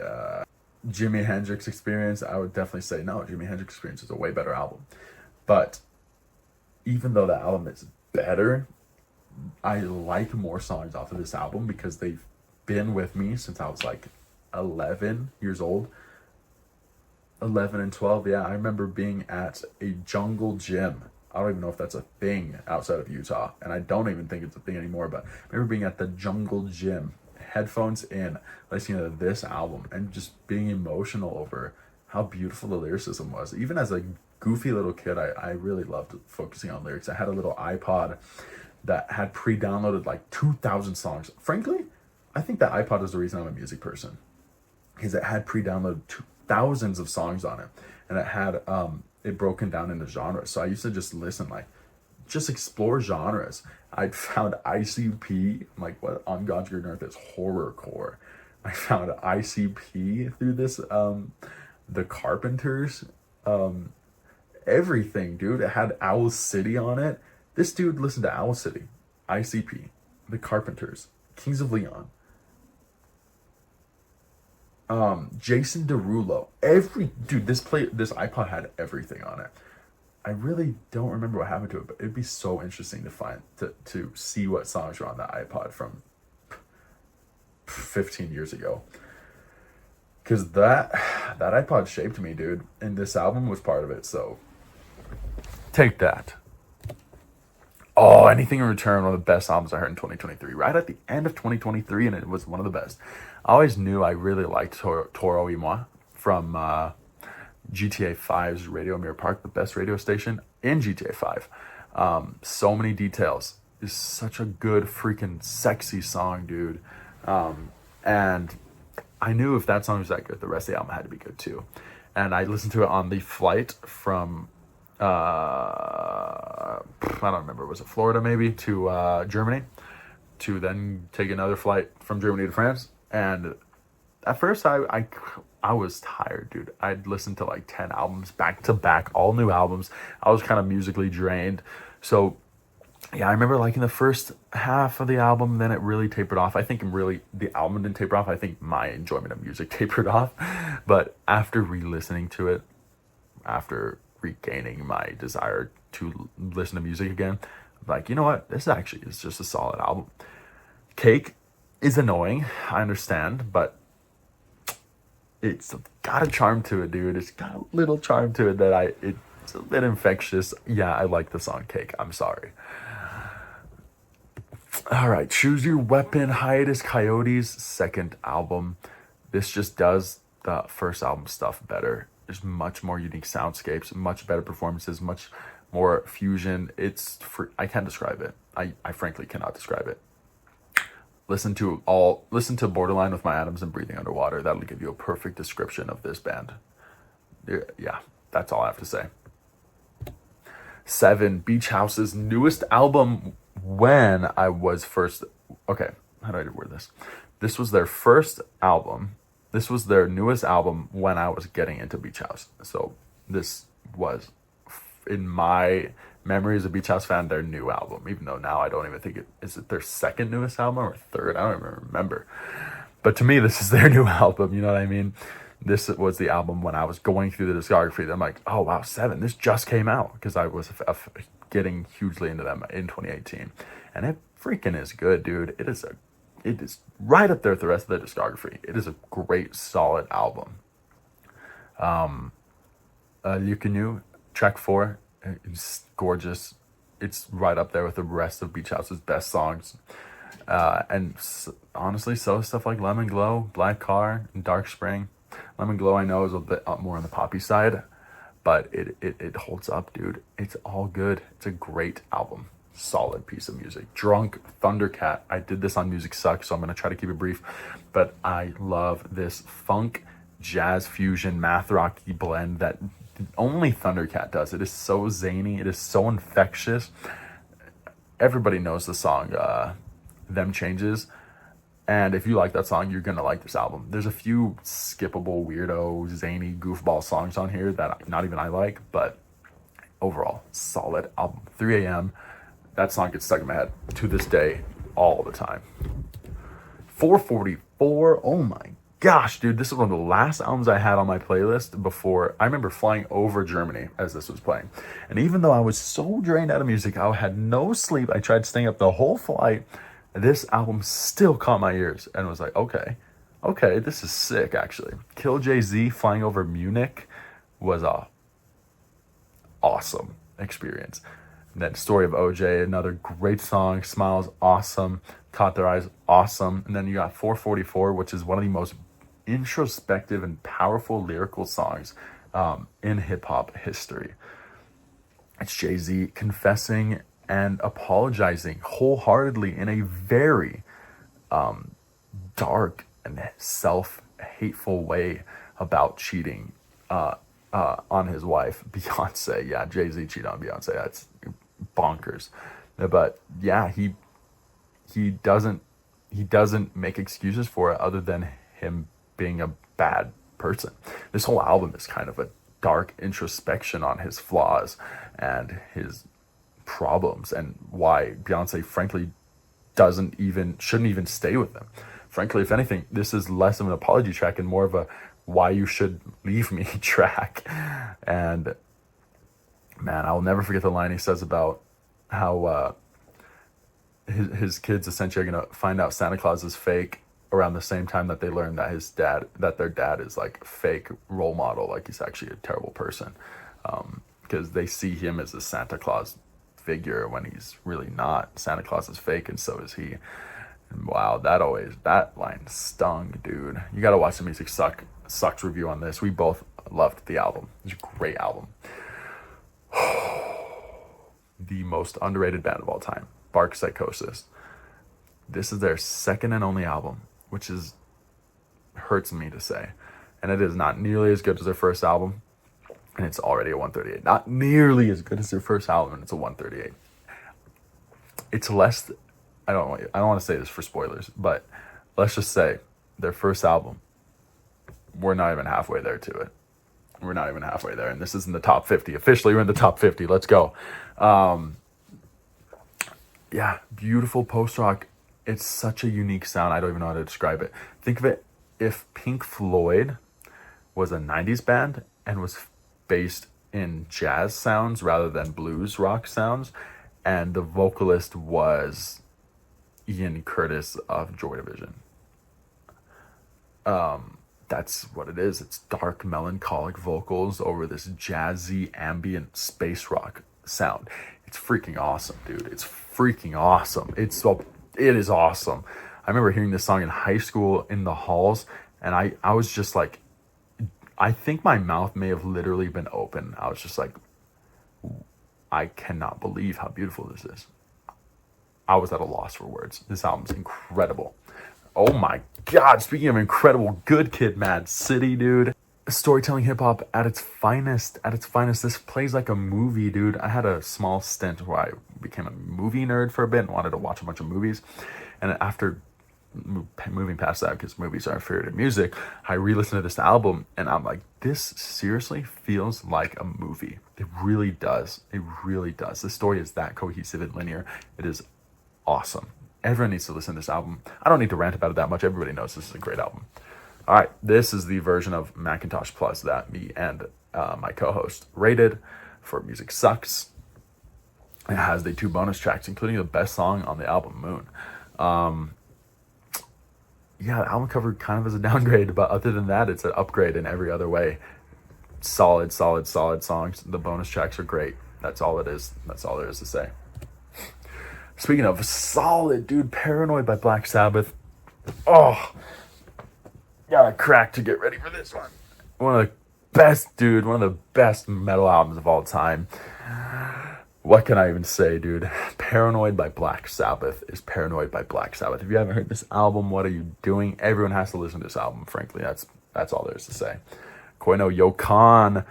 Jimi Hendrix Experience, I would definitely say no. Jimi Hendrix Experience is a way better album. But even though the album is better, I like more songs off of this album because they've been with me since I was like 11 years old. 11 and 12, yeah. I remember being at a jungle gym. I don't even know if that's a thing outside of Utah, and I don't even think it's a thing anymore, but I remember being at the jungle gym, headphones in, listening to this album, and just being emotional over how beautiful the lyricism was. Even as a goofy little kid, I really loved focusing on lyrics. I had a little iPod that had pre-downloaded like 2,000 songs. Frankly, I think that iPod is the reason I'm a music person, because it had pre-downloaded thousands of songs on it, and it had it broken down into genres. So I used to just listen, like, just explore genres. I'd found ICP, I'm like, what on God's green earth is horrorcore? I found ICP through this, the Carpenters, everything, dude. It had Owl City on it. This dude listened to Owl City, ICP, the Carpenters, Kings of Leon, Jason Derulo. This iPod had everything on it. I really don't remember what happened to it, but it'd be so interesting to find to see what songs were on that iPod from 15 years ago. Because that iPod shaped me, dude, and this album was part of it. So take that. Oh, Anything in Return, one of the best albums I heard in 2023. Right at the end of 2023, and it was one of the best. I always knew I really liked Toro y Moi from GTA 5's Radio Mirror Park, the best radio station in GTA 5. So many details. It's such a good, freaking sexy song, dude. And I knew if that song was that good, the rest of the album had to be good too. And I listened to it on the flight from I don't remember, was it Florida maybe, to Germany, to then take another flight from Germany to France. And at first I was tired, dude. I'd listened to like 10 albums back to back, all new albums. I was kind of musically drained. So yeah, I remember liking the first half of the album, then it really tapered off. I think the album didn't taper off. I think my enjoyment of music tapered off. But after re-listening to it, after regaining my desire to listen to music again, I'm like, you know what? This actually is just a solid album. Cake is annoying, I understand, but it's got a charm to it, dude. It's got a little charm to it it's a bit infectious. Yeah, I like the song Cake. I'm sorry. All right, Choose Your Weapon, Hiatus Coyotes' second album. This just does the first album stuff better. There's much more unique soundscapes, much better performances, much more fusion. I can't describe it. I frankly cannot describe it. Listen to Borderline with My Atoms and Breathing Underwater. That'll give you a perfect description of this band. Yeah, that's all I have to say. 7, Beach House's newest album when I was first... Okay, how do I word this? This was their first album. This was their newest album when I was getting into Beach House. So this was, in my memory as a Beach House fan, their new album. Even though now I don't even think is it their second newest album or third? I don't even remember. But to me, this is their new album. You know what I mean? This was the album when I was going through the discography. I'm like, oh wow, 7. This just came out because I was getting hugely into them in 2018, and it freaking is good, dude. It is right up there with the rest of the discography. It is a great, solid album. You Can You, track 4, it's gorgeous. It's right up there with the rest of Beach House's best songs. Honestly, so stuff like Lemon Glow, Black Car, and Dark Spring. Lemon Glow I know is a bit more on the poppy side, but it holds up, dude. It's all good. It's a great album. Solid piece of music. Drunk, Thundercat. I did this on Music Sucks, so I'm going to try to keep it brief, but I love this funk, jazz fusion, math rocky blend that only Thundercat does. It is so zany. It is so infectious. Everybody knows the song Them Changes, and if you like that song, you're going to like this album. There's a few skippable, weirdo, zany, goofball songs on here that not even I like, but overall, solid album. 3 a.m. That song gets stuck in my head to this day, all the time. 444, oh my gosh, dude, this is one of the last albums I had on my playlist before. I remember flying over Germany as this was playing. And even though I was so drained out of music, I had no sleep. I tried staying up the whole flight. This album still caught my ears and was like, okay, this is sick, actually. Kill Jay-Z flying over Munich was a awesome experience. And then Story of OJ, another great song. Smiles, awesome. Caught Their Eyes, awesome. And then you got 444, which is one of the most introspective and powerful lyrical songs in hip-hop history. It's Jay-Z confessing and apologizing wholeheartedly in a very dark and self-hateful way about cheating on his wife, Beyonce. Yeah, Jay-Z cheated on Beyonce. That's bonkers. But yeah, he doesn't make excuses for it other than him being a bad person. This whole album is kind of a dark introspection on his flaws and his problems and why Beyonce frankly shouldn't even stay with him. Frankly, if anything, this is less of an apology track and more of a why you should leave me track. And man, I'll never forget the line he says about how his kids essentially are going to find out Santa Claus is fake around the same time that they learn that their dad is like fake role model, like he's actually a terrible person, because they see him as a Santa Claus figure when he's really not. Santa Claus is fake and so is he. And wow, that line stung, dude. You gotta watch the Music Sucks review on this. We both loved the album. It's a great album. The most underrated band of all time, Bark Psychosis. This is their second and only album, which hurts me to say, and it is not nearly as good as their first album. And it's already a 138. Not nearly as good as their first album, and it's a 138. It's less... I don't want to say this for spoilers, but let's just say their first album, we're not even halfway there to it. We're not even halfway there, and this is in the top 50. Officially, we're in the top 50. Let's go. Yeah, beautiful post-rock. It's such a unique sound. I don't even know how to describe it. Think of it if Pink Floyd was a 90s band and was based in jazz sounds rather than blues rock sounds, and the vocalist was Ian Curtis of Joy Division. that's what it is. It's dark, melancholic vocals over this jazzy, ambient space rock sound. It's freaking awesome, dude. It's freaking awesome. It is awesome. I remember hearing this song in high school in the halls, and I was just like, I think my mouth may have literally been open. I was just like, I cannot believe how beautiful this is. I was at a loss for words. This album's incredible. Oh my God, speaking of incredible, Good Kid, Mad City, dude. Storytelling hip hop at its finest, This plays like a movie, dude. I had a small stint where I became a movie nerd for a bit and wanted to watch a bunch of movies. And after moving past that, because movies are inferior to music, I re-listened to this album and I'm like, this seriously feels like a movie. It really does. It really does. The story is that cohesive and linear. It is awesome. Everyone needs to listen to this album. I don't need to rant about it that much. Everybody knows this is a great album. All right, this is the version of Macintosh Plus that me and my co-host rated for Music Sucks. It has the 2 bonus tracks, including the best song on the album, Moon. Yeah, the album cover kind of is a downgrade, but other than that, it's an upgrade in every other way. Solid songs. The bonus tracks are great. That's all it is. That's all there is to say. Speaking of solid, dude, Paranoid by Black Sabbath. Oh, got a crack to get ready for this one. One of the best metal albums of all time. What can I even say, dude? Paranoid by Black Sabbath is Paranoid by Black Sabbath. If you haven't heard this album, what are you doing? Everyone has to listen to this album, frankly. That's all there is to say. Koi no Yokan,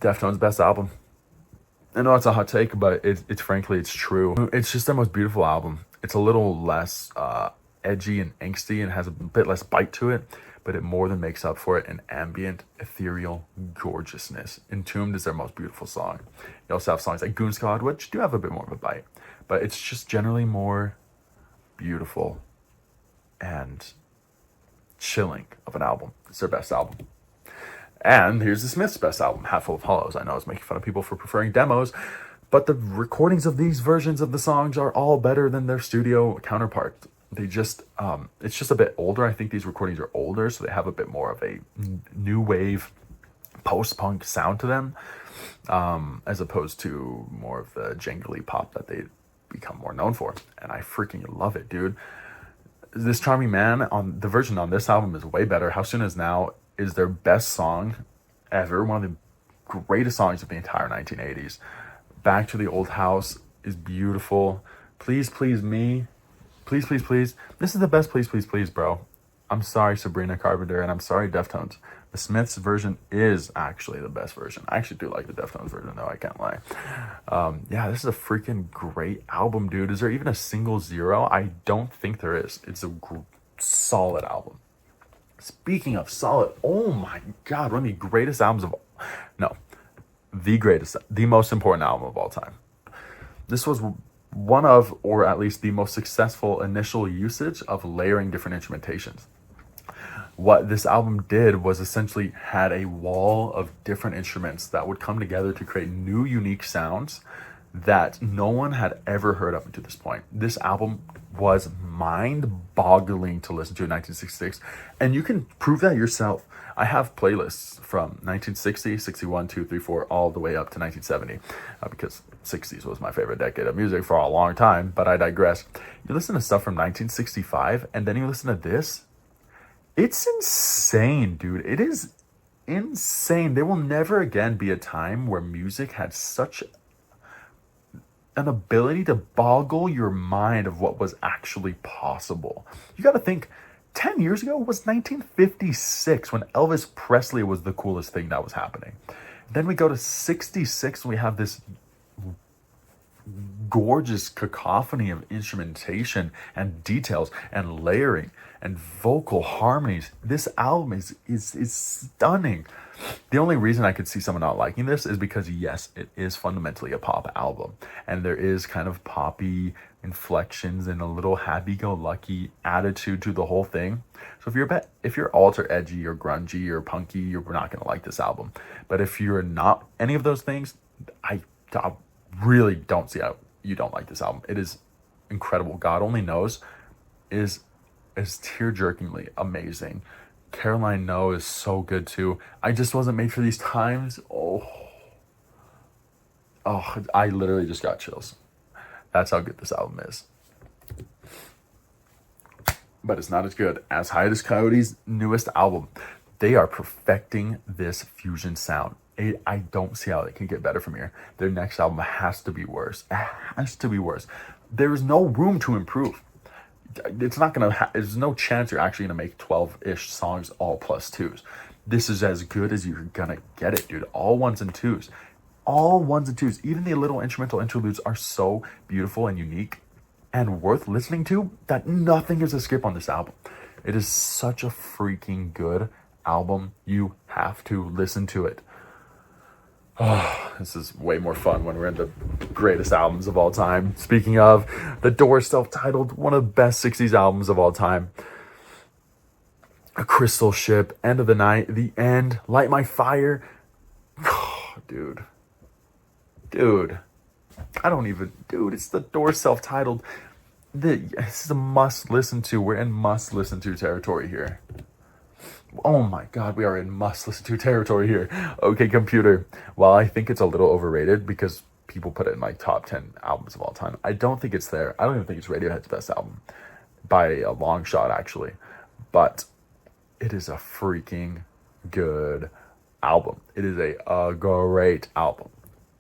Deftones' best album. I know it's a hot take, but it's frankly, it's true. It's just their most beautiful album. It's a little less edgy and angsty and has a bit less bite to it, but it more than makes up for it in ambient, ethereal gorgeousness. Entombed is their most beautiful song. You also have songs like Goon Squad, which do have a bit more of a bite, but it's just generally more beautiful and chilling of an album. It's their best album. And here's the Smiths' best album, Hatful of Hollows. I know I was making fun of people for preferring demos, but the recordings of these versions of the songs are all better than their studio counterparts. They just, it's just a bit older. I think these recordings are older, so they have a bit more of a new wave post-punk sound to them, as opposed to more of the jangly pop that they become more known for. And I freaking love it, dude. This Charming Man, on the version on this album, is way better. How Soon Is Now is their best song ever, one of the greatest songs of the entire 1980s. Back to the Old House is beautiful. Please Please Me, Please Please Please. This is the best Please Please Please, bro. I'm sorry, Sabrina Carpenter, and I'm sorry, Deftones. The Smiths version is actually the best version. I actually do like the Deftones version, though, I can't lie. Yeah, this is a freaking great album, dude. Is there even a single zero? I don't think there is. It's a solid album. Speaking of solid, oh my God, one of the greatest albums of, no, the greatest, the most important album of all time. This was one of, or at least the most successful initial usage of layering different instrumentations. What this album did was essentially had a wall of different instruments that would come together to create new, unique sounds that no one had ever heard up until this point. This album was mind-boggling to listen to in 1966, and you can prove that yourself. I have playlists from 1960, 61, 2, 3, 4, all the way up to 1970, because 60s was my favorite decade of music for a long time, but I digress. You listen to stuff from 1965, and then you listen to this. It's insane, dude. It is insane. There will never again be a time where music had such an ability to boggle your mind of what was actually possible. You got to think, 10 years ago was 1956 when Elvis Presley was the coolest thing that was happening. Then we go to 66 and we have this gorgeous cacophony of instrumentation and details and layering and vocal harmonies. This album is stunning. The only reason I could see someone not liking this is because, yes, it is fundamentally a pop album, and there is kind of poppy inflections and a little happy-go-lucky attitude to the whole thing. So if you're alter edgy or grungy or punky, you're not going to like this album. But if you're not any of those things, I really don't see how you don't like this album. It is incredible. God Only Knows is tear-jerkingly amazing. Caroline No is so good too. I just wasn't made for these times. Oh, I literally just got chills. That's how good this album is. But it's not as good as Hiatus Coyote's newest album. They are perfecting this fusion sound. I don't see how they can get better from here. Their next album has to be worse. It has to be worse. There is no room to improve. It's not gonna. There's no chance you're actually gonna make 12-ish songs all plus twos. This is as good as you're gonna get it, dude. All ones and twos, all ones and twos. Even the little instrumental interludes are so beautiful and unique and worth listening to that nothing is a skip on this album. It is such a freaking good album. You have to listen to it. Oh, this is way more fun when we're into greatest albums of all time. Speaking of, The Doors self-titled, one of the best 60s albums of all time. A Crystal Ship, End of the Night, The End, Light My Fire. Oh, dude. It's The Doors self-titled. This is a must listen to. We're in must listen to territory here. Oh my god, we are in must listen to territory here. Okay, Computer. While I think it's a little overrated because people put it in like top 10 albums of all time, I don't think it's there. I don't even think it's Radiohead's best album by a long shot, actually. But it is a freaking good album. It is a great album.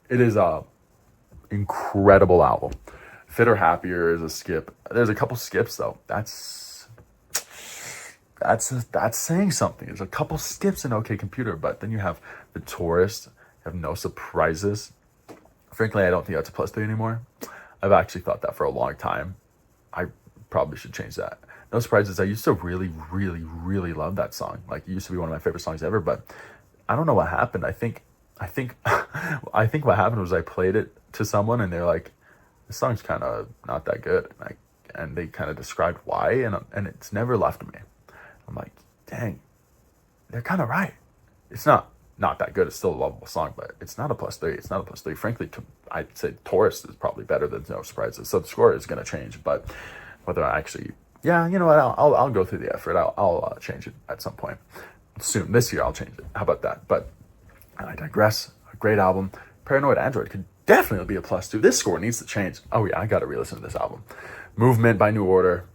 It is a incredible album. Fit or Happier is a skip. There's a couple skips though. That's saying something. There's a couple skips in OK Computer, but then you have The Tourist, you have No Surprises. Frankly, I don't think that's a +3 anymore. I've actually thought that for a long time. I probably should change that. No Surprises, I used to really, really, really love that song. Like, it used to be one of my favorite songs ever, but I don't know what happened. I think what happened was I played it to someone and they're like, this song's kind of not that good. And they kind of described why, and it's never left me. I'm like, dang, they're kind of right. It's not that good. It's still a lovable song, but it's not a +3. It's not a +3. Frankly, I'd say Tourist is probably better than No Surprises. So the score is going to change, but whether I actually, yeah, you know what? I'll go through the effort. I'll change it at some point soon. This year I'll change it. How about that? But I digress. A great album. Paranoid Android could definitely be a +2. This score needs to change. Oh yeah, I got to re-listen to this album. Movement by New Order.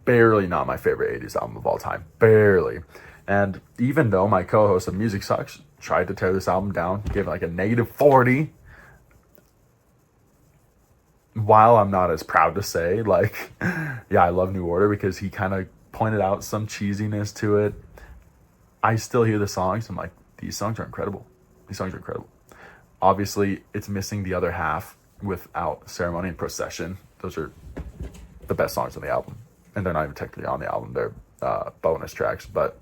Barely not my favorite 80s album of all time. Barely. And even though my co-host of Music Sucks tried to tear this album down, gave it like a -40, while I'm not as proud to say, like, yeah, I love New Order because he kind of pointed out some cheesiness to it, I still hear the songs. I'm like, these songs are incredible. These songs are incredible. Obviously, it's missing the other half without Ceremony and Procession. Those are the best songs on the album. And they're not even technically on the album. They're bonus tracks. But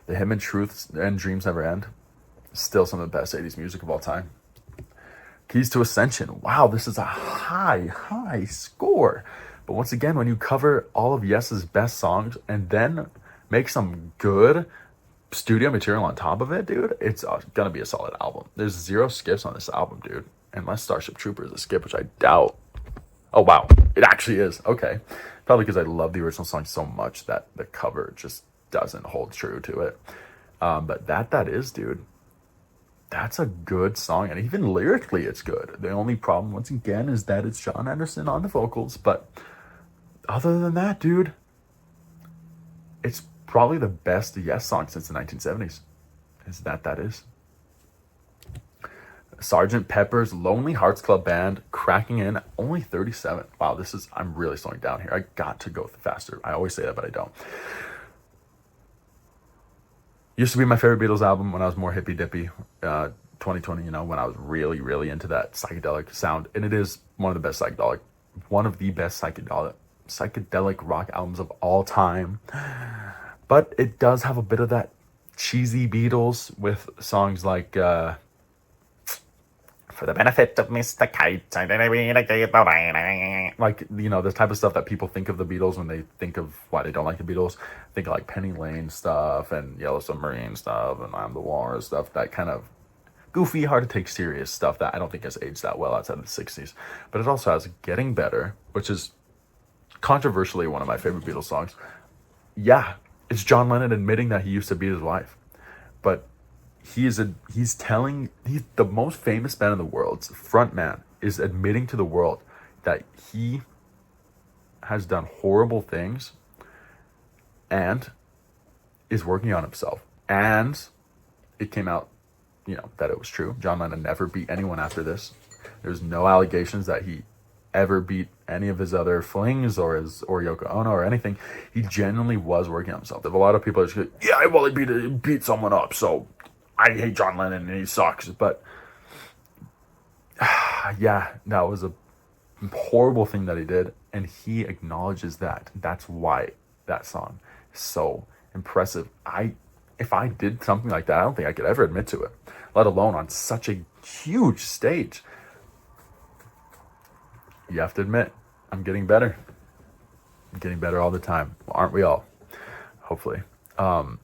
The Hymn and Truth and Dreams Never End, still some of the best 80s music of all time. Keys to Ascension. Wow, this is a high score. But once again, when you cover all of Yes's best songs and then make some good studio material on top of it, dude, it's gonna be a solid album. There's 0 skips on this album, dude. Unless Starship Trooper is a skip, which I doubt. Oh, wow. It actually is. Okay. Probably because I love the original song so much that the cover just doesn't hold true to it. But that is, dude. That's a good song. And even lyrically, it's good. The only problem, once again, is that it's John Anderson on the vocals. But other than that, dude, it's probably the best Yes song since the 1970s. That is. Sgt. Pepper's Lonely Hearts Club Band, cracking in, only 37. Wow, I'm really slowing down here. I got to go faster. I always say that, but I don't. Used to be my favorite Beatles album when I was more hippy dippy. 2020, when I was really, really into that psychedelic sound. And it is one of the best psychedelic rock albums of all time. But it does have a bit of that cheesy Beatles with songs like For the Benefit of Mr. Kite, like, the type of stuff that people think of the Beatles when they think of why they don't like the Beatles. Think of like Penny Lane stuff and Yellow Submarine stuff and I'm the Walrus stuff, that kind of goofy, hard to take serious stuff that I don't think has aged that well outside of the 60s. But it also has Getting Better, which is controversially one of my favorite Beatles songs. Yeah, It's John Lennon admitting that he used to beat his wife, but he's the most famous band in the world's front man is admitting to the world that he has done horrible things and is working on himself. And it came out, that it was true. John Lennon never beat anyone after this. There's no allegations that he ever beat any of his other flings or Yoko Ono or anything. He genuinely was working on himself. If a lot of people are just like, yeah, well, he beat someone up, so I hate John Lennon and he sucks. But yeah, that was a horrible thing that he did, and he acknowledges that. That's why that song is so impressive. If I did something like that, I don't think I could ever admit to it, let alone on such a huge stage. You have to admit, I'm getting better. I'm getting better all the time. Well, aren't we all? Hopefully.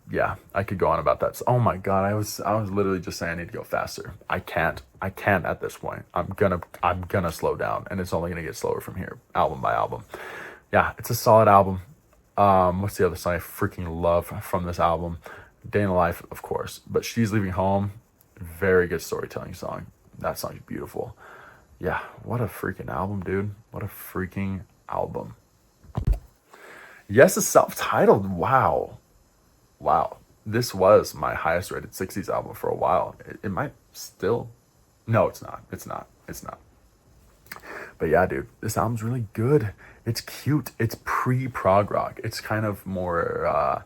Yeah, I could go on about that. Oh my God, I was literally just saying I need to go faster. I can't at this point. I'm gonna slow down, and it's only gonna get slower from here, album by album. Yeah, it's a solid album. What's the other song I freaking love from this album? Day in the Life, of course, but She's Leaving Home, very good storytelling song. That song is beautiful. Yeah, what a freaking album, dude. What a freaking album. Yes, it's self-titled. Wow. This was my highest rated 60s album for a while. It might still. No, it's not. But yeah, dude, this album's really good. It's cute. It's pre-prog rock. It's kind of more,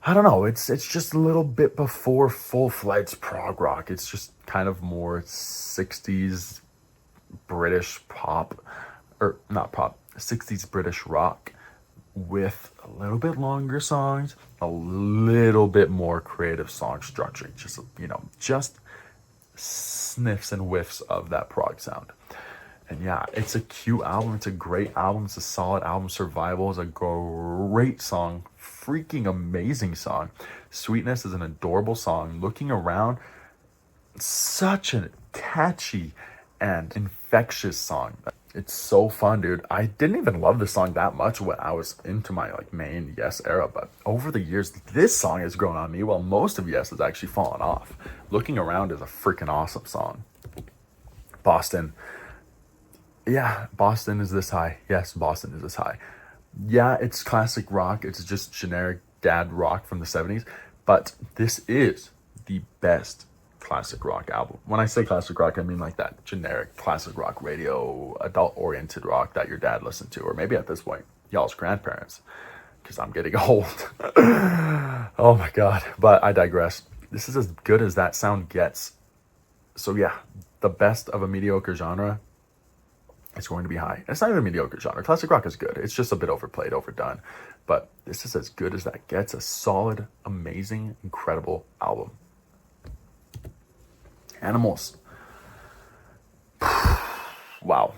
I don't know. It's just a little bit before full-fledged prog rock. It's just kind of more 60s British pop, or not pop, 60s British rock with a little bit longer songs, a little bit more creative song structure, just sniffs and whiffs of that prog sound. And yeah, it's a cute album. It's a great album. It's a solid album. Survival is a great song. Freaking amazing song. Sweetness is an adorable song. Looking Around, such a catchy and infectious song. It's so fun, dude. I didn't even love this song that much when I was into my main Yes era, but over the years, this song has grown on me while most of Yes has actually fallen off. Looking Around is a freaking awesome song. Boston. Yeah, Boston is this high. Yes, Boston is this high. Yeah, it's classic rock. It's just generic dad rock from the 70s, but this is the best classic rock album. When I say classic rock, I mean like that generic classic rock radio, adult-oriented rock that your dad listened to, or maybe at this point, y'all's grandparents, because I'm getting old. Oh my God, but I digress. This is as good as that sound gets. So yeah, the best of a mediocre genre, it's going to be high. It's not even a mediocre genre. Classic rock is good. It's just a bit overplayed, overdone. But this is as good as that gets. A solid, amazing, incredible album. Animals. Wow.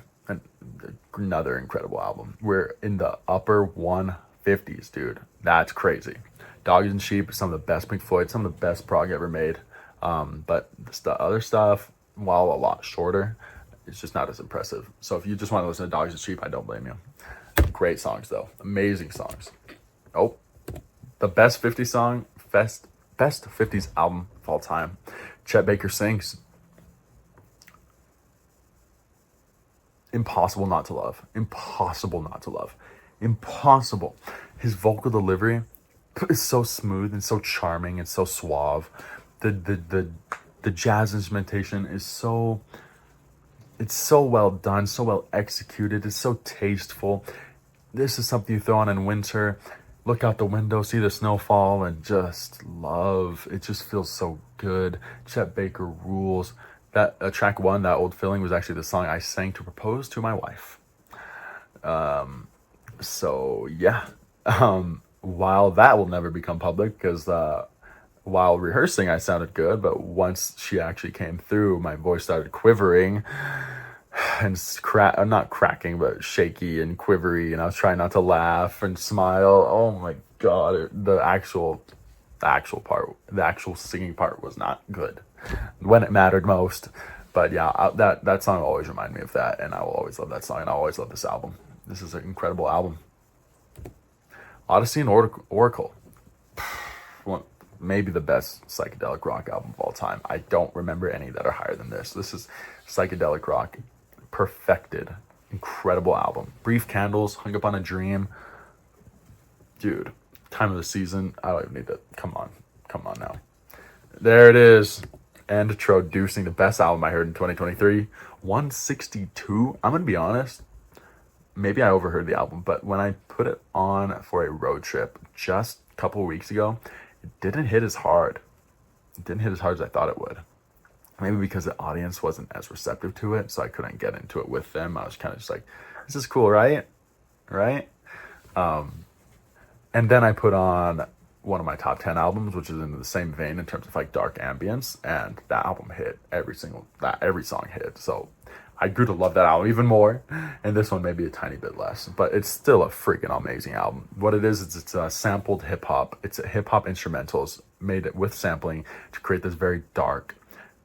Another incredible album. We're in the upper 150s, dude. That's crazy. Dogs and Sheep, some of the best Pink Floyd, some of the best prog ever made. But the other stuff, while a lot shorter, it's just not as impressive. So if you just want to listen to Dogs and Sheep, I don't blame you. Great songs, though. Amazing songs. Oh, the best 50s song, best 50s album of all time. Chet Baker Sings. Impossible not to love. Impossible not to love. Impossible. His vocal delivery is so smooth and so charming and so suave. The jazz instrumentation is so... It's so well done, so well executed. It's so tasteful. This is something you throw on in winter. Look out the window, see the snowfall, and just love. It just feels so good. Chet Baker rules. That track one, That Old Feeling, was actually the song I sang to propose to my wife. So yeah. While that will never become public, because while rehearsing I sounded good, but once she actually came through, my voice started quivering and not cracking, but shaky and quivery, and I was trying not to laugh and smile. Oh my God, the actual singing part was not good when it mattered most. But yeah, that song will always remind me of that, and I will always love that song, and I'll always love this album. This is an incredible album. Odyssey and Oracle. maybe the best psychedelic rock album of all time. I don't remember any that are higher than this. This is psychedelic rock, perfected, incredible album. Brief Candles, Hung Up on a Dream. Dude, Time of the Season. I don't even need to, come on now. There it is. And introducing the best album I heard in 2023, 162. I'm going to be honest, maybe I overheard the album, but when I put it on for a road trip just a couple of weeks ago, it didn't hit as hard. It didn't hit as hard as I thought it would. Maybe because the audience wasn't as receptive to it, so I couldn't get into it with them. I was kind of just like, this is cool, right? Right? And then I put on one of my top 10 albums, which is in the same vein in terms of like dark ambience, and that album hit. Every song hit. So I grew to love that album even more, and this one maybe a tiny bit less, but it's still a freaking amazing album. What it is it's sampled hip hop. It's a hip hop instrumentals made it with sampling to create this very dark,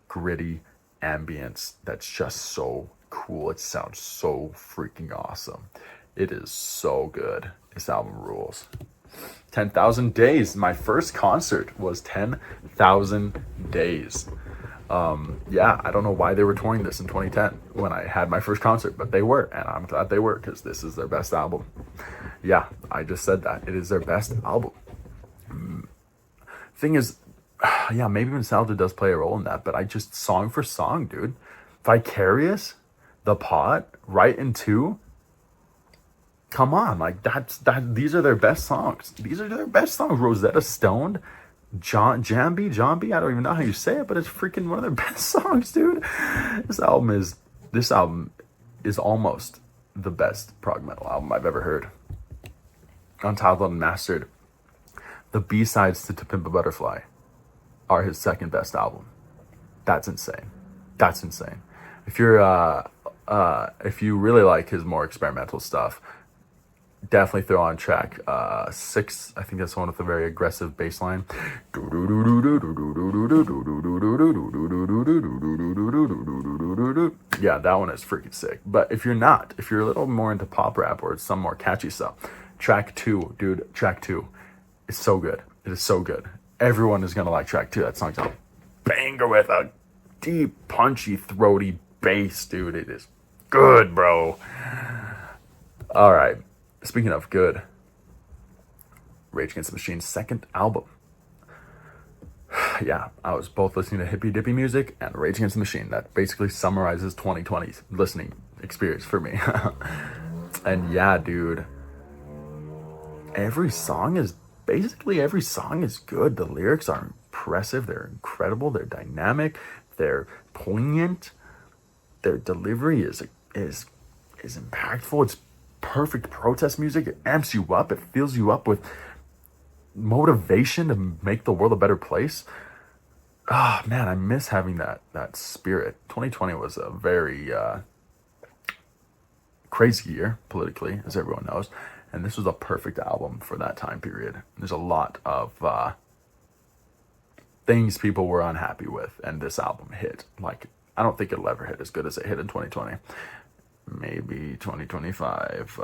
gritty ambience that's just so cool. It sounds so freaking awesome. It is so good. This album rules. 10,000 Days. My first concert was 10,000 Days. Yeah, I don't know why they were touring this in 2010 when I had my first concert, but they were, and I'm glad they were, because this is their best album. Yeah, I just said that. It is their best album. Thing is, yeah, maybe nostalgia does play a role in that, but I just, song for song, dude. Vicarious, The Pot, Right in Two. Come on, like these are their best songs. These are their best songs. Rosetta Stone, Jambi, I don't even know how you say it, but it's freaking one of their best songs, dude. This album is almost the best prog metal album I've ever heard. Untitled and Mastered. The B-sides to Pimp a Butterfly are his second best album. That's insane. If you really like his more experimental stuff, definitely throw on track 6. I think that's the one with a very aggressive bass line. Yeah, that one is freaking sick. But if you're a little more into pop rap or some more catchy stuff, track 2, dude, track 2 is so good. It is so good. Everyone is gonna like track 2. That song's a banger with a deep, punchy, throaty bass, dude. It is good, bro. All right. Speaking of good, Rage Against the Machine's second album. Yeah, I was both listening to hippy dippy music and Rage Against the Machine. That basically summarizes 2020's listening experience for me. And yeah, dude, every song is good. The lyrics are impressive. They're incredible. They're dynamic. They're poignant. Their delivery is impactful. It's perfect protest music. It amps you up. It fills you up with motivation to make the world a better place. Ah, man, I miss having that spirit. 2020 was a very crazy year politically, as everyone knows, and this was a perfect album for that time period. There's a lot of things people were unhappy with, and this album hit. Like, I don't think it'll ever hit as good as it hit in 2020. Maybe 2025.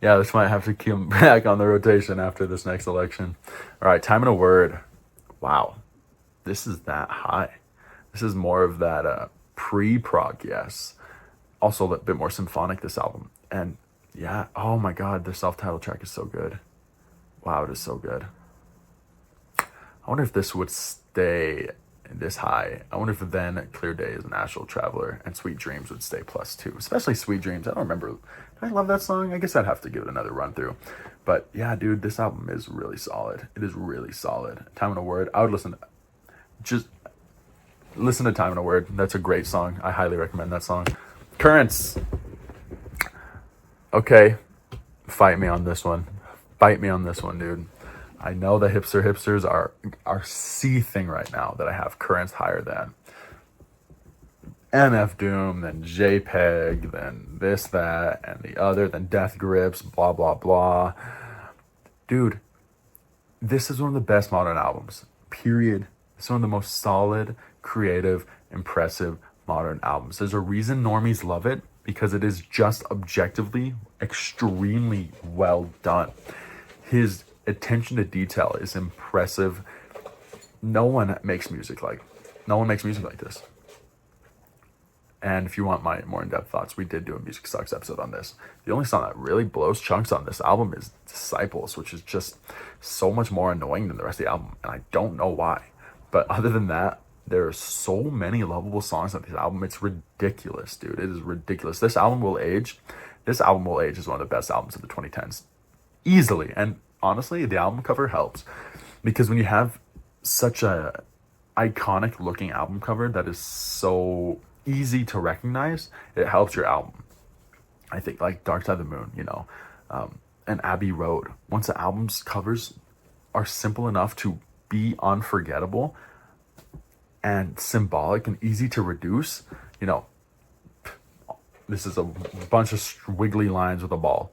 Yeah, this might have to come back on the rotation after this next election. All right, Time and a Word. Wow, this is that high. This is more of that pre-prog, yes. Also a bit more symphonic, this album. And yeah, oh my God, the self-titled track is so good. Wow, it is so good. I wonder if this would stay this high. I wonder if then Clear Days and Astral Traveler and Sweet Dreams would stay +2, especially Sweet Dreams. I don't remember. Did I love that song? I guess I'd have to give it another run through. But yeah, dude, this album is really solid. It is really solid. Time and a Word. I would just listen to Time and a Word. That's a great song. I highly recommend that song. Currents. Okay. Fight me on this one, dude. I know the hipsters are seething right now that I have Currents higher than MF Doom, then JPEG, then this, that, and the other, then Death Grips, blah, blah, blah. Dude, this is one of the best modern albums, period. It's one of the most solid, creative, impressive modern albums. There's a reason normies love it, because it is just objectively extremely well done. His attention to detail is impressive. No one makes music like this. And if you want my more in-depth thoughts, we did do a Music Sucks episode on this. The only song that really blows chunks on this album is Disciples, which is just so much more annoying than the rest of the album, and I don't know why. But other than that, there are so many lovable songs on this album. It's ridiculous, dude. It is ridiculous. This album will age. This album will age as one of the best albums of the 2010s. Easily. And honestly, the album cover helps. Because when you have such a iconic looking album cover that is so easy to recognize, it helps your album. I think like Dark Side of the Moon, and Abbey Road. Once the album's covers are simple enough to be unforgettable and symbolic and easy to reduce, this is a bunch of wiggly lines with a ball.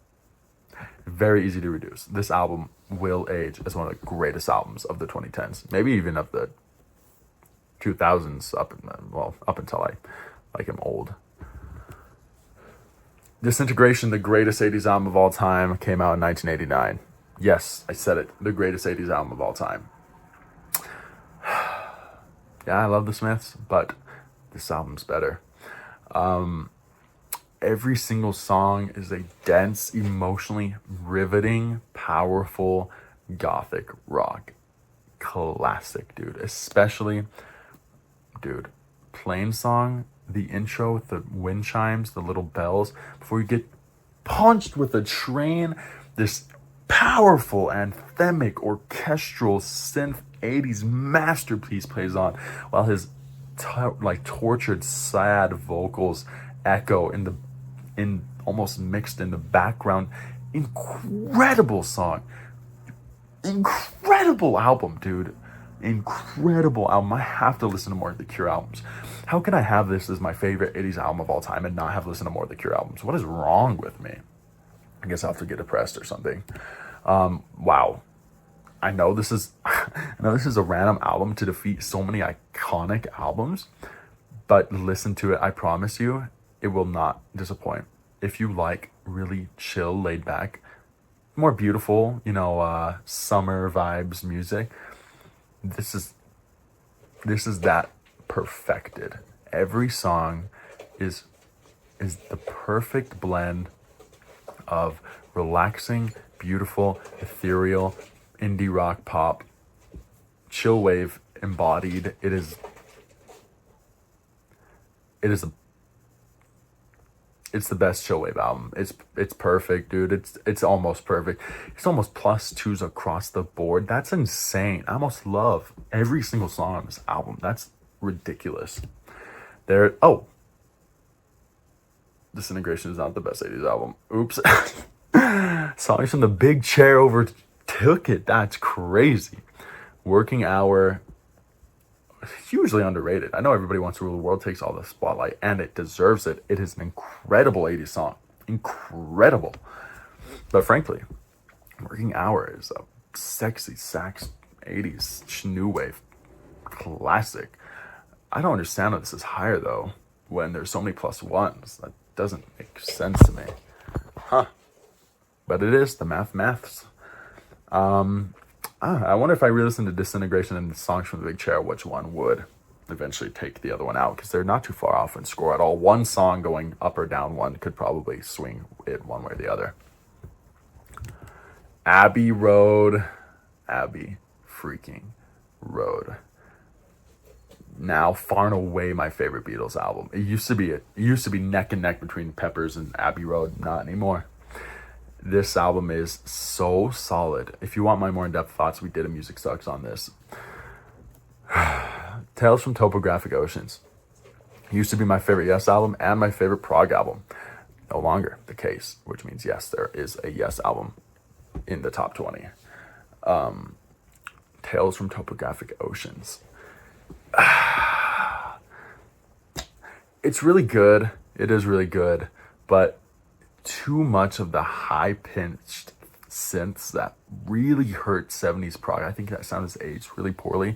Very easy to reduce. This album will age as one of the greatest albums of the 2010s, maybe even of the 2000s up until I am old. Disintegration, the greatest 80s album of all time, came out in 1989. Yes, I said it. The greatest 80s album of all time. Yeah, I love the Smiths, but this album's better. Every single song is a dense, emotionally riveting, powerful, gothic rock classic, dude. Especially, dude, Plain Song, the intro with the wind chimes, the little bells, before you get punched with a train, this powerful, anthemic, orchestral synth 80s masterpiece plays on, while his tortured, sad vocals echo in almost mixed in the background. Incredible song. Incredible album, dude. Incredible album. I have to listen to more of the Cure albums. How can I have this as my favorite 80s album of all time and not have listened to more of the Cure albums? What is wrong with me? I guess I'll have to get depressed or something. Wow. I know this is a random album to defeat so many iconic albums, but listen to it. I promise you, it will not disappoint. If you like really chill, laid back, more beautiful, summer vibes music, this is that perfected. Every song is the perfect blend of relaxing, beautiful, ethereal, indie rock, pop, chill wave embodied. It's the best chill wave album. It's perfect, dude. It's almost perfect. It's almost +2s across the board. That's insane. I almost love every single song on this album. That's ridiculous. Disintegration is not the best 80s album. Oops. Songs from The Big Chair overtook it. That's crazy. Working Hour, hugely underrated. I know everybody wants to rule the world, takes all the spotlight, and it deserves it. It is an incredible 80s song. Incredible. But frankly, Working Hour is a sexy sax 80s new wave classic. I don't understand how this is higher though, when there's so many +1s. That doesn't make sense to me. But it is the maths. I wonder if I re-listened to Disintegration and the songs from The Big Chair, which one would eventually take the other one out, because they're not too far off in score at all. One song going up or down one could probably swing it one way or the other. Abbey Road. Abbey freaking Road. Now far and away my favorite Beatles album. It used to be neck and neck between Peppers and Abbey Road. Not anymore. This album is so solid. If you want my more in-depth thoughts, we did a Music Sucks on this. Tales from Topographic Oceans. It used to be my favorite Yes album and my favorite prog album. No longer the case, which means yes, there is a Yes album in the top 20. Tales from Topographic Oceans. It's really good. It is really good, but too much of the high-pitched synths that really hurt 70s prog. I think that sound has aged really poorly.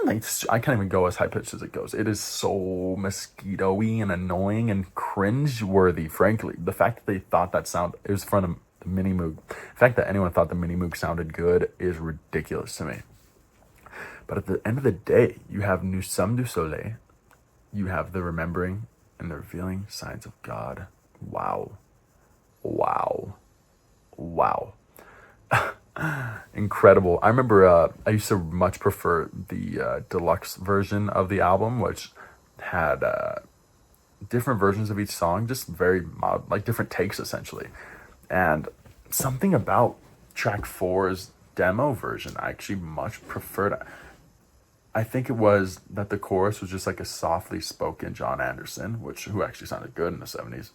I can't even go as high pitched as it goes. It is so mosquito-y and annoying and cringe-worthy, frankly. The fact that they thought that sound, it was from the Mini Moog. The fact that anyone thought the Mini Moog sounded good is ridiculous to me. But at the end of the day, you have Nous sommes du soleil, you have the remembering and the revealing signs of God. Wow. Incredible. I remember I used to much prefer the deluxe version of the album, which had different versions of each song, just very mod, like different takes essentially. And something about track 4's demo version I actually much preferred. I think it was that the chorus was just like a softly spoken John Anderson, who actually sounded good in the 70s,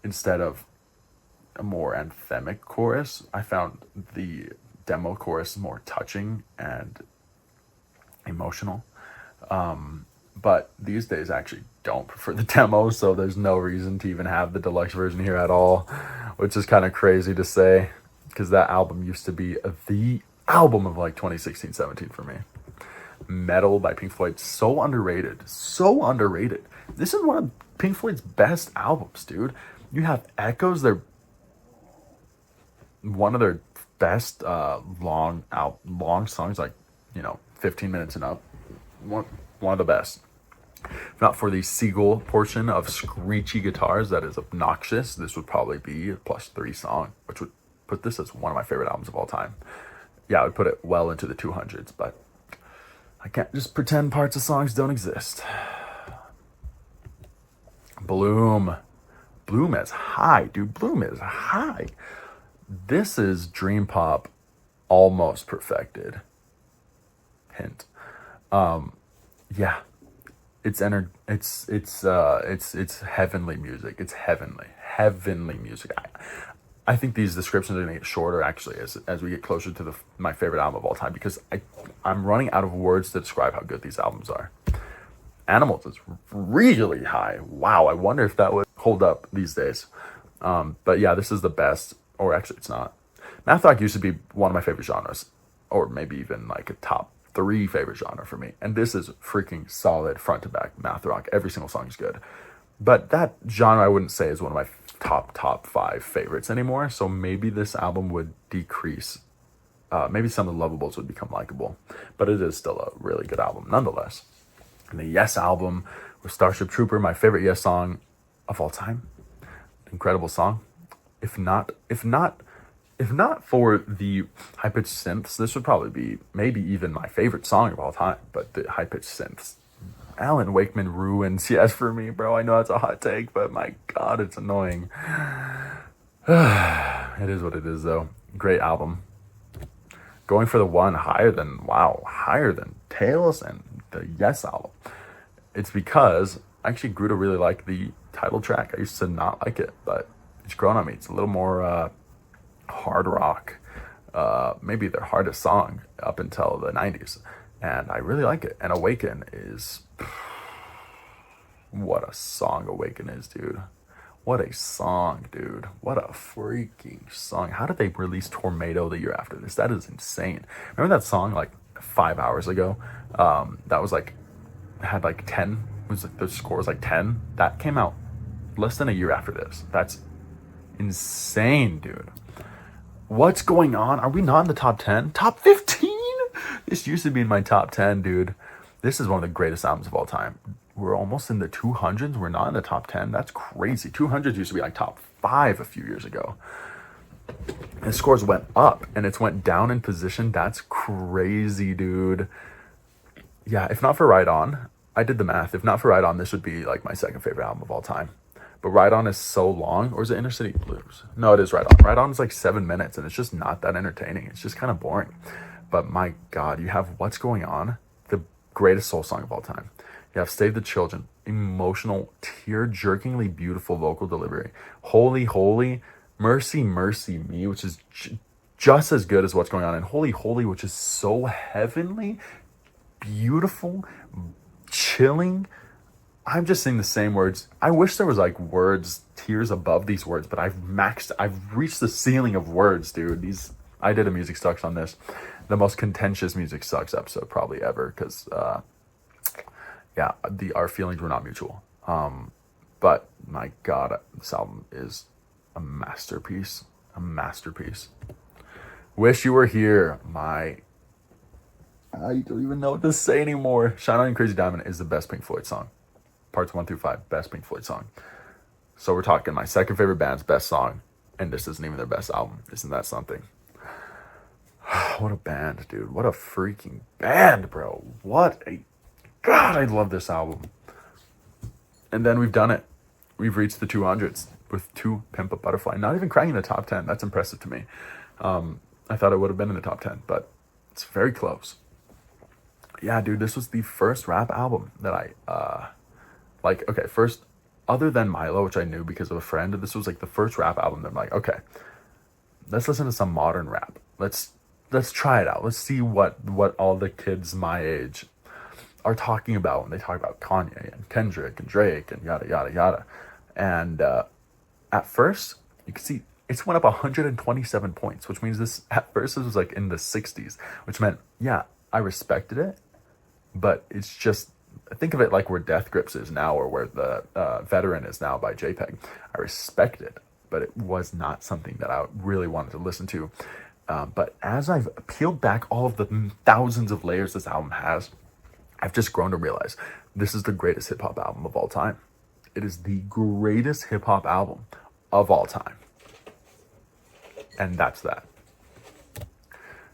instead of a more anthemic chorus. I found the demo chorus more touching and emotional. But these days I actually don't prefer the demo, so there's no reason to even have the deluxe version here at all, which is kind of crazy to say, because that album used to be the album of like 2016-17 for me. Metal by Pink Floyd, so underrated. This is one of Pink Floyd's best albums, dude. You have Echoes, they're one of their best long songs, like 15 minutes and up. One of the best. If not for the Seagull portion of screechy guitars that is obnoxious, this would probably be a +3 song, which would put this as one of my favorite albums of all time. Yeah, I would put it well into the 200s, but I can't just pretend parts of songs don't exist. Bloom is high, dude. Bloom is high. This is dream pop almost perfected. Hint. Yeah. It's heavenly music. It's heavenly music. I think these descriptions are gonna get shorter actually as we get closer to my favorite album of all time, because I'm running out of words to describe how good these albums are. Animals is really high. Wow, I wonder if that would hold up these days. But yeah, this is the best, or actually it's not. Math rock used to be one of my favorite genres, or maybe even like a top 3 favorite genre for me. And this is freaking solid front to back math rock. Every single song is good. But that genre I wouldn't say is one of my top 5 favorites anymore. So maybe this album would decrease. Maybe some of the lovables would become likable. But it is still a really good album nonetheless. And the Yes album with Starship Trooper, my favorite Yes song of all time. Incredible song. If not for the high-pitched synths, this would probably be maybe even my favorite song of all time. But the high-pitched synths, Alan Wakeman ruins Yes for me, bro. I know that's a hot take, but my God, it's annoying. It is what it is, though. Great album. Going for the one higher than Tales and the Yes album. It's because I actually grew to really like the title track. I used to not like it, but it's grown on me. It's a little more hard rock, maybe their hardest song up until the 90s, and I really like it. And Awaken is what a song. Awaken is, dude. What a song, dude. What a freaking song. How did they release Tornado the year after this? That is insane. Remember that song like 5 hours ago? That was like, had like 10, was like the score was like 10. That came out less than a year after this. That's insane, dude. What's going on? Are we not in the top 10? Top 15? This used to be in my top 10, dude. This is one of the greatest albums of all time. We're almost in the 200s. We're not in the top 10. That's crazy. 200s used to be like top 5 a few years ago. And scores went up and it's went down in position. That's crazy, dude. Yeah, if not for Ride On, I did the math. If not for Ride On, this would be like my second favorite album of all time. But Ride On is so long. Or is it Inner City Blues? No, it is Ride On. Ride On is like 7 minutes and it's just not that entertaining. It's just kind of boring. But my God, you have What's Going On, the greatest soul song of all time. You have Save the Children, emotional, tear-jerkingly beautiful vocal delivery. Holy, Holy, Mercy, Mercy Me, which is just as good as What's Going On. And Holy, Holy, which is so heavenly, beautiful, chilling. I'm just saying the same words. I wish there was like words, tiers above these words, but I've reached the ceiling of words, dude. I did a Music Sucks on this. The most contentious Music Sucks episode probably ever, because yeah, our feelings were not mutual. But my God, this album is a masterpiece. A masterpiece. Wish You Were Here. I don't even know what to say anymore. Shine On You Crazy Diamond is the best Pink Floyd song. Parts 1 through 5, best Pink Floyd song. So we're talking my second favorite band's best song, and this isn't even their best album. Isn't that something? What a band, dude. What a freaking band, bro. God, I love this album. And then we've done it. We've reached the 200s with To Pimp a Butterfly. Not even cracking the top 10. That's impressive to me. I thought it would have been in the top 10, but it's very close. Yeah, dude, this was the first rap album that I, first, other than Milo, which I knew because of a friend, this was like the first rap album that I'm like, okay, let's listen to some modern rap. Let's try it out. Let's see what all the kids my age are talking about when they talk about Kanye and Kendrick and Drake and yada, yada, yada. And at first, you can see it's went up 127 points, which means this was like in the 60s, which meant, yeah, I respected it, but it's just, think of it like where Death Grips is now, or where the Veteran is now by JPEG. I respect it, but it was not something that I really wanted to listen to. But as I've peeled back all of the thousands of layers this album has, I've just grown to realize this is the greatest hip-hop album of all time. It is the greatest hip-hop album of all time. And that's that.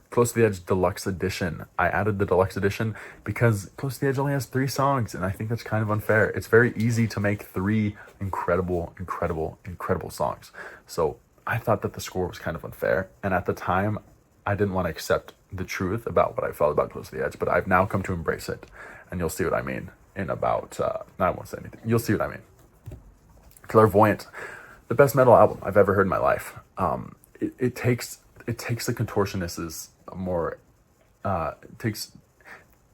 Close to the Edge Deluxe Edition. I added the Deluxe Edition because Close to the Edge only has 3 songs, and I think that's kind of unfair. It's very easy to make 3 incredible, incredible, incredible songs. So I thought that the score was kind of unfair, and at the time, I didn't want to accept the truth about what I felt about Close to the Edge, but I've now come to embrace it, and you'll see what I mean in about, I won't say anything. You'll see what I mean. Clairvoyant, the best metal album I've ever heard in my life. It takes the contortionists more, takes,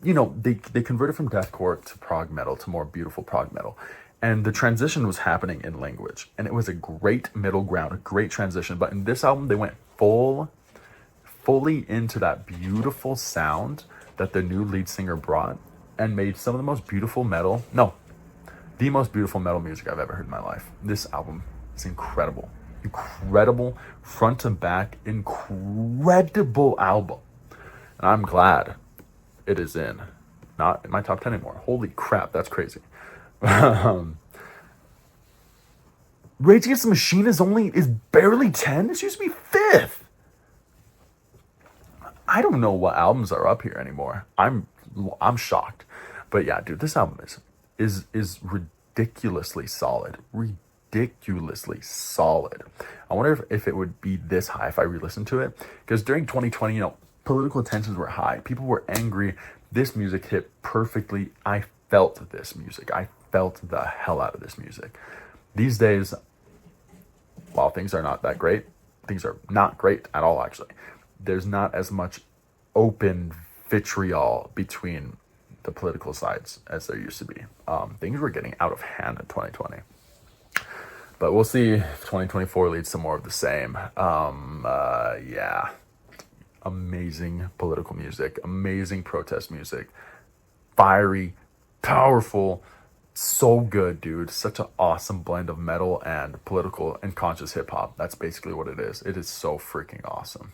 they converted from deathcore to prog metal, to more beautiful prog metal. And the transition was happening in language. And it was a great middle ground, a great transition. But in this album, they went fully into that beautiful sound that the new lead singer brought, and made some of the most beautiful the most beautiful metal music I've ever heard in my life. This album is incredible. Incredible, front to back, incredible album. And I'm glad it is not in my top 10 anymore. Holy crap, that's crazy. Rage Against the Machine is barely 10. This used to be 5th. I don't know what albums are up here anymore. I'm shocked. But yeah, dude, this album is ridiculously solid. Ridiculously solid. I wonder if it would be this high if I re-listened to it. Because during 2020, political tensions were high. People were angry. This music hit perfectly. I felt this music. I felt the hell out of this music. These days, while things are not that great, things are not great at all, actually. There's not as much open vitriol between the political sides as there used to be. Things were getting out of hand in 2020. But we'll see if 2024 leads to more of the same. Yeah. Amazing political music. Amazing protest music. Fiery, powerful, so good, dude. Such an awesome blend of metal and political and conscious hip-hop. That's basically what it is. It is so freaking awesome.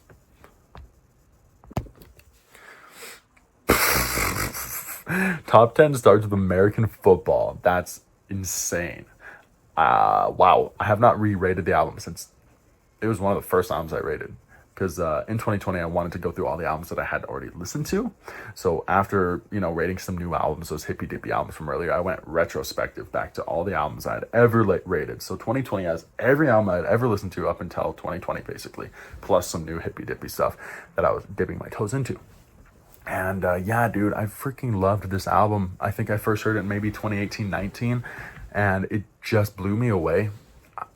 Top 10 starts with American Football. That's insane. Wow. I have not re-rated the album since it was one of the first albums I rated. Because in 2020, I wanted to go through all the albums that I had already listened to. So after, rating some new albums, those hippy-dippy albums from earlier, I went retrospective back to all the albums I had ever rated. So 2020 has every album I had ever listened to up until 2020, basically, plus some new hippy-dippy stuff that I was dipping my toes into. And yeah, dude, I freaking loved this album. I think I first heard it in maybe 2018-19, and it just blew me away.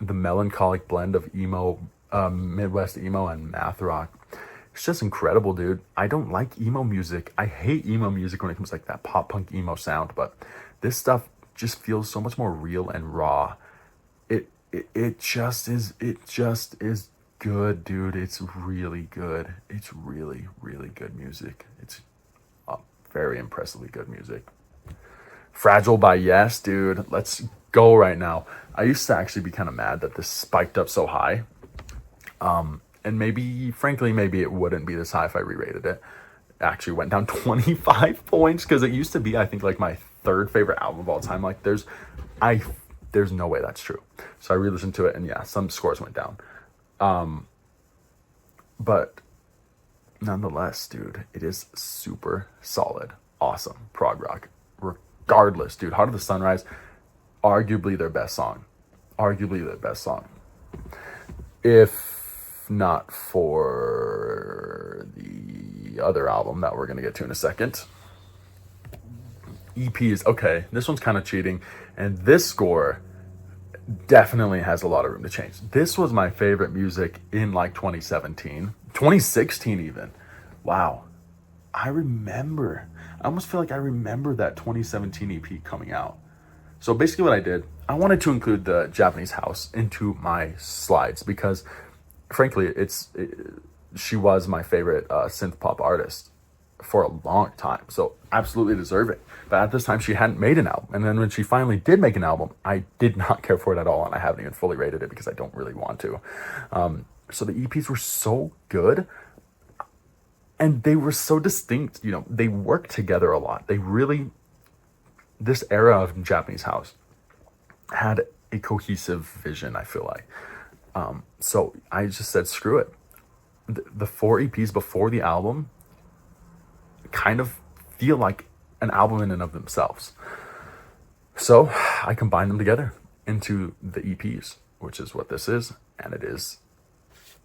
The melancholic blend of emo, Midwest emo and math rock. It's just incredible, dude. I don't like emo music. I hate emo music when it comes to like that pop punk emo sound, but this stuff just feels so much more real and raw. It just is good, dude. It's really good. It's really, really good music. It's very impressively good music. Fragile by Yes, dude. Let's go right now. I used to actually be kind of mad that this spiked up so high. And maybe, frankly, maybe it wouldn't be this high if I re-rated it. It actually went down 25 points because it used to be, I think, like my third favorite album of all time. Like there's no way that's true. So I re-listened to it, and yeah, some scores went down. But nonetheless, dude, it is super solid, awesome prog rock. Regardless, dude, Heart of the Sunrise, arguably their best song. Arguably their best song. If not for the other album that we're going to get to in a second. EPs, okay, this one's kind of cheating. And this score definitely has a lot of room to change. This was my favorite music in like 2017, 2016 even. Wow. I almost feel like I remember that 2017 EP coming out. So basically what I did, I wanted to include the Japanese House into my slides because frankly, she was my favorite synth pop artist for a long time. So absolutely deserve it. But at this time, she hadn't made an album. And then when she finally did make an album, I did not care for it at all. And I haven't even fully rated it because I don't really want to. So the EPs were so good. And they were so distinct. You know, they worked together a lot. This era of Japanese House had a cohesive vision, I feel like. So I just said, screw it. The 4 EPs before the album kind of feel like an album in and of themselves. So I combined them together into the EPs, which is what this is. And it is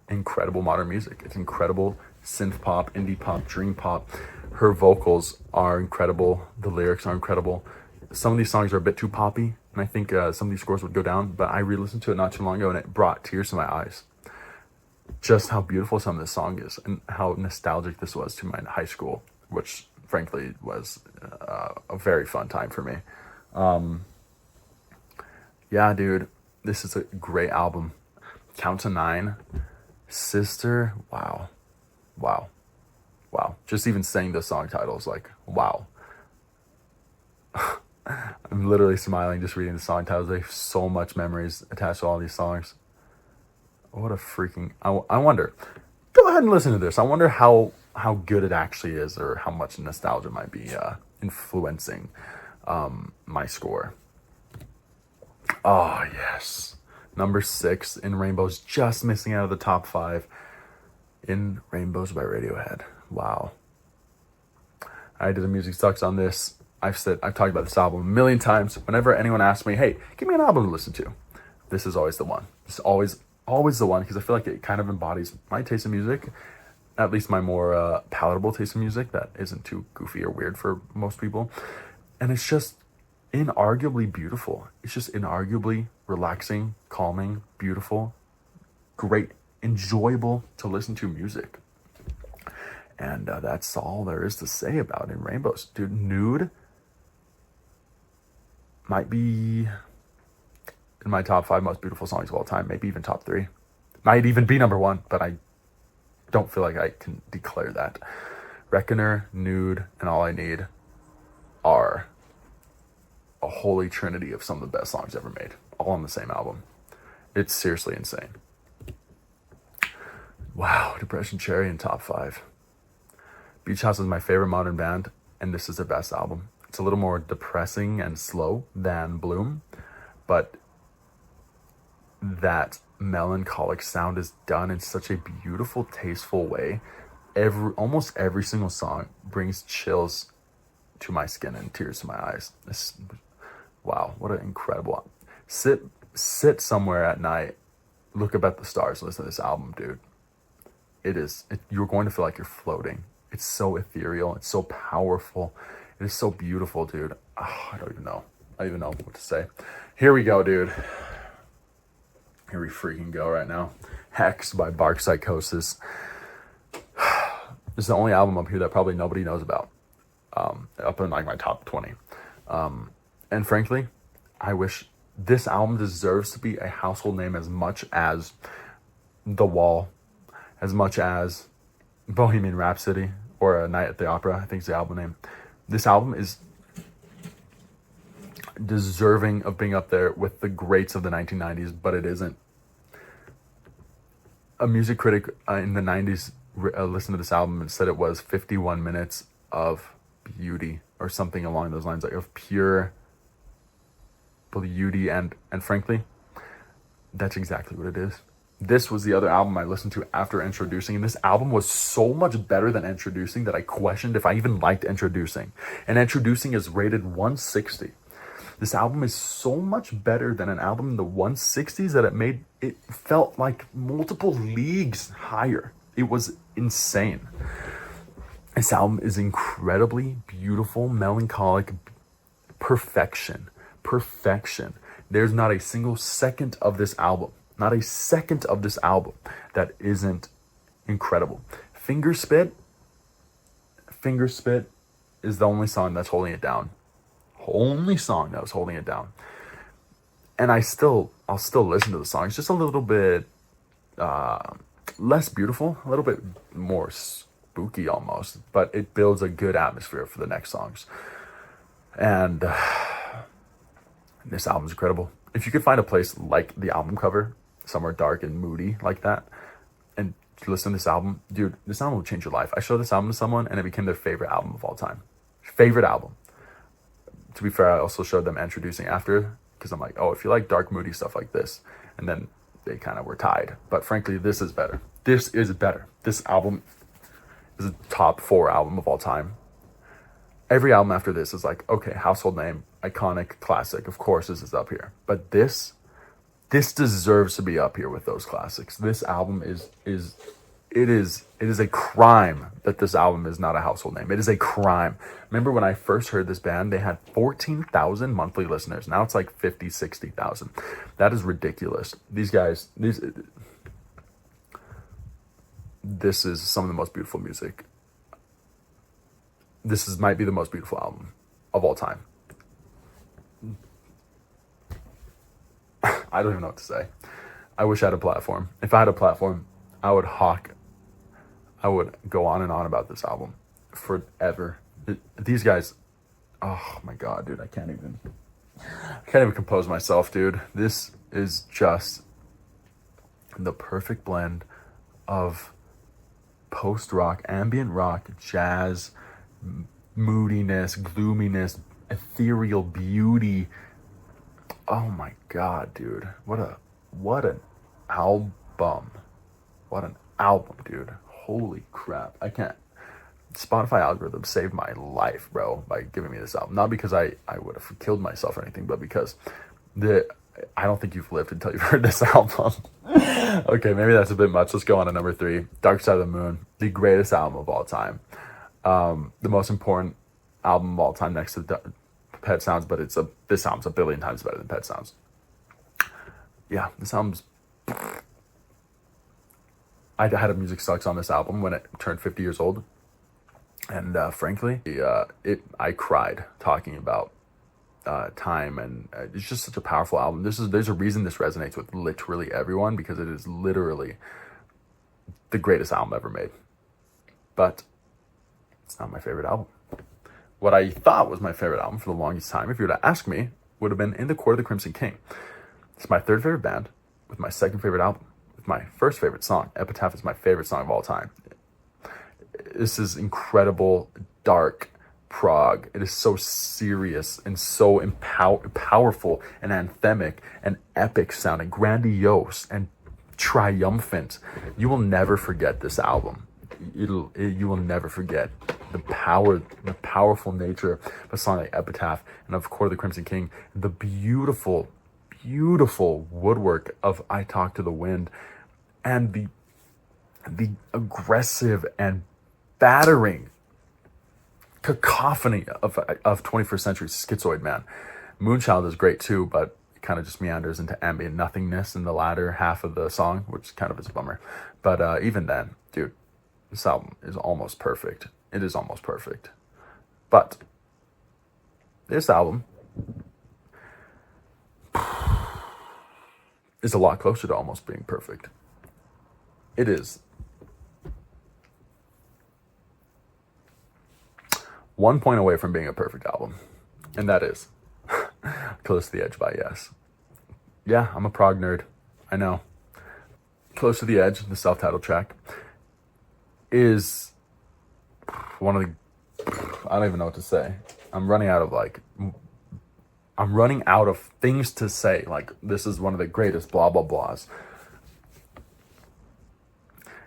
incredible modern music. It's incredible synth pop, indie pop, dream pop. Her vocals are incredible. The lyrics are incredible. Some of these songs are a bit too poppy, and I think some of these scores would go down, but I re-listened to it not too long ago, and it brought tears to my eyes. Just how beautiful some of this song is, and how nostalgic this was to my high school, which frankly was a very fun time for me. Yeah, dude, this is a great album. Count to 9, Sister, wow. Just even saying the song titles, like, wow. I'm literally smiling just reading the song titles. They have so much memories attached to all these songs. What a freaking... I wonder... Go ahead and listen to this. I wonder how good it actually is, or how much nostalgia might be influencing my score. Oh, yes. Number 6, In Rainbows, just missing out of the top 5. In Rainbows by Radiohead. Wow. I did a music sucks on this. I've talked about this album a million times. Whenever anyone asks me, hey, give me an album to listen to, this is always the one. It's always the one, because I feel like it kind of embodies my taste in music, at least my more palatable taste in music that isn't too goofy or weird for most people. And it's just inarguably beautiful. It's just inarguably relaxing, calming, beautiful, great, enjoyable to listen to music. And that's all there is to say about In Rainbows. Dude, Nude might be in my top 5 most beautiful songs of all time, maybe even top 3. Might even be number 1, but I don't feel like I can declare that. Reckoner, Nude, and All I Need are a holy trinity of some of the best songs ever made, all on the same album. It's seriously insane. Wow, Depression Cherry in top 5. Beach House is my favorite modern band, and this is their best album. It's a little more depressing and slow than Bloom, but that melancholic sound is done in such a beautiful, tasteful way. Almost every single song brings chills to my skin and tears to my eyes. Wow, what an incredible... Sit somewhere at night, look up at the stars, listen to this album, dude. You're going to feel like you're floating. It's so ethereal. It's so powerful. It is so beautiful, dude. Oh, I don't even know what to say. Here we go, dude. Here we freaking go right now. Hex by Bark Psychosis. This is the only album up here that probably nobody knows about. Up in like my top 20. And frankly, I wish this album deserves to be a household name as much as The Wall as much as Bohemian Rhapsody or A Night at the Opera, I think is the album name. This album is deserving of being up there with the greats of the 1990s, but it isn't. A music critic in the 90s listened to this album and said it was 51 minutes of beauty or something along those lines, like of pure beauty, and frankly, that's exactly what it is. This was the other album I listened to after Introducing, and this album was so much better than Introducing that I questioned if I even liked Introducing. And Introducing is rated 160. This album is so much better than an album in the 160s that it felt like multiple leagues higher. It was insane. This album is incredibly beautiful, melancholic, perfection. There's not a single second of this album, that isn't incredible. Finger Spit is the only song that's holding it down. Only song that was holding it down. And I'll still listen to the song. It's just a little bit less beautiful, a little bit more spooky almost, but it builds a good atmosphere for the next songs. And this album's incredible. If you could find a place like the album cover, somewhere dark and moody like that, and listen to this album, dude, this album will change your life. I showed this album to someone and it became their favorite album of all time. Favorite album. To be fair, I also showed them Introducing after, because I'm like, oh, if you like dark, moody stuff like this, and then they kind of were tied. But frankly, this is better. This album is a top 4 album of all time. Every album after this is like, okay, household name, iconic, classic. Of course, this is up here. But this deserves to be up here with those classics. This album it is a crime that this album is not a household name. It is a crime. Remember when I first heard this band, they had 14,000 monthly listeners. Now it's like 50, 60,000. That is ridiculous. These guys, this is some of the most beautiful music. Might be the most beautiful album of all time. I don't even know what to say. I wish I had a platform. If I had a platform, I would go on and on about this album forever. These guys, oh my God, dude, I can't even compose myself, dude. This is just the perfect blend of post-rock, ambient rock, jazz, moodiness, gloominess, ethereal beauty. Oh my God, dude. What an album. What an album, dude. Holy crap. I can't. Spotify algorithm saved my life, bro, by giving me this album. Not because I would have killed myself or anything, but because I don't think you've lived until you've heard this album. Okay, maybe that's a bit much. Let's go on to number 3. Dark Side of the Moon, the greatest album of all time. The most important album of all time next to Pet Sounds, but this album's a billion times better than Pet Sounds. Yeah, this album's... I had a Music Sucks on this album when it turned 50 years old. And frankly, I cried talking about time, and it's just such a powerful album. There's a reason this resonates with literally everyone, because it is literally the greatest album ever made. But it's not my favorite album. What I thought was my favorite album for the longest time, if you were to ask me, would have been In the Court of the Crimson King. It's my 3rd favorite band, with my 2nd favorite album, with my 1st favorite song. Epitaph is my favorite song of all time. This is incredible, dark prog. It is so serious and so powerful and anthemic and epic sounding, grandiose and triumphant. You will never forget this album. You will never forget the powerful nature of a song like Epitaph and of Court of the Crimson King. The beautiful woodwork of I Talk to the Wind, and the aggressive and battering cacophony of 21st century schizoid man. Moonchild is great too, but it kind of just meanders into ambient nothingness in the latter half of the song, which kind of is a bummer. But even then, dude, this album is almost perfect. It is almost perfect. But this album is a lot closer to almost being perfect. It is 1 point away from being a perfect album, and that is Close to the Edge by Yes. Yeah, I'm a prog nerd. I know. Close to the Edge, the self-titled track, is one of the... I don't even know what to say. I'm running out of things to say. Like, this is one of the greatest blah, blah, blahs.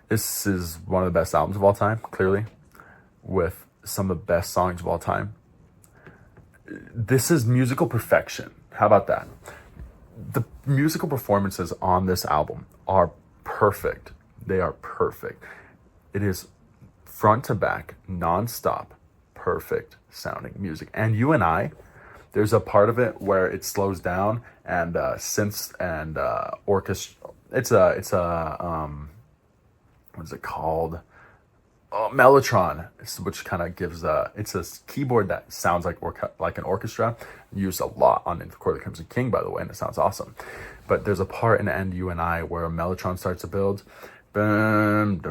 This is one of the best albums of all time, clearly, with some of the best songs of all time. This is musical perfection. How about that? The musical performances on this album are perfect. They are perfect. It is front to back, non-stop, perfect sounding music. And You and I, there's a part of it where it slows down and synths and orchestra. It's a what is it called? Mellotron, which kind of gives it's a keyboard that sounds like an orchestra, used a lot on In Court of the Crimson King, by the way, and it sounds awesome. But there's a part in And You and I where a mellotron starts to build, and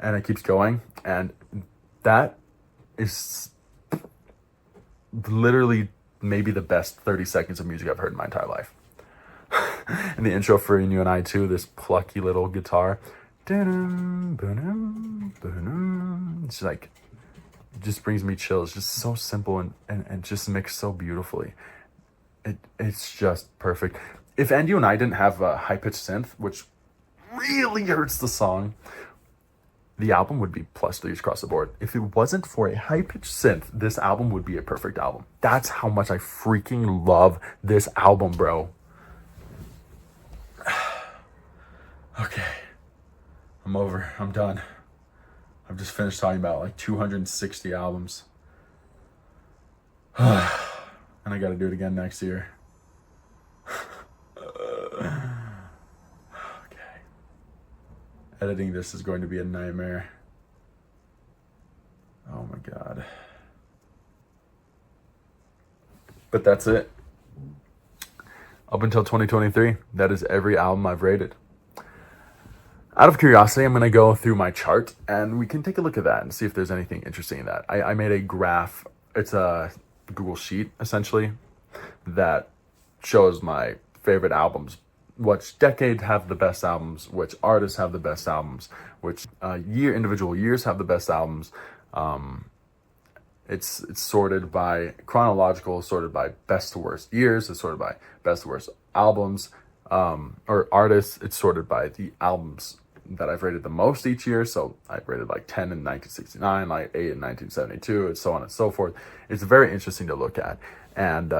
it keeps going, and that is literally maybe the best 30 seconds of music I've heard in my entire life. And the intro for In You and I too, this plucky little guitar. It's like, it just brings me chills. Just so simple and just mixed so beautifully. It's just perfect. If And You and I didn't have a high-pitched synth, which really hurts the song, the album would be +3s across the board. If it wasn't for a high-pitched synth, this album would be a perfect album. That's how much I freaking love this album, bro. Okay. I'm over. I'm done. I've just finished talking about like 260 albums. And I gotta do it again next year. Okay. Editing this is going to be a nightmare. Oh my God. But that's it. Up until 2023, that is every album I've rated. Out of curiosity, I'm going to go through my chart and we can take a look at that and see if there's anything interesting in that. I made a graph. It's a Google Sheet, essentially, that shows my favorite albums, which decade have the best albums, which artists have the best albums, which individual years have the best albums. It's sorted by chronological, sorted by best to worst years. It's sorted by best to worst albums or artists. It's sorted by the albums that I've rated the most each year. So I've rated like 10 in 1969, like 8 in 1972, and so on and so forth. It's very interesting to look at and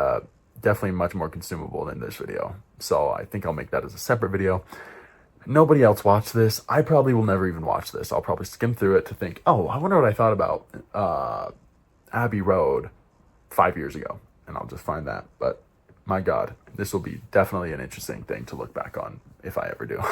definitely much more consumable than this video. So I think I'll make that as a separate video. Nobody else watched this. I probably will never even watch this. I'll probably skim through it to think, oh, I wonder what I thought about Abbey Road 5 years ago. And I'll just find that. But my God, this will be definitely an interesting thing to look back on if I ever do.